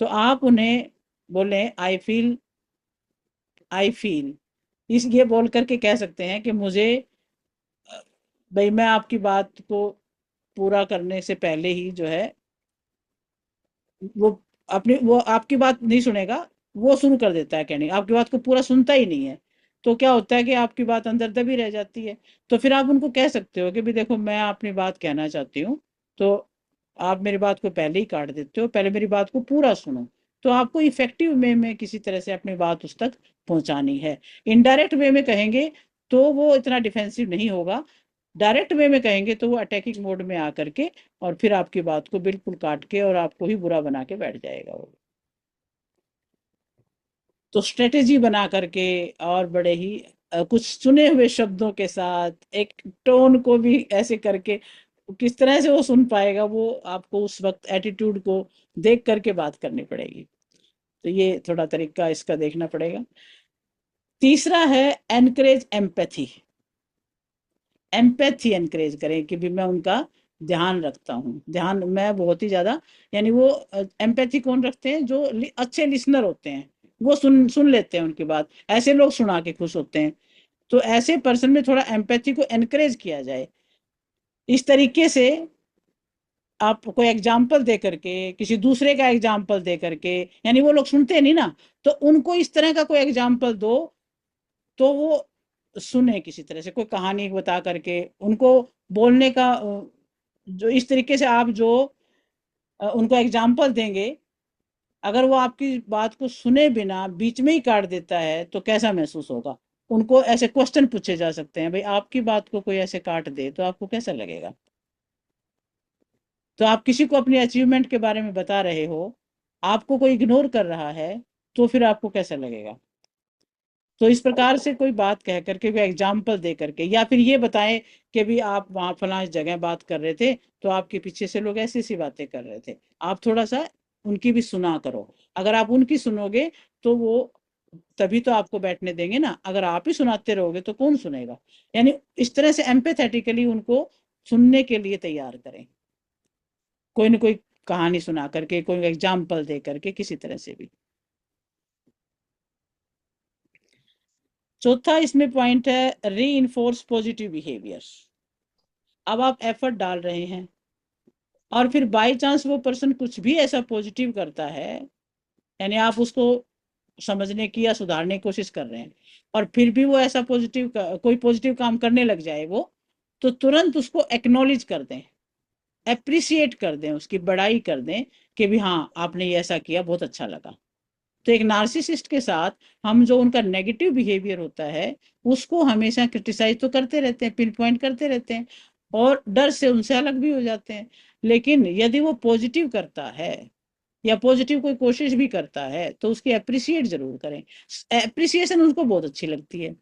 तो आप उन्हें बोले आई फील इस ये बोल करके कह सकते हैं कि मुझे भाई, मैं आपकी बात को पूरा करने से पहले ही जो है वो आपकी बात नहीं सुनेगा, वो शुरू कर देता है कहने, आपकी बात को पूरा सुनता ही नहीं है। तो क्या होता है कि आपकी बात अंदर दबी रह जाती है। तो फिर आप उनको कह सकते हो कि भी देखो, मैं अपनी बात कहना चाहती हूँ, तो आप मेरी बात को पहले ही काट देते हो, पहले मेरी बात को पूरा सुनो। तो आपको इफेक्टिव वे में किसी तरह से अपनी बात उस तक पहुंचानी है। इनडायरेक्ट वे में कहेंगे तो वो इतना डिफेंसिव नहीं होगा, डायरेक्ट वे में कहेंगे तो वो अटैकिंग मोड में आकर के और फिर आपकी बात को बिल्कुल काट के और आपको ही बुरा बना के बैठ जाएगा वो। तो स्ट्रेटेजी बना करके और बड़े ही कुछ चुने हुए शब्दों के साथ, एक टोन को भी ऐसे करके, किस तरह से वो सुन पाएगा, वो आपको उस वक्त एटीट्यूड को देख करके बात करनी पड़ेगी। तो ये थोड़ा तरीका इसका देखना पड़ेगा। तीसरा है एनकरेज एम्पैथी। एम्पैथी एनकरेज करें कि भी मैं उनका ध्यान रखता हूँ, ध्यान मैं बहुत ही ज्यादा, यानी वो एम्पैथी कौन रखते हैं, जो अच्छे लिसनर होते हैं, वो सुन सुन लेते हैं उनकी बात, ऐसे लोग सुना के खुश होते हैं। तो ऐसे पर्सन में थोड़ा एम्पैथी को एनकरेज किया जाए, इस तरीके से आप कोई एग्जाम्पल दे करके, किसी दूसरे का एग्जाम्पल दे करके, यानी वो लोग सुनते नहीं ना, तो उनको इस तरह का कोई एग्जाम्पल दो तो वो सुने, किसी तरह से कोई कहानी बता करके उनको बोलने का जो इस तरीके से आप जो उनको एग्जाम्पल देंगे, अगर वो आपकी बात को सुने बिना बीच में ही काट देता है तो कैसा महसूस होगा। उनको ऐसे क्वेश्चन पूछे जा सकते हैं, भाई आपकी बात को कोई ऐसे काट दे तो आपको कैसा लगेगा। तो आप किसी को अपनी अचीवमेंट के बारे में बता रहे हो, आपको कोई इग्नोर कर रहा है, तो फिर आपको कैसा लगेगा। तो इस प्रकार से कोई बात कह करके, कोई एग्जाम्पल दे करके, या फिर ये बताएं कि भी आप वहाँ फलां जगह बात कर रहे थे तो आपके पीछे से लोग ऐसी ऐसी बातें कर रहे थे, आप थोड़ा सा उनकी भी सुना करो। अगर आप उनकी सुनोगे तो वो तभी तो आपको बैठने देंगे ना, अगर आप ही सुनाते रहोगे तो कौन सुनेगा। यानी इस तरह से एम्पैथेटिकली उनको सुनने के लिए तैयार करें, कोई ना कोई कहानी सुना करके, कोई एग्जाम्पल दे करके, किसी तरह से भी। चौथा इसमें पॉइंट है री इन्फोर्स पॉजिटिव बिहेवियर। अब आप एफर्ट डाल रहे हैं और फिर बाय चांस वो पर्सन कुछ भी ऐसा पॉजिटिव करता है, यानी आप उसको समझने की या सुधारने की कोशिश कर रहे हैं, और फिर भी वो ऐसा पॉजिटिव कोई पॉजिटिव काम करने लग जाए वो, तो तुरंत उसको एक्नॉलेज कर दें, अप्रिसिएट कर दें, उसकी बड़ाई कर दें कि भी हाँ आपने ये ऐसा किया, बहुत अच्छा लगा। तो एक नार्सिसिस्ट के साथ हम जो उनका नेगेटिव बिहेवियर होता है उसको हमेशा क्रिटिसाइज तो करते रहते हैं, पिन पॉइंट करते रहते हैं, और डर से उनसे अलग भी हो जाते हैं। लेकिन यदि वो पॉजिटिव करता है या पॉजिटिव कोई कोशिश भी करता है तो उसकी अप्रिसिएट जरूर करें। अप्रिसिएशन उनको बहुत अच्छी लगती है,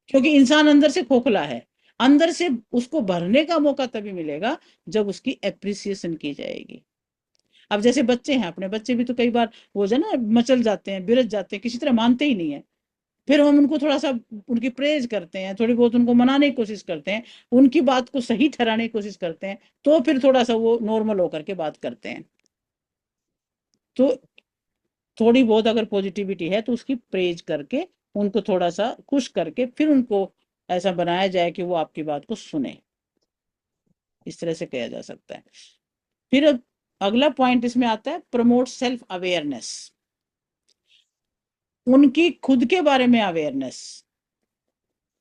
क्योंकि इंसान अंदर से खोखला है, अंदर से उसको भरने का मौका तभी मिलेगा जब उसकी अप्रिसिएशन की जाएगी। अब जैसे बच्चे हैं, अपने बच्चे भी तो कई बार वो जो ना मचल जाते हैं, बिरज जाते हैं, किसी तरह मानते ही नहीं है, फिर हम उनको थोड़ा सा उनकी प्रेज करते हैं, थोड़ी बहुत उनको मनाने की कोशिश करते हैं, उनकी बात को सही ठहराने की कोशिश करते हैं, तो फिर थोड़ा सा वो नॉर्मल होकर के बात करते हैं। तो थोड़ी बहुत अगर पॉजिटिविटी है तो उसकी प्रेज करके उनको थोड़ा सा खुश करके फिर उनको ऐसा बनाया जाए कि वो आपकी बात को सुने। इस तरह से किया जा सकता है। फिर अगला पॉइंट इसमें आता है प्रमोट सेल्फ अवेयरनेस। उनकी खुद के बारे में अवेयरनेस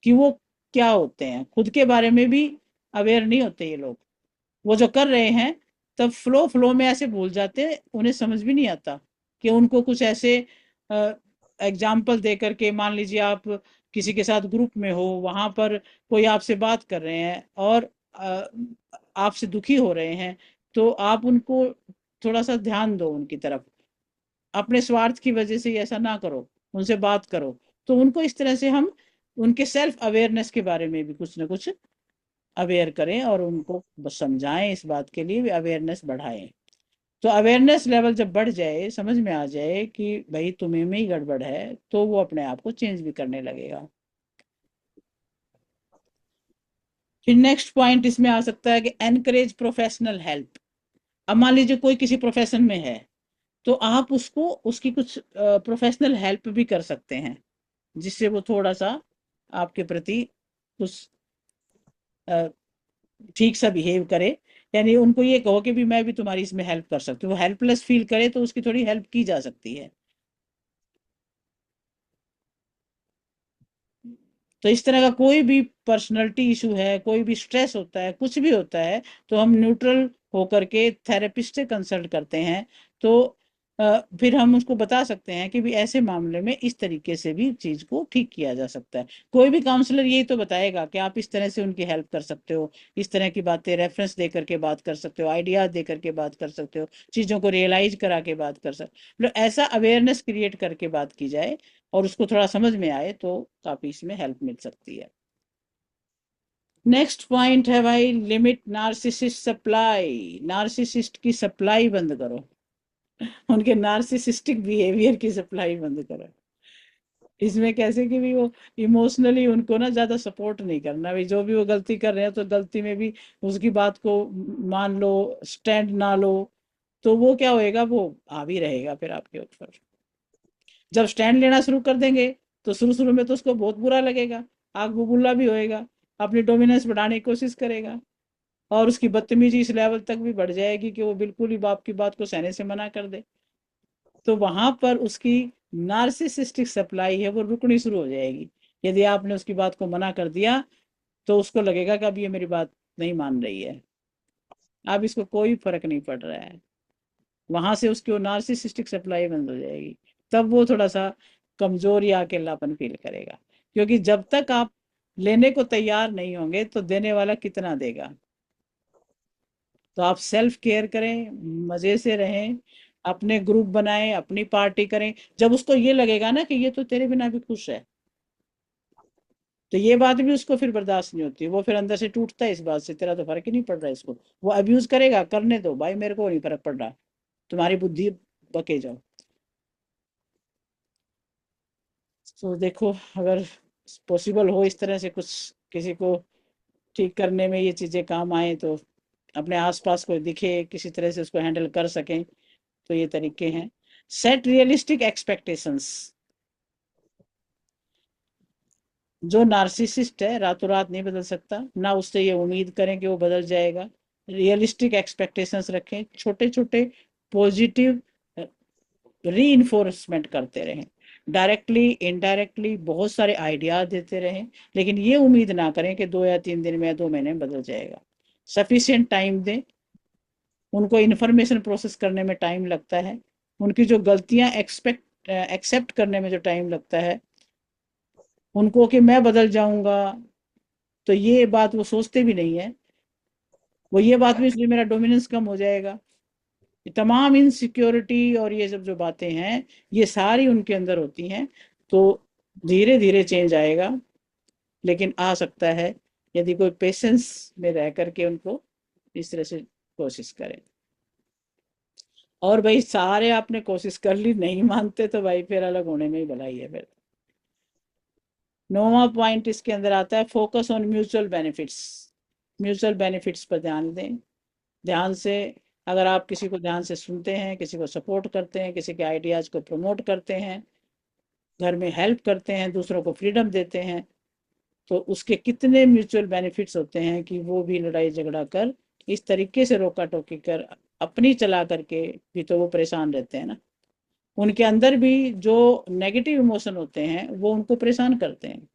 कि वो क्या होते हैं, खुद के बारे में भी अवेयर नहीं होते ये लोग। वो जो कर रहे हैं तब फ्लो में ऐसे भूल जाते हैं, उन्हें समझ भी नहीं आता कि उनको कुछ ऐसे एग्जाम्पल दे करके, मान लीजिए आप किसी के साथ ग्रुप में हो, वहां पर कोई आपसे बात कर रहे हैं और आपसे दुखी हो रहे हैं, तो आप उनको थोड़ा सा ध्यान दो उनकी तरफ, अपने स्वार्थ की वजह से ऐसा ना करो, उनसे बात करो। तो उनको इस तरह से हम उनके सेल्फ अवेयरनेस के बारे में भी कुछ ना कुछ अवेयर करें और उनको समझाएं, इस बात के लिए भी अवेयरनेस बढ़ाएं। तो अवेयरनेस लेवल जब बढ़ जाए, समझ में आ जाए कि भाई तुम्हें में ही गड़बड़ है, तो वो अपने आप को चेंज भी करने लगेगा। फिर नेक्स्ट पॉइंट इसमें आ सकता है कि एनकरेज प्रोफेशनल हेल्प। अब मान लीजिए कोई किसी प्रोफेशन में है, तो आप उसको उसकी कुछ प्रोफेशनल हेल्प भी कर सकते हैं, जिससे वो थोड़ा सा आपके प्रति कुछ ठीक सा बिहेव करे। यानी उनको ये कहो कि भी मैं भी तुम्हारी इसमें हेल्प कर सकती हूँ, वो हेल्पलेस फील करे तो उसकी थोड़ी हेल्प की जा सकती है। तो इस तरह का कोई भी पर्सनैलिटी इशू है, कोई भी स्ट्रेस होता है, कुछ भी होता है, तो हम न्यूट्रल होकर के थेरेपिस्ट से कंसल्ट करते हैं। तो फिर हम उसको बता सकते हैं कि भी ऐसे मामले में इस तरीके से भी चीज को ठीक किया जा सकता है। कोई भी काउंसलर यही तो बताएगा कि आप इस तरह से उनकी हेल्प कर सकते हो, इस तरह की बातें रेफरेंस दे करके बात कर सकते हो, आइडियाज दे करके बात कर सकते हो, चीजों को रियलाइज करा के बात कर सकते हो। मतलब ऐसा अवेयरनेस क्रिएट करके बात की जाए और उसको थोड़ा समझ में आए तो काफी इसमें हेल्प मिल सकती है। नेक्स्ट पॉइंट है भाई, लिमिट नार्सिसिस्ट सप्लाई। नार्सिसिस्ट की सप्लाई बंद करो, उनके नार्सिसिस्टिक बिहेवियर की सप्लाई बंद करो। इसमें कैसे कि भी वो इमोशनली उनको ना ज्यादा सपोर्ट नहीं करना, भाई जो भी वो गलती कर रहे हैं तो गलती में भी उसकी बात को मान लो, स्टैंड ना लो, तो वो क्या होएगा, वो हावी रहेगा फिर आपके ऊपर। जब स्टैंड लेना शुरू कर देंगे तो शुरू शुरू में तो उसको बहुत बुरा लगेगा, आग बबूला भी होएगा, अपनी डोमिनेंस बढ़ाने की कोशिश करेगा, और उसकी बदतमीजी इस लेवल तक भी बढ़ जाएगी कि वो बिल्कुल ही बाप की बात को सहने से मना कर दे। तो वहां पर उसकी नार्सिसिस्टिक सप्लाई है वो रुकनी शुरू हो जाएगी। यदि आपने उसकी बात को मना कर दिया तो उसको लगेगा कि अब ये मेरी बात नहीं मान रही है, अब इसको कोई फर्क नहीं पड़ रहा है। वहां से उसकी वो नार्सिसिस्टिक सप्लाई बंद हो जाएगी। तब वो थोड़ा सा कमजोर या अकेलापन फील करेगा, क्योंकि जब तक आप लेने को तैयार नहीं होंगे तो देने वाला कितना देगा। तो आप सेल्फ केयर करें, मजे से रहें, अपने ग्रुप बनाएं, अपनी पार्टी करें। जब उसको ये लगेगा ना कि ये तो तेरे बिना भी खुश है, तो ये बात भी उसको फिर बर्दाश्त नहीं होती, वो फिर अंदर से टूटता है इस बात से, तेरा तो फर्क ही नहीं पड़ रहा है इसको। वो अब्यूज करेगा, करने दो भाई, मेरे को नहीं फर्क पड़ रहा, तुम्हारी बुद्धि बके जाओ। तो देखो, अगर पॉसिबल हो इस तरह से कुछ किसी को ठीक करने में ये चीजें काम आए, तो अपने आसपास कोई दिखे किसी तरह से उसको हैंडल कर सकें, तो ये तरीके हैं। Set realistic expectations. जो नार्सिसिस्ट है रातों रात नहीं बदल सकता, ना उससे ये उम्मीद करें कि वो बदल जाएगा। रियलिस्टिक एक्सपेक्टेशंस रखें, छोटे छोटे पॉजिटिव रीइंफोर्समेंट करते रहें, डायरेक्टली इनडायरेक्टली बहुत सारे आइडियाज देते रहें, लेकिन ये उम्मीद ना करें कि 2 या 3 दिन में या 2 महीने में बदल जाएगा। सफिशिएंट टाइम दें, उनको इन्फॉर्मेशन प्रोसेस करने में टाइम लगता है, उनकी जो गलतियां एक्सेप्ट करने में जो टाइम लगता है, उनको कि मैं बदल जाऊंगा, तो ये बात वो सोचते भी नहीं है। वो ये बात भी, इसलिए मेरा डोमिनेंस कम हो जाएगा। ये तमाम इनसिक्योरिटी और ये सब जो बातें हैं, ये सारी उनके अंदर होती हैं। तो धीरे धीरे चेंज आएगा, लेकिन आ सकता है यदि कोई पेशेंस में रह करके उनको इस तरह से कोशिश करें। और भाई सारे आपने कोशिश कर ली, नहीं मानते तो भाई फिर अलग होने में ही भलाई है फिर। 9वां पॉइंट इसके अंदर आता है focus on mutual benefits. Mutual benefits पर ध्यान दें। ध्यान से, अगर आप किसी को ध्यान से सुनते हैं, किसी को सपोर्ट करते हैं, किसी के आइडियाज को प्रमोट करते हैं, घर में हेल्प करते हैं, दूसरों को फ्रीडम देते हैं, तो उसके कितने म्यूचुअल बेनिफिट्स होते हैं कि वो भी लड़ाई झगड़ा कर इस तरीके से रोका टोकी कर अपनी चला करके भी तो वो परेशान रहते हैं ना। उनके अंदर भी जो नेगेटिव इमोशन होते हैं वो उनको परेशान करते हैं।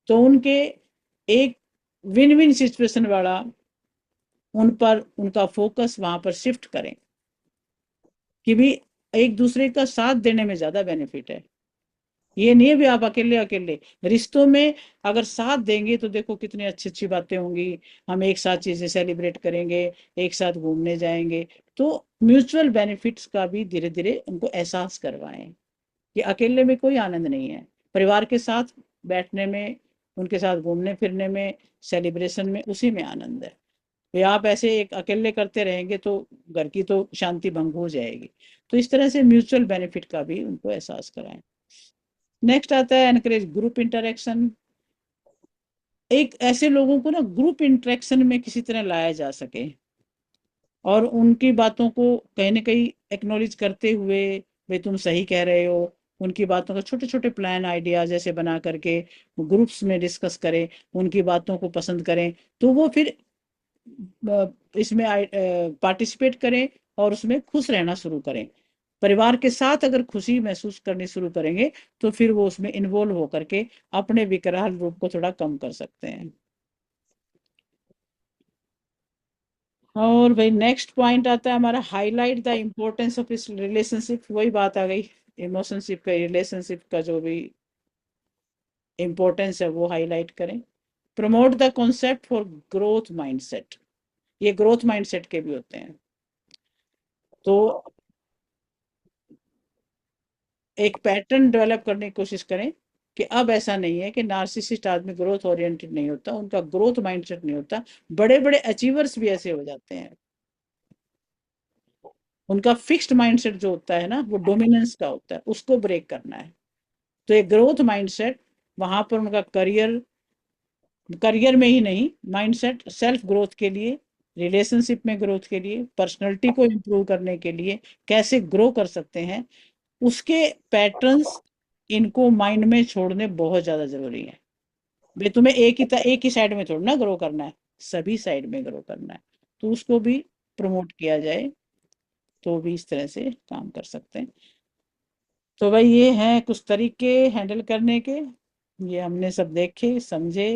तो उनके एक विन विन सिचुएशन वाला उन पर उनका फोकस वहां पर शिफ्ट करें कि भी एक दूसरे का साथ देने में ज्यादा बेनिफिट है। ये नहीं है भी आप अकेले अकेले रिश्तों में अगर साथ देंगे तो देखो कितनी अच्छी अच्छी बातें होंगी। हम एक साथ चीजें सेलिब्रेट करेंगे, एक साथ घूमने जाएंगे। तो म्यूचुअल बेनिफिट्स का भी धीरे धीरे उनको एहसास करवाएं कि अकेले में कोई आनंद नहीं है। परिवार के साथ बैठने में, उनके साथ घूमने फिरने में, सेलिब्रेशन में, उसी में आनंद है। ये आप ऐसे एक अकेले करते रहेंगे तो घर की तो शांति भंग हो जाएगी। तो इस तरह से म्यूचुअल बेनिफिट का भी उनको एहसास कराएं। नेक्स्ट आता है एनकरेज ग्रुप इंटरेक्शन। एक ऐसे लोगों को ना ग्रुप इंटरेक्शन में किसी तरह लाया जा सके और उनकी बातों को कहीं ना कहीं एक्नॉलेज करते हुए भाई तुम सही कह रहे हो, उनकी बातों का छोटे छोटे प्लान आइडियाज ऐसे बना करके ग्रुप्स में डिस्कस करें, उनकी बातों को पसंद करें, तो वो फिर इसमें पार्टिसिपेट करें और उसमें खुश रहना शुरू करें। परिवार के साथ अगर खुशी महसूस करनी शुरू करेंगे तो फिर वो उसमें इन्वॉल्व होकर के अपने विकराल रूप को थोड़ा कम कर सकते हैं। और भाई नेक्स्ट पॉइंट आता है हमारा हाईलाइट द इम्पोर्टेंस ऑफ इस रिलेशनशिप। वही बात आ गई, इमोशनशिप का, रिलेशनशिप का जो भी इम्पोर्टेंस है वो हाईलाइट करें। Promote the concept for growth mindset. ये ग्रोथ माइंडसेट के भी होते हैं। तो एक पैटर्न डेवलप करने की कोशिश करें कि अब ऐसा नहीं है कि नार्सिसिस्ट आदमी ग्रोथ ओरिएंटेड नहीं होता, उनका ग्रोथ माइंडसेट नहीं होता। बड़े बड़े अचीवर्स भी ऐसे हो जाते हैं। उनका फिक्स्ड माइंडसेट जो होता है ना वो डोमिनेंस का होता है, उसको ब्रेक करना है। तो एक ग्रोथ माइंडसेट वहां पर उनका करियर, करियर में ही नहीं, माइंडसेट सेल्फ ग्रोथ के लिए, रिलेशनशिप में ग्रोथ के लिए, पर्सनैलिटी को इम्प्रूव करने के लिए कैसे ग्रो कर सकते हैं, उसके पैटर्न्स इनको माइंड में छोड़ने बहुत ज्यादा जरूरी है। भाई तुम्हें एक ही साइड में थोड़ा ना ग्रो करना है, सभी साइड में ग्रो करना है। तो उसको भी प्रमोट किया जाए तो भी इस तरह से काम कर सकते हैं। तो भाई ये हैं कुछ तरीके हैंडल करने के, ये हमने सब देखे समझे।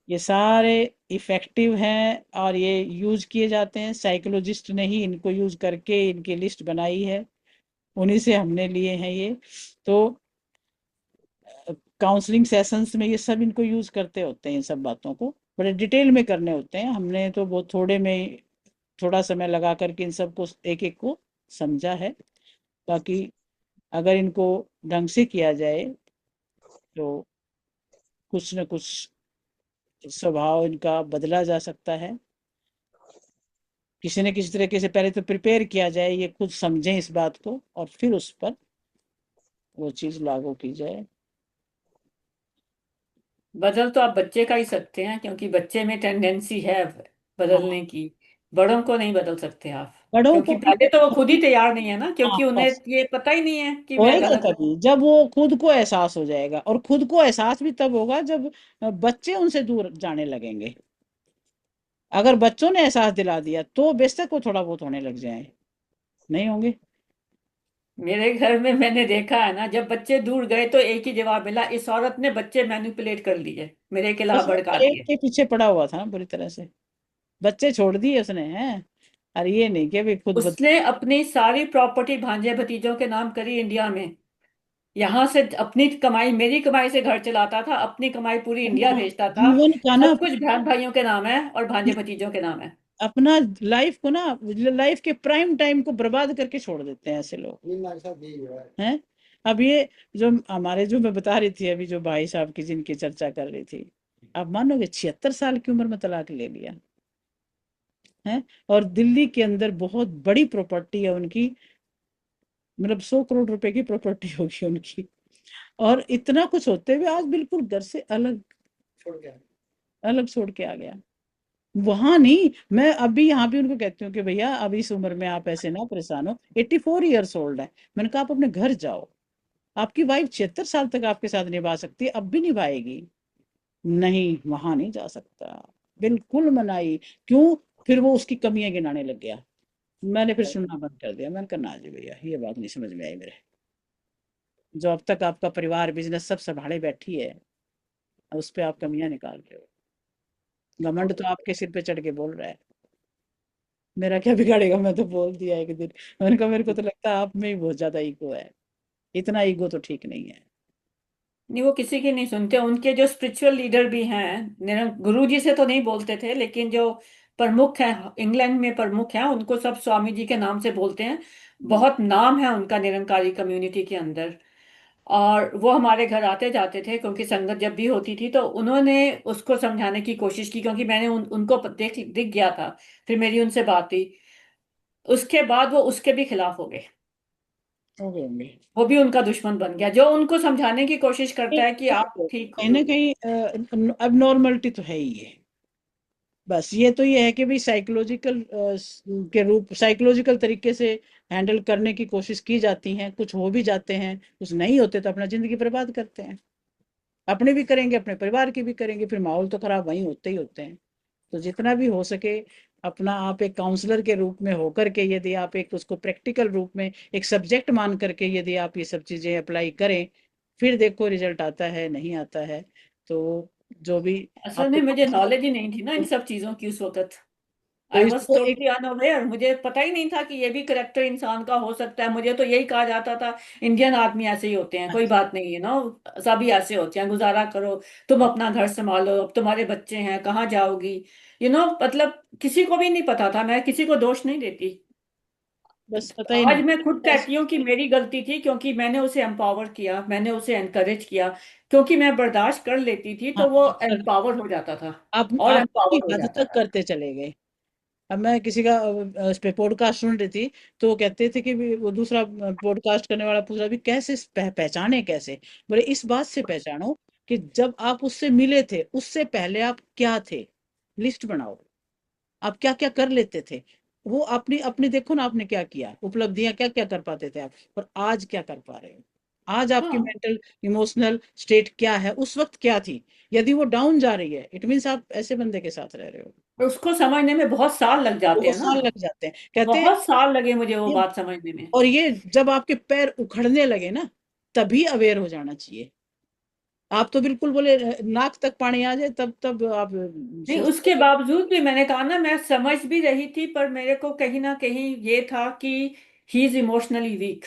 ये सारे इफेक्टिव हैं और ये यूज किए जाते हैं। साइकोलॉजिस्ट ने ही इनको यूज करके इनकी लिस्ट बनाई है, उन्हीं से हमने लिए हैं ये। तो काउंसलिंग सेशंस में ये सब इनको यूज करते होते हैं, इन सब बातों को बड़े डिटेल में करने होते हैं। हमने तो बहुत थोड़े में थोड़ा समय लगा करके इन सबको एक एक को समझा है। बाकी अगर इनको ढंग से किया जाए तो कुछ न कुछ स्वभाव इनका बदला जा सकता है। किसी न किसी तरीके से पहले तो प्रिपेयर किया जाए, ये खुद समझें इस बात को और फिर उस पर वो चीज लागू की जाए। बदल तो आप बच्चे का ही सकते हैं, क्योंकि बच्चे में टेंडेंसी है हाँ, बदलने की। बड़ों को नहीं बदल सकते आप, बड़ों को क्योंकि पहले तो वो खुद ही तैयार नहीं है ना, हाँ क्योंकि उन्हें बस ये पता ही नहीं है कि मैं होएगा गलत हूँ। तभी जब वो खुद को एहसास हो जाएगा, और खुद को एहसास भी तब होगा जब बच्चे उनसे दूर जाने लगेंगे। अगर बच्चों ने एहसास दिला दिया तो बेशक वो थोड़ा बहुत होने लग जाए, नहीं होंगे। मेरे घर में मैंने देखा है ना, जब बच्चे दूर गए तो एक ही जवाब मिला, इस औरत ने बच्चे मैनिपुलेट कर लिए, मेरे खिलाफ बस वो भड़का परेड दिए। के पीछे पड़ा हुआ था ना बुरी तरह से, बच्चे छोड़ दिए उसने हैं। अरे ये नहीं कि अभी खुद उसने अपनी सारी प्रॉपर्टी भांजे भतीजों के नाम करी इंडिया में। यहाँ से अपनी कमाई, मेरी कमाई से घर चलाता था, अपनी कमाई पूरी इंडिया अपना भेजता था। जीवन का ना, सब कुछ बहन भाइयों के नाम है और भांजे भतीजों के नाम है। अपना लाइफ को ना, लाइफ के प्राइम टाइम को बर्बाद करके छोड़ देते हैं ऐसे लोग हैं। अब ये जो हमारे, जो मैं बता रही थी अभी, जो भाई साहब की जिनकी चर्चा कर रही थी, आप मानोगे 76 साल की उम्र में तलाक ले लिया है। और दिल्ली के अंदर बहुत बड़ी प्रॉपर्टी है उनकी, मतलब 100 करोड़ रुपए की प्रॉपर्टी होगी उनकी। और इतना कुछ होते हुए आज बिल्कुल घर से अलग छोड़ के आ गया। वहां नहीं, मैं अभी यहाँ भी उनको कहती हूँ कि भैया अब इस उम्र में आप ऐसे ना परेशान हो, 84 ईयर्स ओल्ड है। मैंने कहा आप अपने घर जाओ, आपकी वाइफ 76 साल तक आपके साथ निभा सकती है, अब भी निभाएगी। नहीं, वहां नहीं जा सकता, बिल्कुल मनाई। क्यों? फिर वो उसकी कमियां गिनाने लग गया। मैंने फिर सुनना बंद कर दिया। मैंने कहा ना जी भैया, ये बात नहीं समझ में आई मेरे। जो अब तक आपका परिवार बिजनेस सब संभाले बैठी है, उस पे आप कमियां निकाल रहे हो। घमंड तो आपके सिर पे चढ़ के बोल रहा है। मेरा क्या बिगाड़ेगा, मैं तो बोल दिया एक दिन। मैंने कहा मेरे को तो लगता है आप में ही बहुत ज्यादा ईगो है। इतना ईगो तो ठीक नहीं है। नहीं, वो किसी की नहीं सुनते। उनके जो स्पिरिचुअल लीडर भी हैं, गुरु जी से तो नहीं बोलते थे, लेकिन जो प्रमुख हैं, इंग्लैंड में प्रमुख हैं, उनको सब स्वामी जी के नाम से बोलते हैं। हम्म, बहुत नाम है उनका निरंकारी कम्युनिटी के अंदर। और वो हमारे घर आते जाते थे, क्योंकि संगत जब भी होती थी तो उन्होंने उसको समझाने की कोशिश की, क्योंकि मैंने उनको दिख गया था। फिर मेरी उनसे बात हुई। उसके बाद वो उसके भी खिलाफ हो गए। हो गए होंगे। वो भी उनका दुश्मन बन गया, जो उनको समझाने की कोशिश करता है कि आप देखो, ठीक कहीं हो। ना कहीं अब नॉर्मलिटी तो है ही है। बस ये तो ये है कि भाई साइकोलॉजिकल के रूप, साइकोलॉजिकल तरीके से हैंडल करने की कोशिश की जाती है। कुछ हो भी जाते हैं, कुछ नहीं होते तो अपना जिंदगी बर्बाद करते हैं। अपने भी करेंगे, अपने परिवार की भी करेंगे, फिर माहौल तो खराब वहीं होते ही होते हैं। तो जितना भी हो सके, अपना आप एक काउंसलर के रूप में होकर के, यदि आप एक उसको प्रैक्टिकल रूप में एक सब्जेक्ट मान करके यदि आप ये सब चीजें अप्लाई करें, फिर देखो रिजल्ट आता है नहीं आता है। तो जो भी असल में आपको मुझे नॉलेज ही नहीं थी ना इन सब चीजों की उस वक्त। तो आई वॉज इसको एक टोटली अनअवेयर। मुझे पता ही नहीं था कि ये भी करेक्टर इंसान का हो सकता है। मुझे तो यही कहा जाता था इंडियन आदमी ऐसे ही होते हैं, कोई बात नहीं है ना, सभी ऐसे होते हैं, गुजारा करो, तुम अपना घर संभालो, अब तुम्हारे बच्चे हैं, कहाँ जाओगी। मतलब किसी को भी नहीं पता था। मैं किसी को दोष नहीं देती। बस पता ही आज नहीं। मैं खुद बस कहती हूँ कि मेरी गलती थी, क्योंकि मैंने उसे एम्पावर किया, मैंने उसे एनकरेज किया। क्योंकि मैं बर्दाश्त कर लेती थी हाँ, तो वो एम्पावर हो जाता था। और आप की एम्पावर हो हद जाता तक था। करते चले गए। अब मैं किसी का उस पे पॉडकास्ट सुन रही थी, तो वो कहते थे कि वो दूसरा पॉडकास्ट करने वाला पूछ रहा भी कैसे पहचाने कैसे। बोले इस बात से पहचानो कि जब आप उससे मिले थे उससे पहले आप क्या थे, लिस्ट बनाओ। आप क्या क्या कर लेते थे, वो अपनी अपनी देखो ना, आपने क्या किया, उपलब्धियां क्या क्या कर पाते थे आप, और आज क्या कर पा रहे हो। आज आपकी हाँ, मेंटल इमोशनल स्टेट क्या है, उस वक्त क्या थी। यदि वो डाउन जा रही है, इट मीन्स आप ऐसे बंदे के साथ रह रहे हो। उसको समझने में बहुत साल लग जाते बहुत हैं ना। साल लग जाते हैं, कहते हैं। बहुत साल लगे मुझे वो ये बात समझने में। और ये जब आपके पैर उखड़ने लगे ना, तभी अवेयर हो जाना चाहिए। आप तो बिल्कुल बोले नाक तक पानी आ जाए तब तब आप नहीं, सोचते उसके हो। बावजूद भी मैंने कहा ना, मैं समझ भी रही थी, पर मेरे को कहीं ना कहीं ये था कि he is emotionally weak.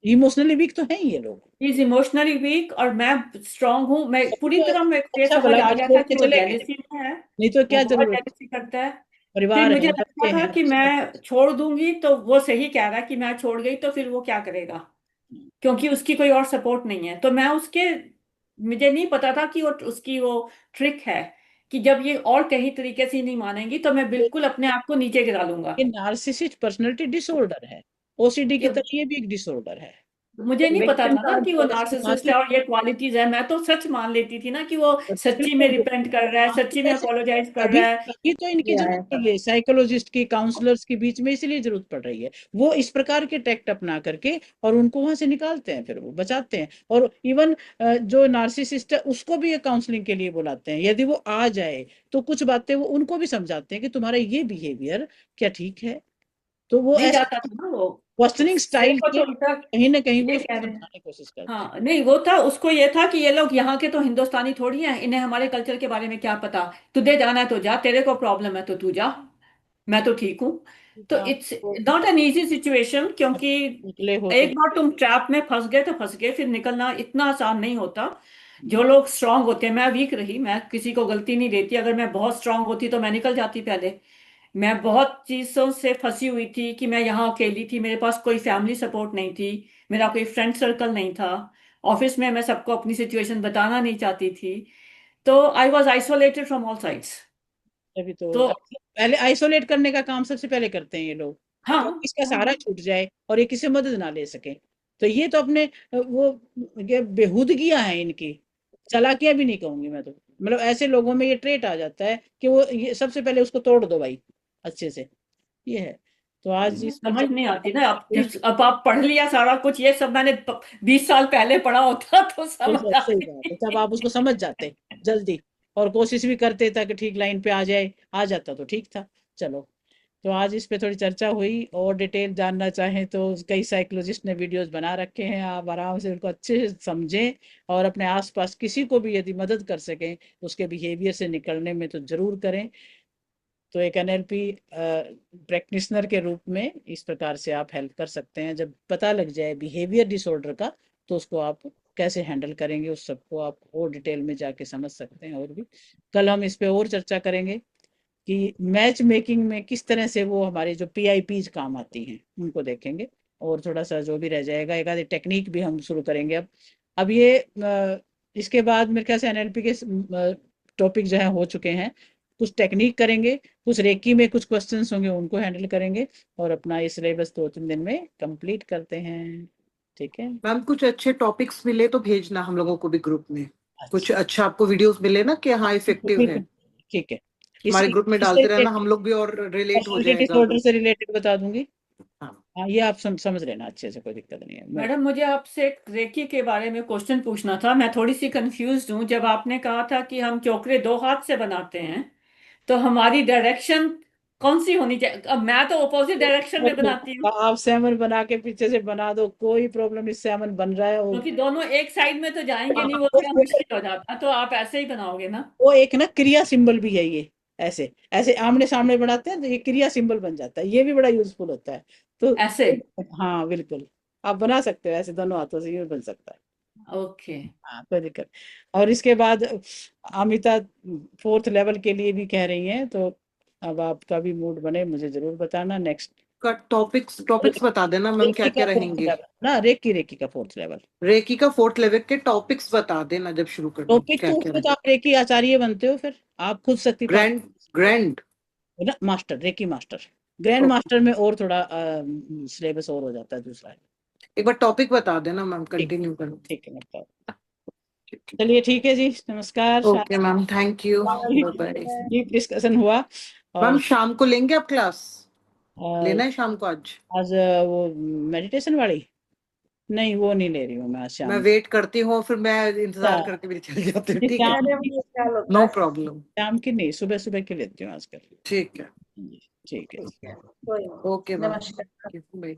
Emotionally weak तो है ही ये लोग। ही इज इमोशनली वीक और मैं स्ट्रांग हूँ। मैं तभी पूरी तो तरह मेरे को ये अच्छा समझ भला आ घर गया छोड़ था के कि वो चले गए, जेलिसी में है। नहीं तो वो क्या बहुत जरूरत है। जेलिसी करता है। फिर परिवार मुझे है, लगता बच्चे था हैं, कि सब मैं छोड़ दूंगी तो वो सही कह रहा है कि मैं छोड़ गई तो फिर वो क्या करेगा, क्योंकि उसकी कोई और सपोर्ट नहीं है। तो मैं उसके, मुझे नहीं पता था कि वो उसकी वो ट्रिक है कि जब ये और कहीं तरीके से नहीं मानेंगी तो मैं ये बिल्कुल अपने आप को नीचे गिरा लूंगा। नार्सिसिस्ट पर्सनालिटी डिसऑर्डर है। ओसीडी की कि तरह ये भी एक डिसऑर्डर है। मुझे तो नहीं पता मेंटल था ना कि वो नार्सिसिस्ट है मानसिक और ये क्वालिटीज है। मैं तो सच मान लेती थी ना कि वो सच्ची में बिल्कुल रिपेंट कर रहा है, हाँ, तो सच्ची में वैसे अपोलोजाइज कर अभी रहा है। अभी तो इनकी ये जरूरत है पड़ सब। रही है साइकोलॉजिस्ट की, काउंसलर्स के बीच में, इसलिए जरूरत पड़ रही है। वो इस प्रकार के टेक्ट अपना करके और उनको वहां से निकालते हैं, फिर वो बचाते हैं। और इवन जो नार्सिसिस्ट है उसको भी ये काउंसलिंग के लिए बुलाते हैं। यदि वो आ जाए तो कुछ बातें वो उनको भी समझाते हैं कि तुम्हारा ये बिहेवियर क्या ठीक है। तो वो नहीं ऐसे जाता था ना वो। क्वेश्चनिंग मेरे स्टाइल को से तो उल्टा कहीं ना कहीं वो ये उसको कह रहे हैं। समझाने की कोशिश करते हैं। हाँ, नहीं, वो था, उसको ये था कि ये लोग यहाँ के तो हिंदुस्तानी थोड़ी हैं, इन्हें हमारे कल्चर के बारे में क्या पता। तुझे जाना है तो जा, तेरे को प्रॉब्लम है तो तू जा, मैं तो ठीक हूँ। तो आप इट्स तो नॉट एन इजी सिचुएशन, क्योंकि निकले हो तो एक बार तुम ट्रैप में फंस गए तो फंस गए, फिर निकलना इतना आसान नहीं होता। जो हम्म, लोग स्ट्रांग होते हैं, मैं वीक रही, मैं किसी को गलती नहीं देती। अगर मैं बहुत स्ट्रांग होती तो मैं निकल जाती पहले। मैं बहुत चीजों से फंसी हुई थी कि मैं यहाँ अकेली थी, मेरे पास कोई फैमिली सपोर्ट नहीं थी, मेरा कोई फ्रेंड सर्कल नहीं था। ऑफिस में मैं सबको अपनी सिचुएशन बताना नहीं चाहती थी। तो I was isolated from all sides. तभी तो तो पहले आइसोलेट करने का काम सबसे पहले करते हैं ये लोग, हाँ, कि इसका हाँ, सहारा छूट जाए और ये किसी मदद ना ले सके। तो ये तो अपने वो ये बेहूदगियां हैं इनकी, चालाकियां भी नहीं कहूंगी मैं तो, मतलब ऐसे लोगों में ये ट्रेट आ जाता है कि वो ये सबसे पहले उसको तोड़ दो भाई अच्छे से, ये है। तो आज इस पर समझ नहीं आती ना। अब आप पढ़ लिया सारा कुछ, ये सब मैंने 20 साल पहले पढ़ा होता तो समझ सही आती। बात है, तब आप उसको समझ जाते जल्दी और कोशिश भी करते ताकि ठीक लाइन पे आ जाए, आ जाता तो ठीक था। चलो, तो आज इस पे थोड़ी चर्चा हुई, और डिटेल जानना चाहें तो कई साइकोलॉजिस्ट ने वीडियोस बना रखे हैं, आप आराम से उनको अच्छे से समझें और अपने आसपास किसी को भी यदि मदद कर सकें उसके बिहेवियर से निकलने में तो जरूर करें। तो एक एनएलपी प्रैक्टिशनर के रूप में इस प्रकार से आप हेल्प कर सकते हैं। जब पता लग जाए बिहेवियर डिसऑर्डर का तो उसको आप कैसे हैंडल करेंगे, उस सबको आप और डिटेल में जाके समझ सकते हैं। और भी कल हम इस पे और चर्चा करेंगे कि मैच मेकिंग में किस तरह से वो हमारे जो पीआईपीज काम आती हैं उनको देखेंगे, और थोड़ा सा जो भी रह जाएगा एक आधी टेक्निक भी हम शुरू करेंगे। अब ये इसके बाद मेरे ख्याल से एनएलपी के टॉपिक जो है हो चुके हैं, कुछ टेक्निक करेंगे, कुछ रेकी में कुछ क्वेश्चंस होंगे उनको हैंडल करेंगे, और अपना ये सिलेबस 2-3 दिन में कंप्लीट करते हैं। ठीक है, मैम कुछ अच्छे टॉपिक्स मिले तो भेजना हम लोगों को भी ग्रुप में, कुछ अच्छा अच्छा आपको वीडियोस मिले ना कि हाँ इफेक्टिव है, ठीक है। हमारे इससे ग्रुप में इससे डालते रहना, हम रिलेटेड, लोग भी और रिलेट हो पर्सनालिटी जाएगा। डिसऑर्डर से रिलेटेड बता दूंगी। हाँ हाँ, ये आप समझ लेना अच्छे से, कोई दिक्कत नहीं है। मैडम मुझे आपसे एक रेकी के बारे में क्वेश्चन पूछना था। मैं थोड़ी सी कंफ्यूज हूँ। जब आपने कहा था कि हम चोकरे 2 हाथ से बनाते हैं तो हमारी डायरेक्शन कौन सी होनी चाहिए? अब मैं तो अपोजिट डायरेक्शन में बनाती हूँ, आप सेवन बना के पीछे से बना दो, कोई प्रॉब्लम नहीं, सेवन बन रहा है क्योंकि दोनों एक साइड में तो जाएंगे नहीं, वो थोड़ा मुश्किल हो जाता। तो आप ऐसे ही बनाओगे ना? वो एक ना क्रिया सिंबल भी है ये, ऐसे ऐसे आमने सामने बनाते हैं तो ये क्रिया सिंबल बन जाता है, ये भी बड़ा यूजफुल होता है। तो ऐसे? हाँ बिल्कुल, आप बना सकते हो ऐसे दोनों हाथों से, ये बन सकता है। ओके। हाँ, कोई दिक्कत। और इसके बाद अमिता 4th लेवल के लिए भी कह रही हैं, तो अब आपका भी मूड बने मुझे जरूर बताना। नेक्स्ट का टॉपिक्स बता देना मैम, क्या रेकी का क्या 4th रहेंगे। लेवल ना, रेकी का 4th लेवल। रेकी का 4th लेवल के टॉपिक्स बता देना जब शुरू करना, टॉपिक क्या तो क्या उसमें तो रहेंगे। आप रेकी आचार्य बनते हो, फिर आप खुद शक्तिपात ग्रैंड ग्रैंड है ना, master, reiki master, grand master में और थोड़ा सिलेबस और हो जाता है दूसरा है। एक बार टॉपिक बता देना मैम, ठीक कंटिन्यू करो। ठीक है, मतलब चलिए ठीक है जी, नमस्कार। Okay ma'am, thank you, bye bye. Deep discussion हुआ। मैम और शाम को लेंगे आप क्लास, अ, लेना है शाम को आज? आज वो मेडिटेशन वाली, नहीं वो नहीं ले रही हूँ मैं आज मैं शाम वेट करती हूँ, फिर मैं इंतजार को। करके भी चल जाती हूँ, जी, ठीक है? मेरे में ख्याल होता नो है। प्रॉब्लम। शाम की नहीं, सुबह सुबह की लेती हूँ आजकल। ठीक है, जी, ठीक है। कोई नहीं। ओके मैम, नमस्कार। बाय।